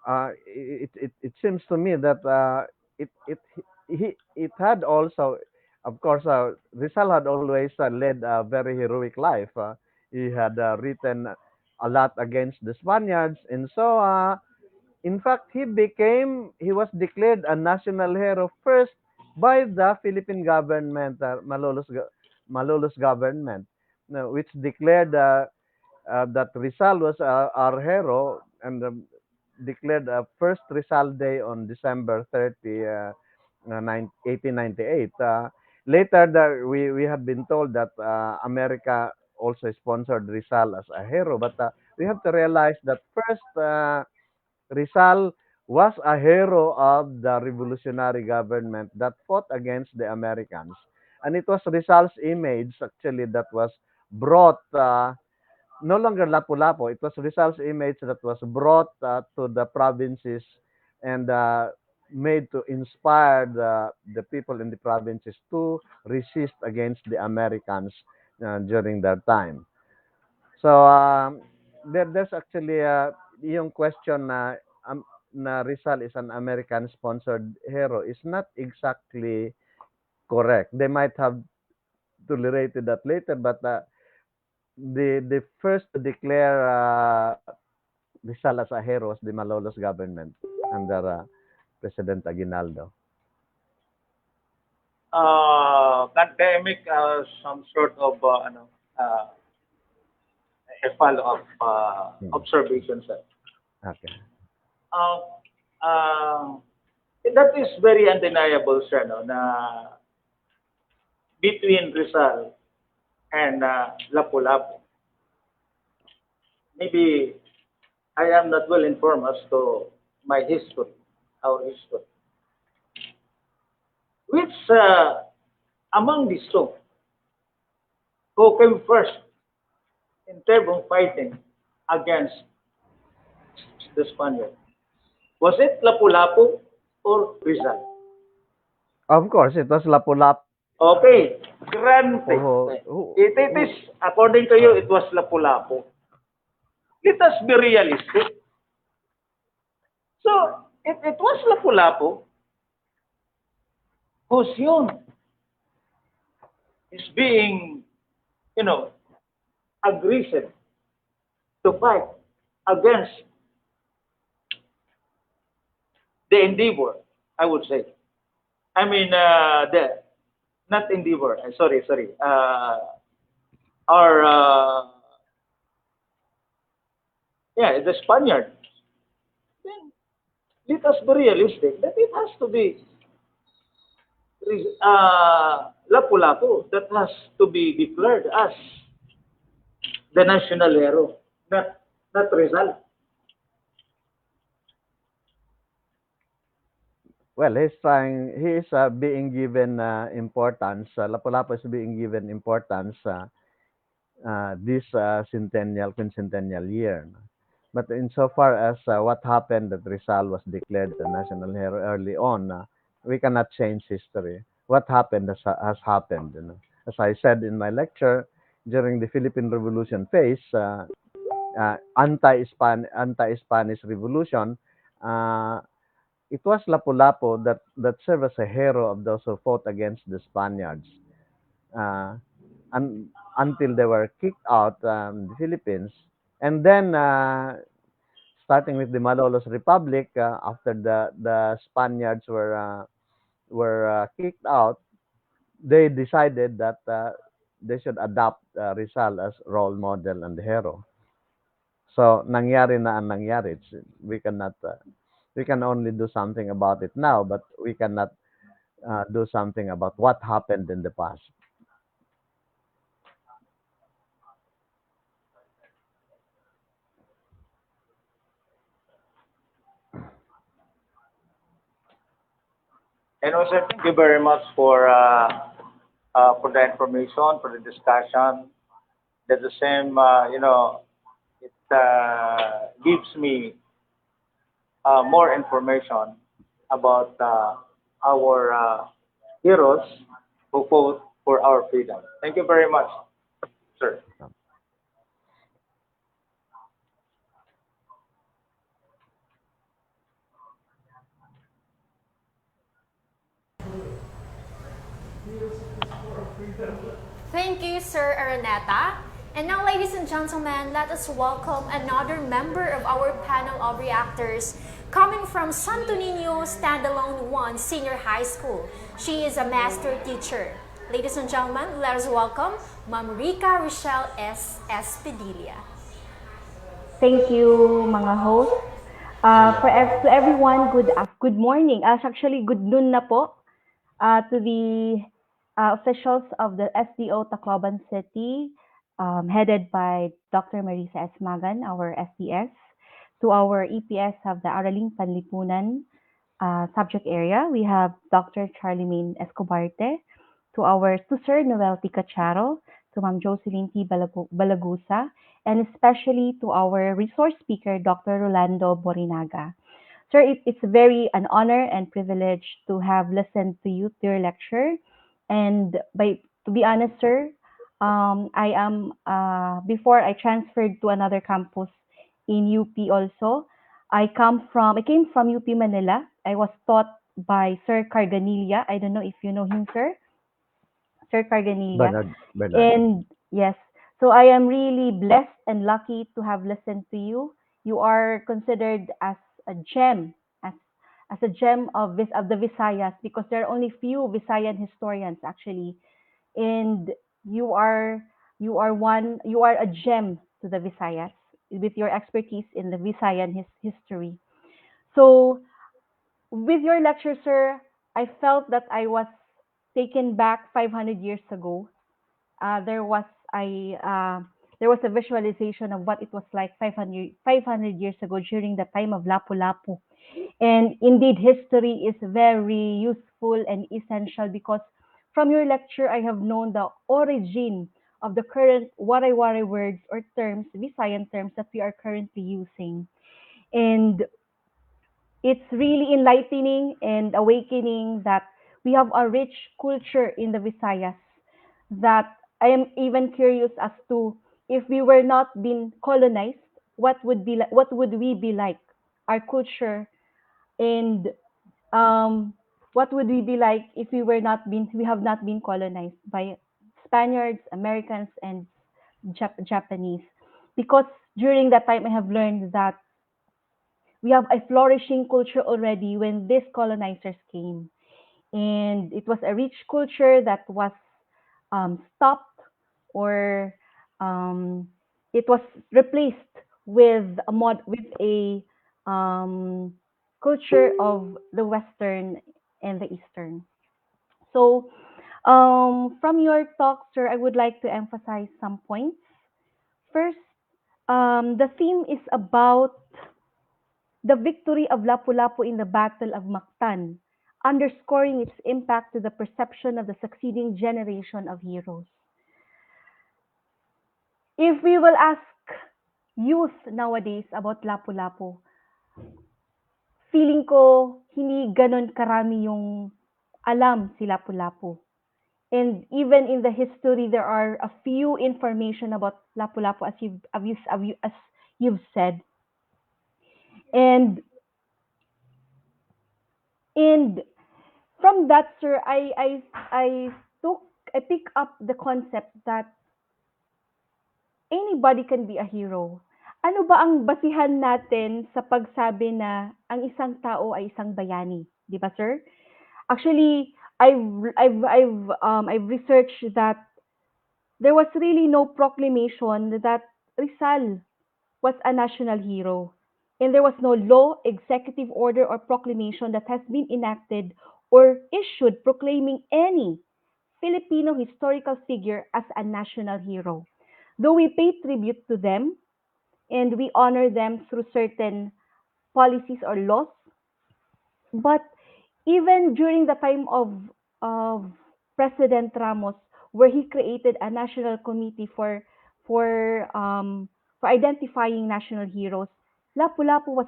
it seems to me that it had also, of course, Rizal had always led a very heroic life. He had written a lot against the Spaniards, and so in fact he was declared a national hero first by the Philippine government, Malolos government, which declared that Rizal was our hero, and declared first Rizal Day on December 30, 1898. Later, we had been told that America also sponsored Rizal as a hero, but we have to realize that first Rizal was a hero of the revolutionary government that fought against the Americans. And it was Rizal's image, actually, that was brought no longer Lapu-Lapu. It was Rizal's image that was brought to the provinces and made to inspire the people in the provinces to resist against the Americans during that time. So there's actually yung question na Rizal is an American-sponsored hero is not exactly correct. They might have tolerated that later, but the first to declare Rizal as a hero was the Malolos government under President Aguinaldo. Can I make some sort of a follow-up observation, sir? Okay. Uh, uh, that is very undeniable, sir, no, na between Rizal and Lapu-Lapu. Maybe I am not well informed as to my history, our history. Which among these two, who came first in terms of fighting against the Spaniard? Was it Lapu-Lapu or Rizal? Of course, it was Lapu-Lapu Okay, granted. who It is, according to you, it was Lapu-Lapu. Let us be realistic. So, it was Lapu-Lapu whose yun is being, you know, aggressive to fight against the endeavor, I would say. I mean, the not endeavor. Sorry. Our yeah, the Spaniard. Then let us be realistic that it has to be Lapu-Lapu that has to be declared as the national hero, not Rizal. well, he is being given importance. Lapu-Lapu is being given importance this quincentennial year. But insofar as what happened that Rizal was declared the national hero early on, we cannot change history. What happened has happened. As I said in my lecture, during the Philippine Revolution phase, anti-Spanish Revolution, uh, it was Lapu-Lapu that served as a hero of those who fought against the Spaniards. Uh, un, until they were kicked out the Philippines. And then, starting with the Malolos Republic, after the Spaniards were kicked out, they decided that they should adopt Rizal as role model and hero. So nangyari na ang nangyari. We can only do something about it now, but we cannot do something about what happened in the past. And also, thank you very much for the information, for the discussion. That's the same, it gives me more information about our heroes who fought for our freedom. Thank you very much, sir. Thank you, Sir Araneta. And now, ladies and gentlemen, let us welcome another member of our panel of reactors coming from Santo Niño Standalone 1 Senior High School. She is a master teacher. Ladies and gentlemen, let us welcome Ma'am Rica Rochelle S. Espedilla. Thank you, mga hosts. To everyone, good morning. Actually, good noon na po to the officials of the SDO Tacloban City, headed by Dr. Marisa S. Magan, our SDS, to our EPS of the Araling Panlipunan subject area. We have Dr. Charlemagne Escobarte, to Sir Noel T. Cacharo, to Ma'am Jocelyn T. Balagusa, and especially to our resource speaker, Dr. Rolando Borrinaga. Sir, it's very an honor and privilege to have listened to you to your lecture. And to be honest, sir, I am before I transferred to another campus in UP also. I came from UP Manila. I was taught by Sir Carganilla. I don't know if you know him, sir. Sir Carganilla. Bernard. And yes, so I am really blessed and lucky to have listened to you. You are considered as a gem, as a gem of the Visayas, because there are only few Visayan historians actually, and you are you are a gem to the Visayas with your expertise in the Visayan history. So with your lecture, sir, I felt that I was taken back 500 years ago. There was there was a visualization of what it was like 500 years ago during the time of Lapu-Lapu. And indeed, history is very useful and essential because from your lecture, I have known the origin of the current waray-waray words or terms, Visayan terms that we are currently using. And it's really enlightening and awakening that we have a rich culture in the Visayas that I am even curious as to if we were not been colonized, what would we be like? Our culture and what would we be like if we have not been colonized by Spaniards, Americans, and Japanese? Because during that time, I have learned that we have a flourishing culture already when these colonizers came. And it was a rich culture that was stopped or um, it was replaced with with a culture of the Western and the Eastern. So from your talk, sir, I would like to emphasize some points. First, the theme is about the victory of Lapu-Lapu in the Battle of Mactan, underscoring its impact to the perception of the succeeding generation of heroes. If we will ask youth nowadays about Lapu-Lapu, feeling ko hindi ganon karami yung alam si Lapu-Lapu. And even in the history, there are a few information about Lapu-Lapu as you've said. And and from that, sir, I pick up the concept that anybody can be a hero. Ano ba ang basihan natin sa pagsabi na ang isang tao ay isang bayani, 'di ba, sir? Actually, I've researched that there was really no proclamation that Rizal was a national hero. And there was no law, executive order, or proclamation that has been enacted or issued proclaiming any Filipino historical figure as a national hero. Though we pay tribute to them and we honor them through certain policies or laws, but even during the time of President Ramos, where he created a national committee for for identifying national heroes, Lapu-Lapu was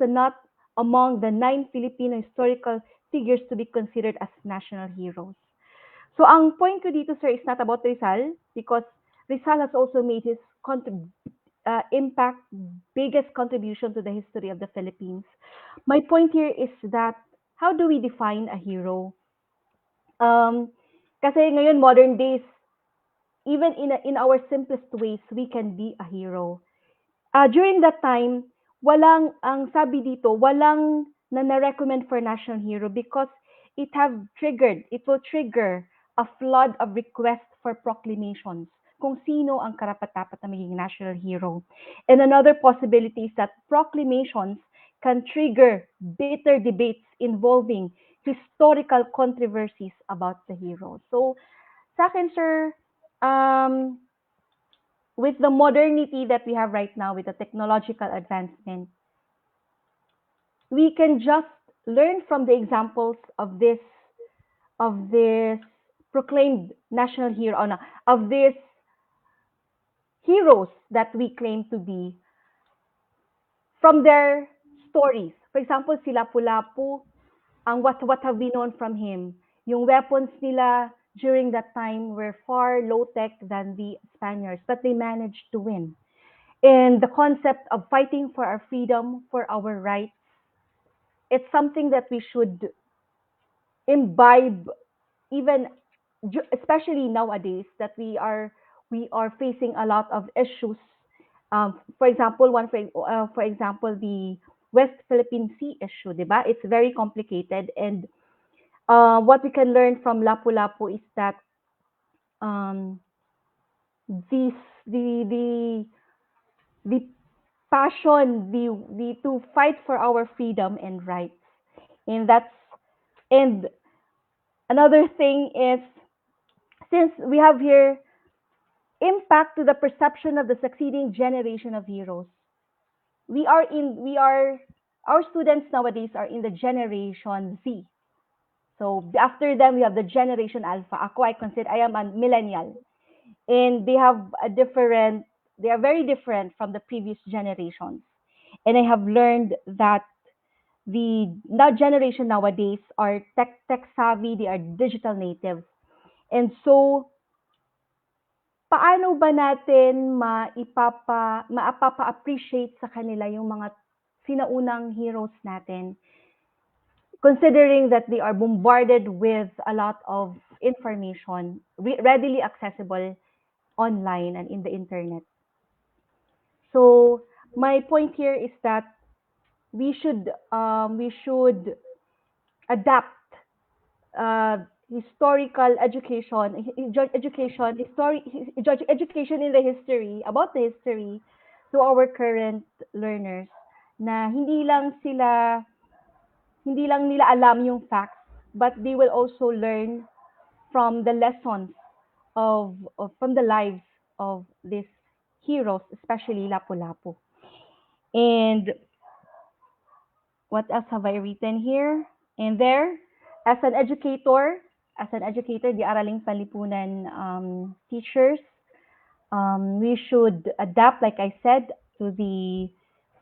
not among the 9 Filipino historical figures to be considered as national heroes. So ang point ko dito, sir, is not about Rizal because Rizal has also made his impact, biggest contribution to the history of the Philippines. My point here is that how do we define a hero? Um, Kasi ngayon, modern days, even in our simplest ways, we can be a hero. During that time, ang sabi dito, walang na-recommend for national hero because it will trigger a flood of requests for proclamations kung sino ang karapat-dapat na maging national hero. And another possibility is that proclamations can trigger bitter debates involving historical controversies about the hero. So, sa akin, sir, um, with the modernity that we have right now, with the technological advancement, we can just learn from the examples of this proclaimed national hero, oh no, of these heroes that we claim to be from their stories. For example, si Lapu-Lapu, ang what have we known from him? Yung weapons nila during that time were far low-tech than the Spaniards, but they managed to win. And the concept of fighting for our freedom, for our rights, it's something that we should imbibe, even especially nowadays that we are facing a lot of issues. For example, for example, the West Philippine Sea issue, diba? It's very complicated, and what we can learn from Lapu-Lapu is that um, this the passion, the to fight for our freedom and rights. And that's and another thing is, since we have here impact to the perception of the succeeding generation of heroes. We are our students nowadays are in the generation Z. So after them we have the generation Alpha. I am a millennial. And they are very different from the previous generations. And I have learned that the generation nowadays are tech savvy, they are digital natives. And so paano ba natin maapapa-appreciate sa kanila yung mga sinaunang heroes natin, considering that they are bombarded with a lot of information readily accessible online and in the internet. So my point here is that we should adapt historical education, education in the history, about the history, to our current learners, na hindi lang nila alam yung facts, but they will also learn from the lessons from the lives of these heroes, especially Lapu-Lapu. And what else have I written here? And there, as an educator, the Araling Panlipunan teachers, we should adapt, like I said, to the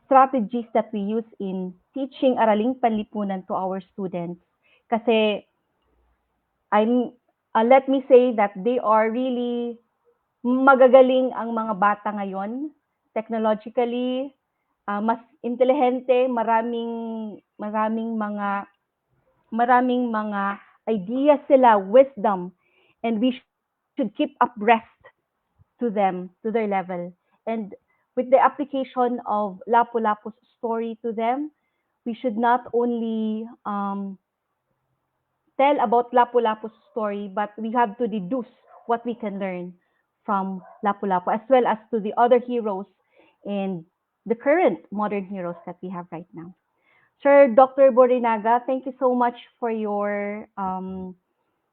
strategies that we use in teaching Araling Panlipunan to our students. Kasi let me say that they are really magagaling ang mga bata ngayon, technologically, mas intelihente, maraming mga ideas sila, wisdom, and we should keep abreast to them, to their level. And with the application of Lapu-Lapu's story to them, we should not only tell about Lapu-Lapu's story, but we have to deduce what we can learn from Lapu-Lapu, as well as to the other heroes and the current modern heroes that we have right now. Sir Dr. Borrinaga, thank you so much for your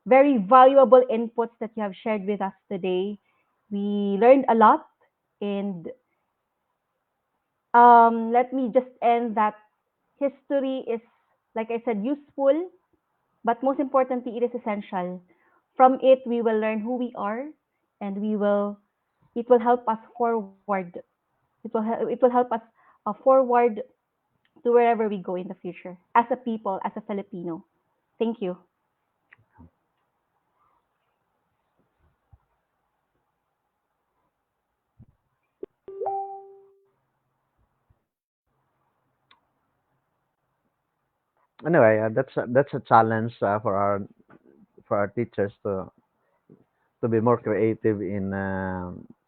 very valuable inputs that you have shared with us today. We learned a lot, and let me just end that history is, like I said, useful, but most importantly, it is essential. From it, we will learn who we are, and it will help us forward. It will help us forward to wherever we go in the future as a people, as a Filipino. Thank you. Anyway, that's a challenge for our teachers to be more creative in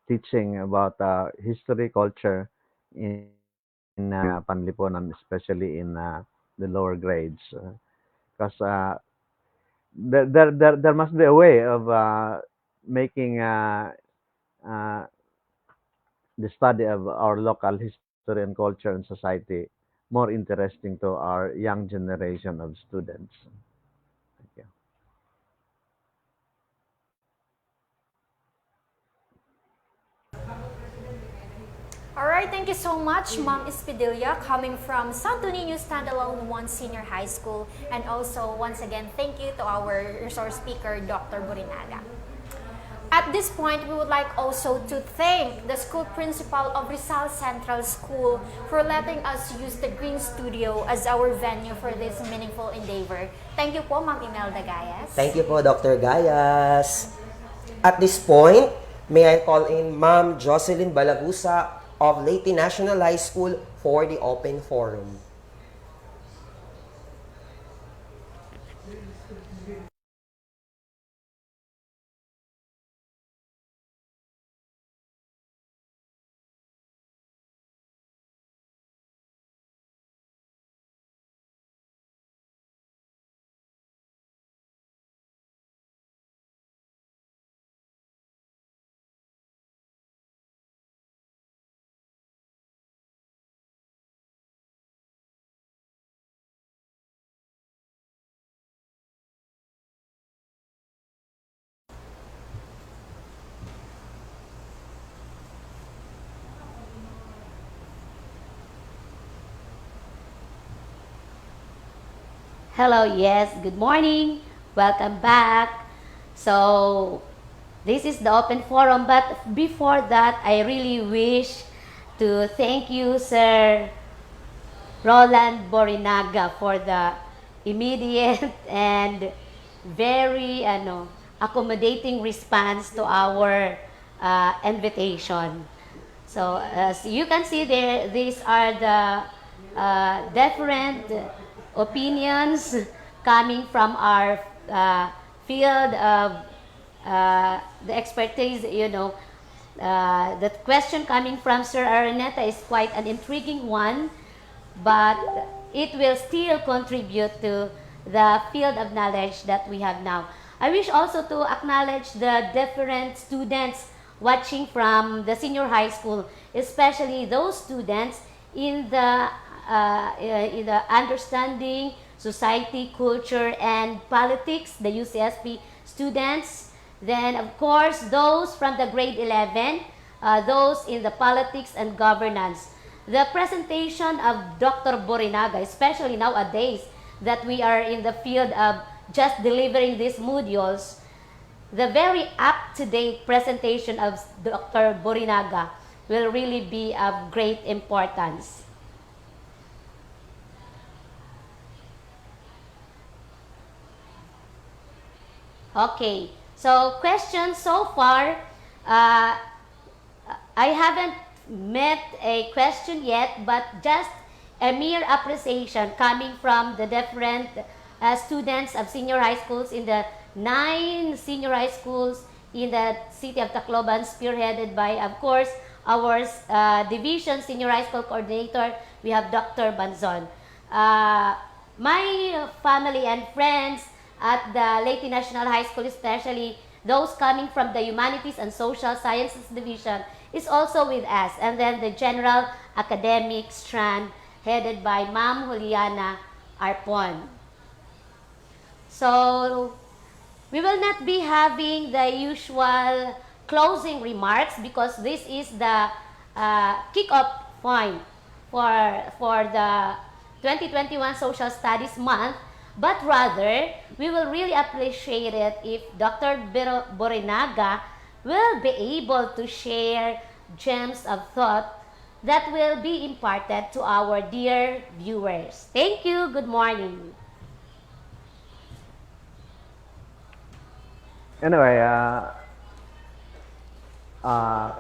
teaching about history, culture in Panlipunan, especially in the lower grades. Because there must be a way of making uh, the study of our local history and culture and society more interesting to our young generation of students. Thank you. Alright, thank you so much, Ma'am Espidilia, coming from Santo Niño Standalone 1 Senior High School. And also, once again, thank you to our resource speaker, Dr. Borrinaga. At this point, we would like also to thank the school principal of Rizal Central School for letting us use the Green Studio as our venue for this meaningful endeavor. Thank you po, Ma'am Imelda Gayas. Thank you po, Dr. Gayas. At this point, may I call in Ma'am Jocelyn Balagusa of Leyte National High School for the open forum. Hello, yes, good morning. Welcome back. So, this is the open forum, but before that, I really wish to thank you, Sir Roland Borrinaga, for the immediate and very accommodating response to our invitation. So as you can see there, these are the different opinions coming from our field of the expertise, the question coming from Sir Araneta is quite an intriguing one, but it will still contribute to the field of knowledge that we have now. I wish also to acknowledge the different students watching from the senior high school, especially those students in the understanding society, culture, and politics, the UCSP students. Then, of course, those from the grade 11, those in the politics and governance. The presentation of Dr. Borrinaga, especially nowadays that we are in the field of just delivering these modules, the very up-to-date presentation of Dr. Borrinaga will really be of great importance. Okay, so questions so far, uh, I haven't met a question yet, but just a mere appreciation coming from the different students of senior high schools in the 9 senior high schools in the city of Tacloban, spearheaded by, of course, our division senior high school coordinator. We have Dr. Banzon. My family and friends at the Leyte National High School, especially those coming from the Humanities and Social Sciences Division, is also with us. And then the General Academic Strand, headed by Ma'am Juliana Arpon. So, we will not be having the usual closing remarks because this is the kick-off point for the 2021 Social Studies Month, but rather, we will really appreciate it if Dr. Borrinaga will be able to share gems of thought that will be imparted to our dear viewers. Thank you. Good morning. Anyway, uh,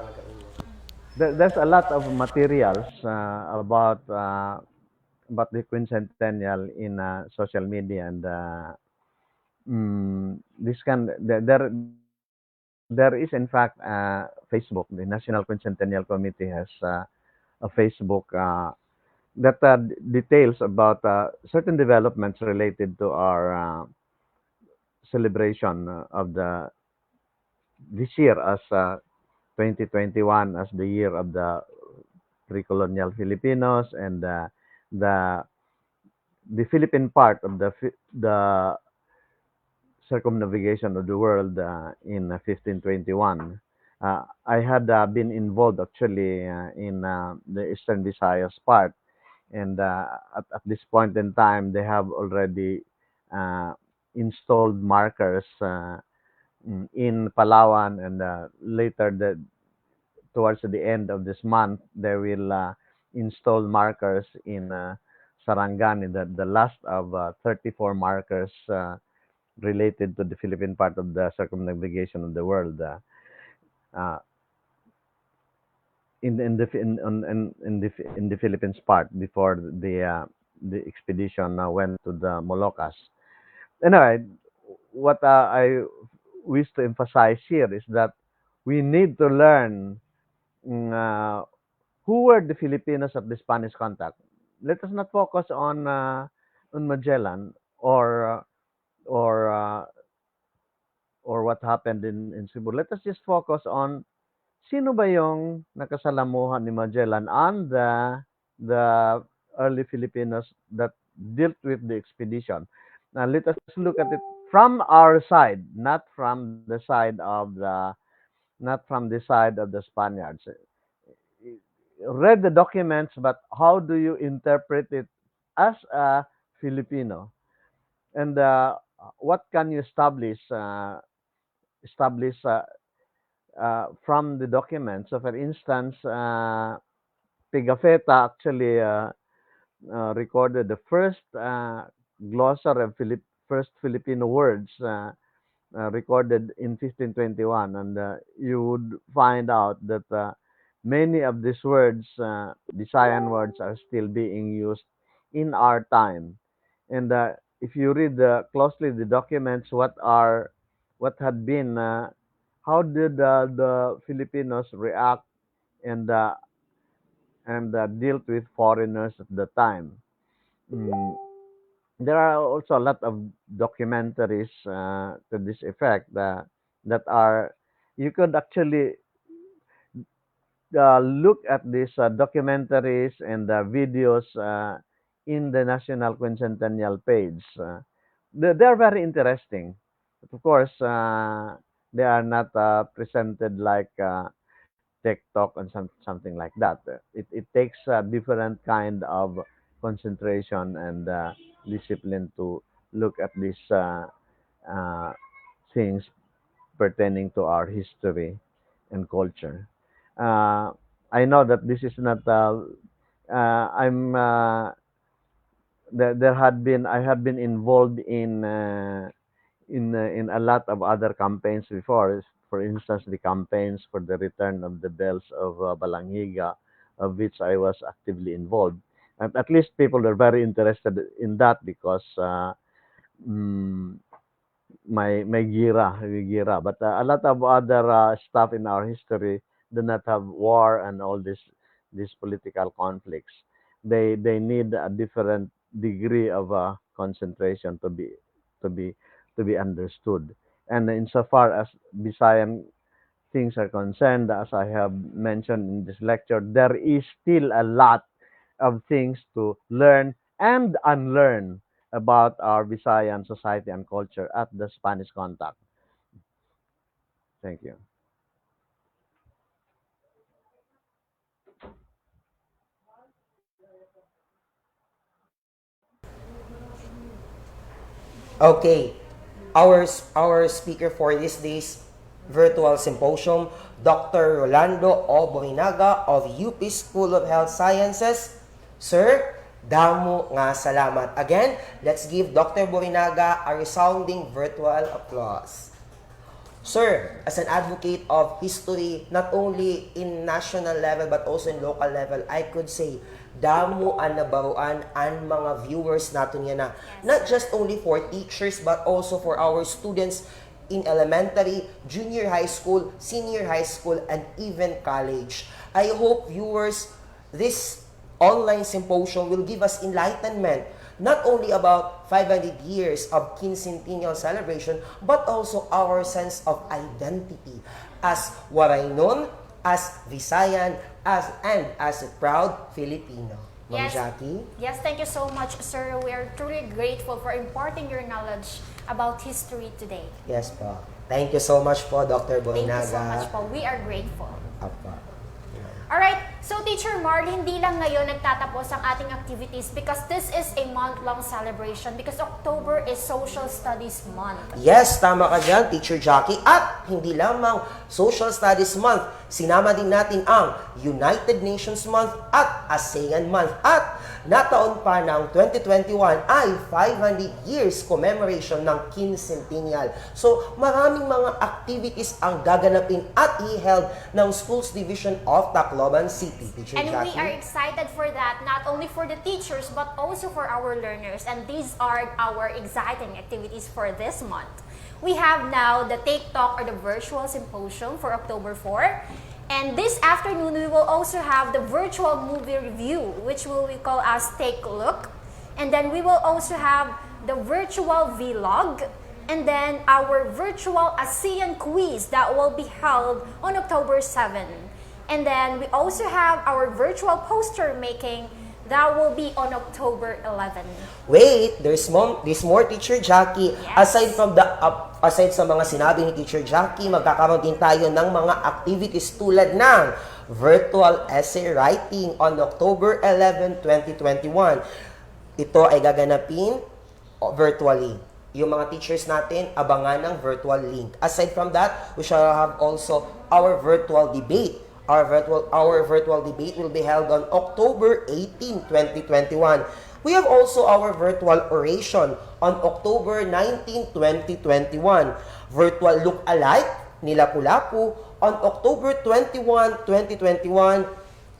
there's a lot of materials about the Quincentennial in social media, and this can there there is in fact Facebook. The National Quincentennial Committee has a Facebook that details about certain developments related to our celebration of the this year as 2021 as the year of the pre-colonial Filipinos, and the the Philippine part of the circumnavigation of the world in 1521. I had been involved actually in the Eastern Visayas part, and at this point in time, they have already uh, installed markers in Palawan, and later towards the end of this month, they will install markers in Sarangani, the last of 34 markers related to the Philippine part of the circumnavigation of the world. Uh, in the Philippines part before the expedition went to the Moluccas. Anyway, what I wish to emphasize here is that we need to learn who were the Filipinos at the Spanish contact. Let us not focus on Magellan or uh, or what happened in Cebu. Let us just focus on sino ba yung nakasalamuhan ni Magellan and the early Filipinos that dealt with the expedition. Now let us look at it from our side, not from the side of the Spaniards. Read the documents, but how do you interpret it as a Filipino? And what can you establish from the documents? So, for instance, Pigafetta actually recorded the first glossary of first Filipino words recorded in 1521, and you would find out that many of these words, Visayan words, are still being used in our time. And if you read closely the documents, what had been, how did the Filipinos react and dealt with foreigners at the time? Mm, there are also a lot of documentaries to this effect that are you could actually look at these documentaries and videos in the National Quincentennial page. They're very interesting. But of course, they are not presented like TikTok and something like that. It takes a different kind of concentration and discipline to look at these uh, things pertaining to our history and culture. Uh, I know that this is not. I'm. There had been. I have been involved in a lot of other campaigns before. For instance, the campaigns for the return of the bells of Balangiga, of which I was actively involved. And at least people are very interested in that because mm, my gira. But a lot of other stuff in our history do not have war and all these political conflicts. They need a different degree of concentration to be to be understood. And insofar as Visayan things are concerned, as I have mentioned in this lecture, there is still a lot of things to learn and unlearn about our Visayan society and culture at the Spanish contact. Thank you. Okay, our speaker for this day's virtual symposium, Dr. Rolando O. Borrinaga of UP School of Health Sciences. Sir, damo nga salamat. Again, let's give Dr. Borrinaga a resounding virtual applause. Sir, as an advocate of history, not only in national level but also in local level, I could say, damo ang nabaruan ang mga viewers natin yan na, not just only for teachers but also for our students in elementary, junior high school, senior high school, and even college. I hope viewers, this online symposium will give us enlightenment not only about 500 years of Quincentennial celebration, but also our sense of identity as Waraynon, as Visayan, and as a proud Filipino. Ma'am Jackie? Yes, thank you so much, sir. We are truly grateful for imparting your knowledge about history today. Yes po. Thank you so much po, Dr. Borrinaga. Thank you so much po. We are grateful. Apa. Alright, so Teacher Marl, hindi lang ngayon nagtatapos ang ating activities because this is a month-long celebration because October is Social Studies Month. Yes, tama ka dyan, Teacher Jackie. At hindi lamang Social Studies Month, sinama din natin ang United Nations Month at ASEAN Month. At nataon pa ng 2021 ay 500 years commemoration ng Quincentennial. So, maraming mga activities ang gaganapin at i-held ng Schools Division of Tacloban City. Teacher And Jackie? we are excited for that, not only for the teachers, but also for our learners. And these are our exciting activities for this month. We have now the Take Talk or the virtual symposium for October 4. And this afternoon, we will also have the virtual movie review, which we call as Take a Look. And then we will also have the virtual vlog. And then our virtual ASEAN quiz that will be held on October 7. And then we also have our virtual poster making that will be on October 11. Wait, there's more, Teacher Jackie. Yes. Aside sa mga sinabi ni Teacher Jackie, magkakaroon din tayo ng mga activities tulad ng virtual essay writing on October 11, 2021. Ito ay gaganapin virtually. Yung mga teachers natin, abangan ng virtual link. Aside from that, we shall have also our virtual debate. Our virtual debate will be held on October 18, 2021. We have also our virtual oration on October 19, 2021. Virtual look-alike ni Lapu-Lapu on October 21, 2021.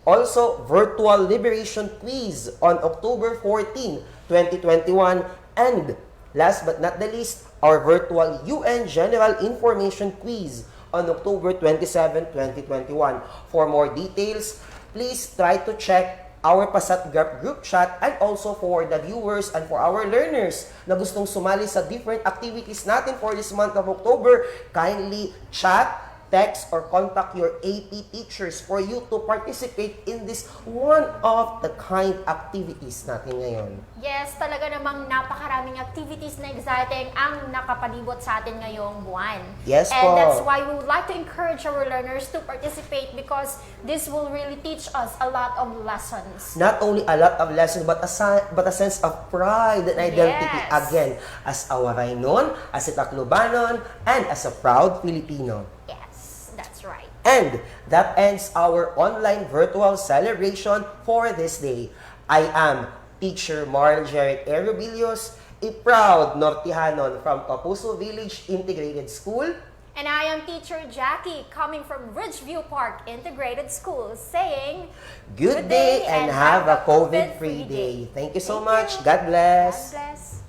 Also, virtual liberation quiz on October 14, 2021. And last but not the least, our virtual UN General Information Quiz on October 27, 2021. For more details, please try to check our Pasat group chat, and also for the viewers and for our learners na gustong sumali sa different activities natin for this month of October, kindly chat, text, or contact your AP teachers for you to participate in this one-of-the-kind activities natin ngayon. Yes, talaga namang napakaraming activities na exciting ang nakapalibot sa atin ngayong buwan. Yes And po. that's why we would like to encourage our learners to participate because this will really teach us a lot of lessons. Not only a lot of lessons, but a sense of pride and identity Yes. again as a Waraynon, as a Taclobanon, and as a proud Filipino. Yes, that's right. And that ends our online virtual celebration for this day. I am Teacher Marl Jeric Erobilios, a proud Nortihanon from Kapuso Village Integrated School. And I am Teacher Jackie coming from Ridgeview Park Integrated School saying, Good day and have a COVID-free day. Thank you so much. God bless. God bless.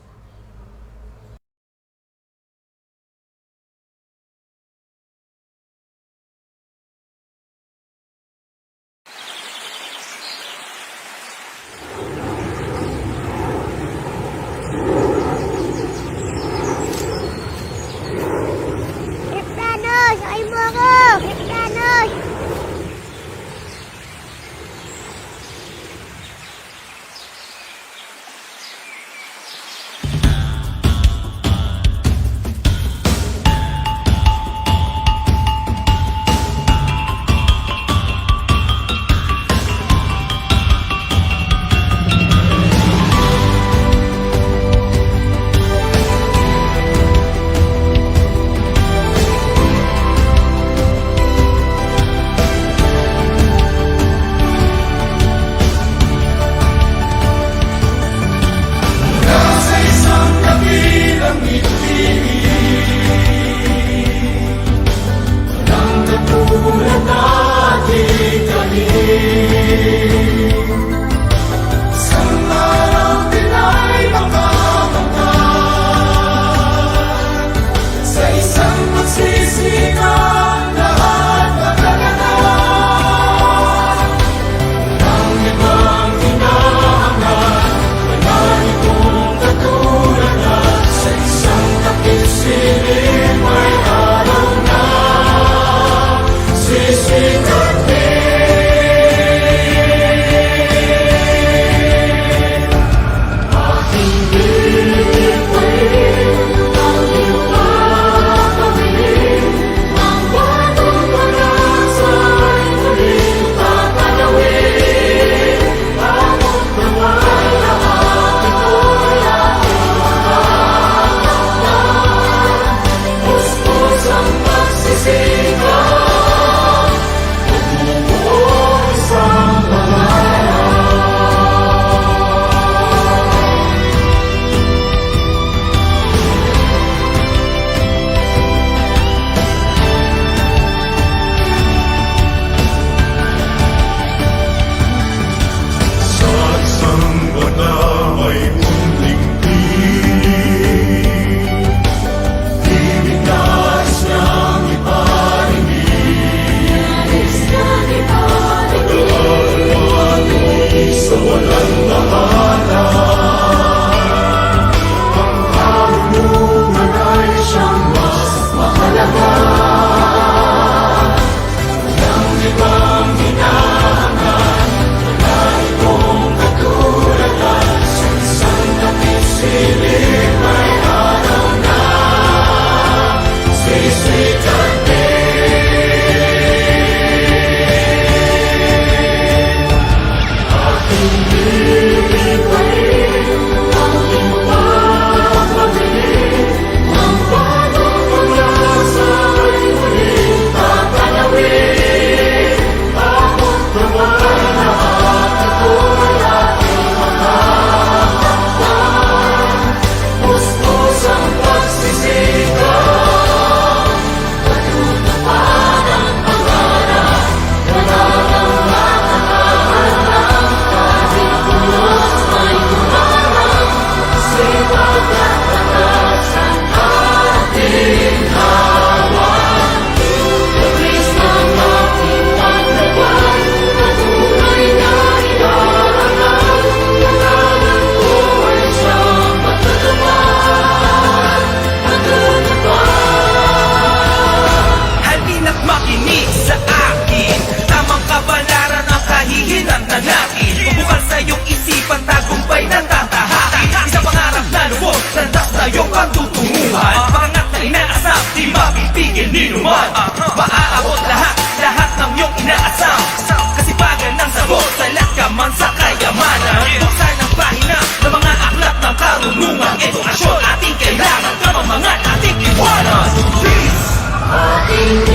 sa walang pangalan. Ang karunungan ay siyang mas mahalaga. Walang ibang hinahangan, wala itong katulad at sa isang napisilip ay araw na sisigatin. Aking lilipain, aking papagaling, ang bagong pag-asa ay muling tatanawin. Ako't naman lahat ito'y aking makakakpan. Pustos ang pagsisigaw, matutupad ang pangarap, wala nang makakahalang. Kahit pulos may humarang, sipag at lakas ang ating hawak. Labis ng ating paglaban, patuloy na inaangal. Pangalan ko ay siyang matutupad, matutupad. Halina't makinig sa akin, tamang kabalaran ang kahihinatnanakin. Bubukal sa iyong isipan, tagumpay na tatahakin. Isang pangarap na lubos, landas na iyong pagtutunguhan. Pangat na inaasam, di mapipigil ni numan. Maaabot lahat, lahat ng iyong inaasam. Kasipagan ng sagot, talat ka man sa kayamanan. Buksan ang pahina ng mga aklat ng karunungan. Edukasyon ating kailangan, kamamangan ating iwanan. Please! Aking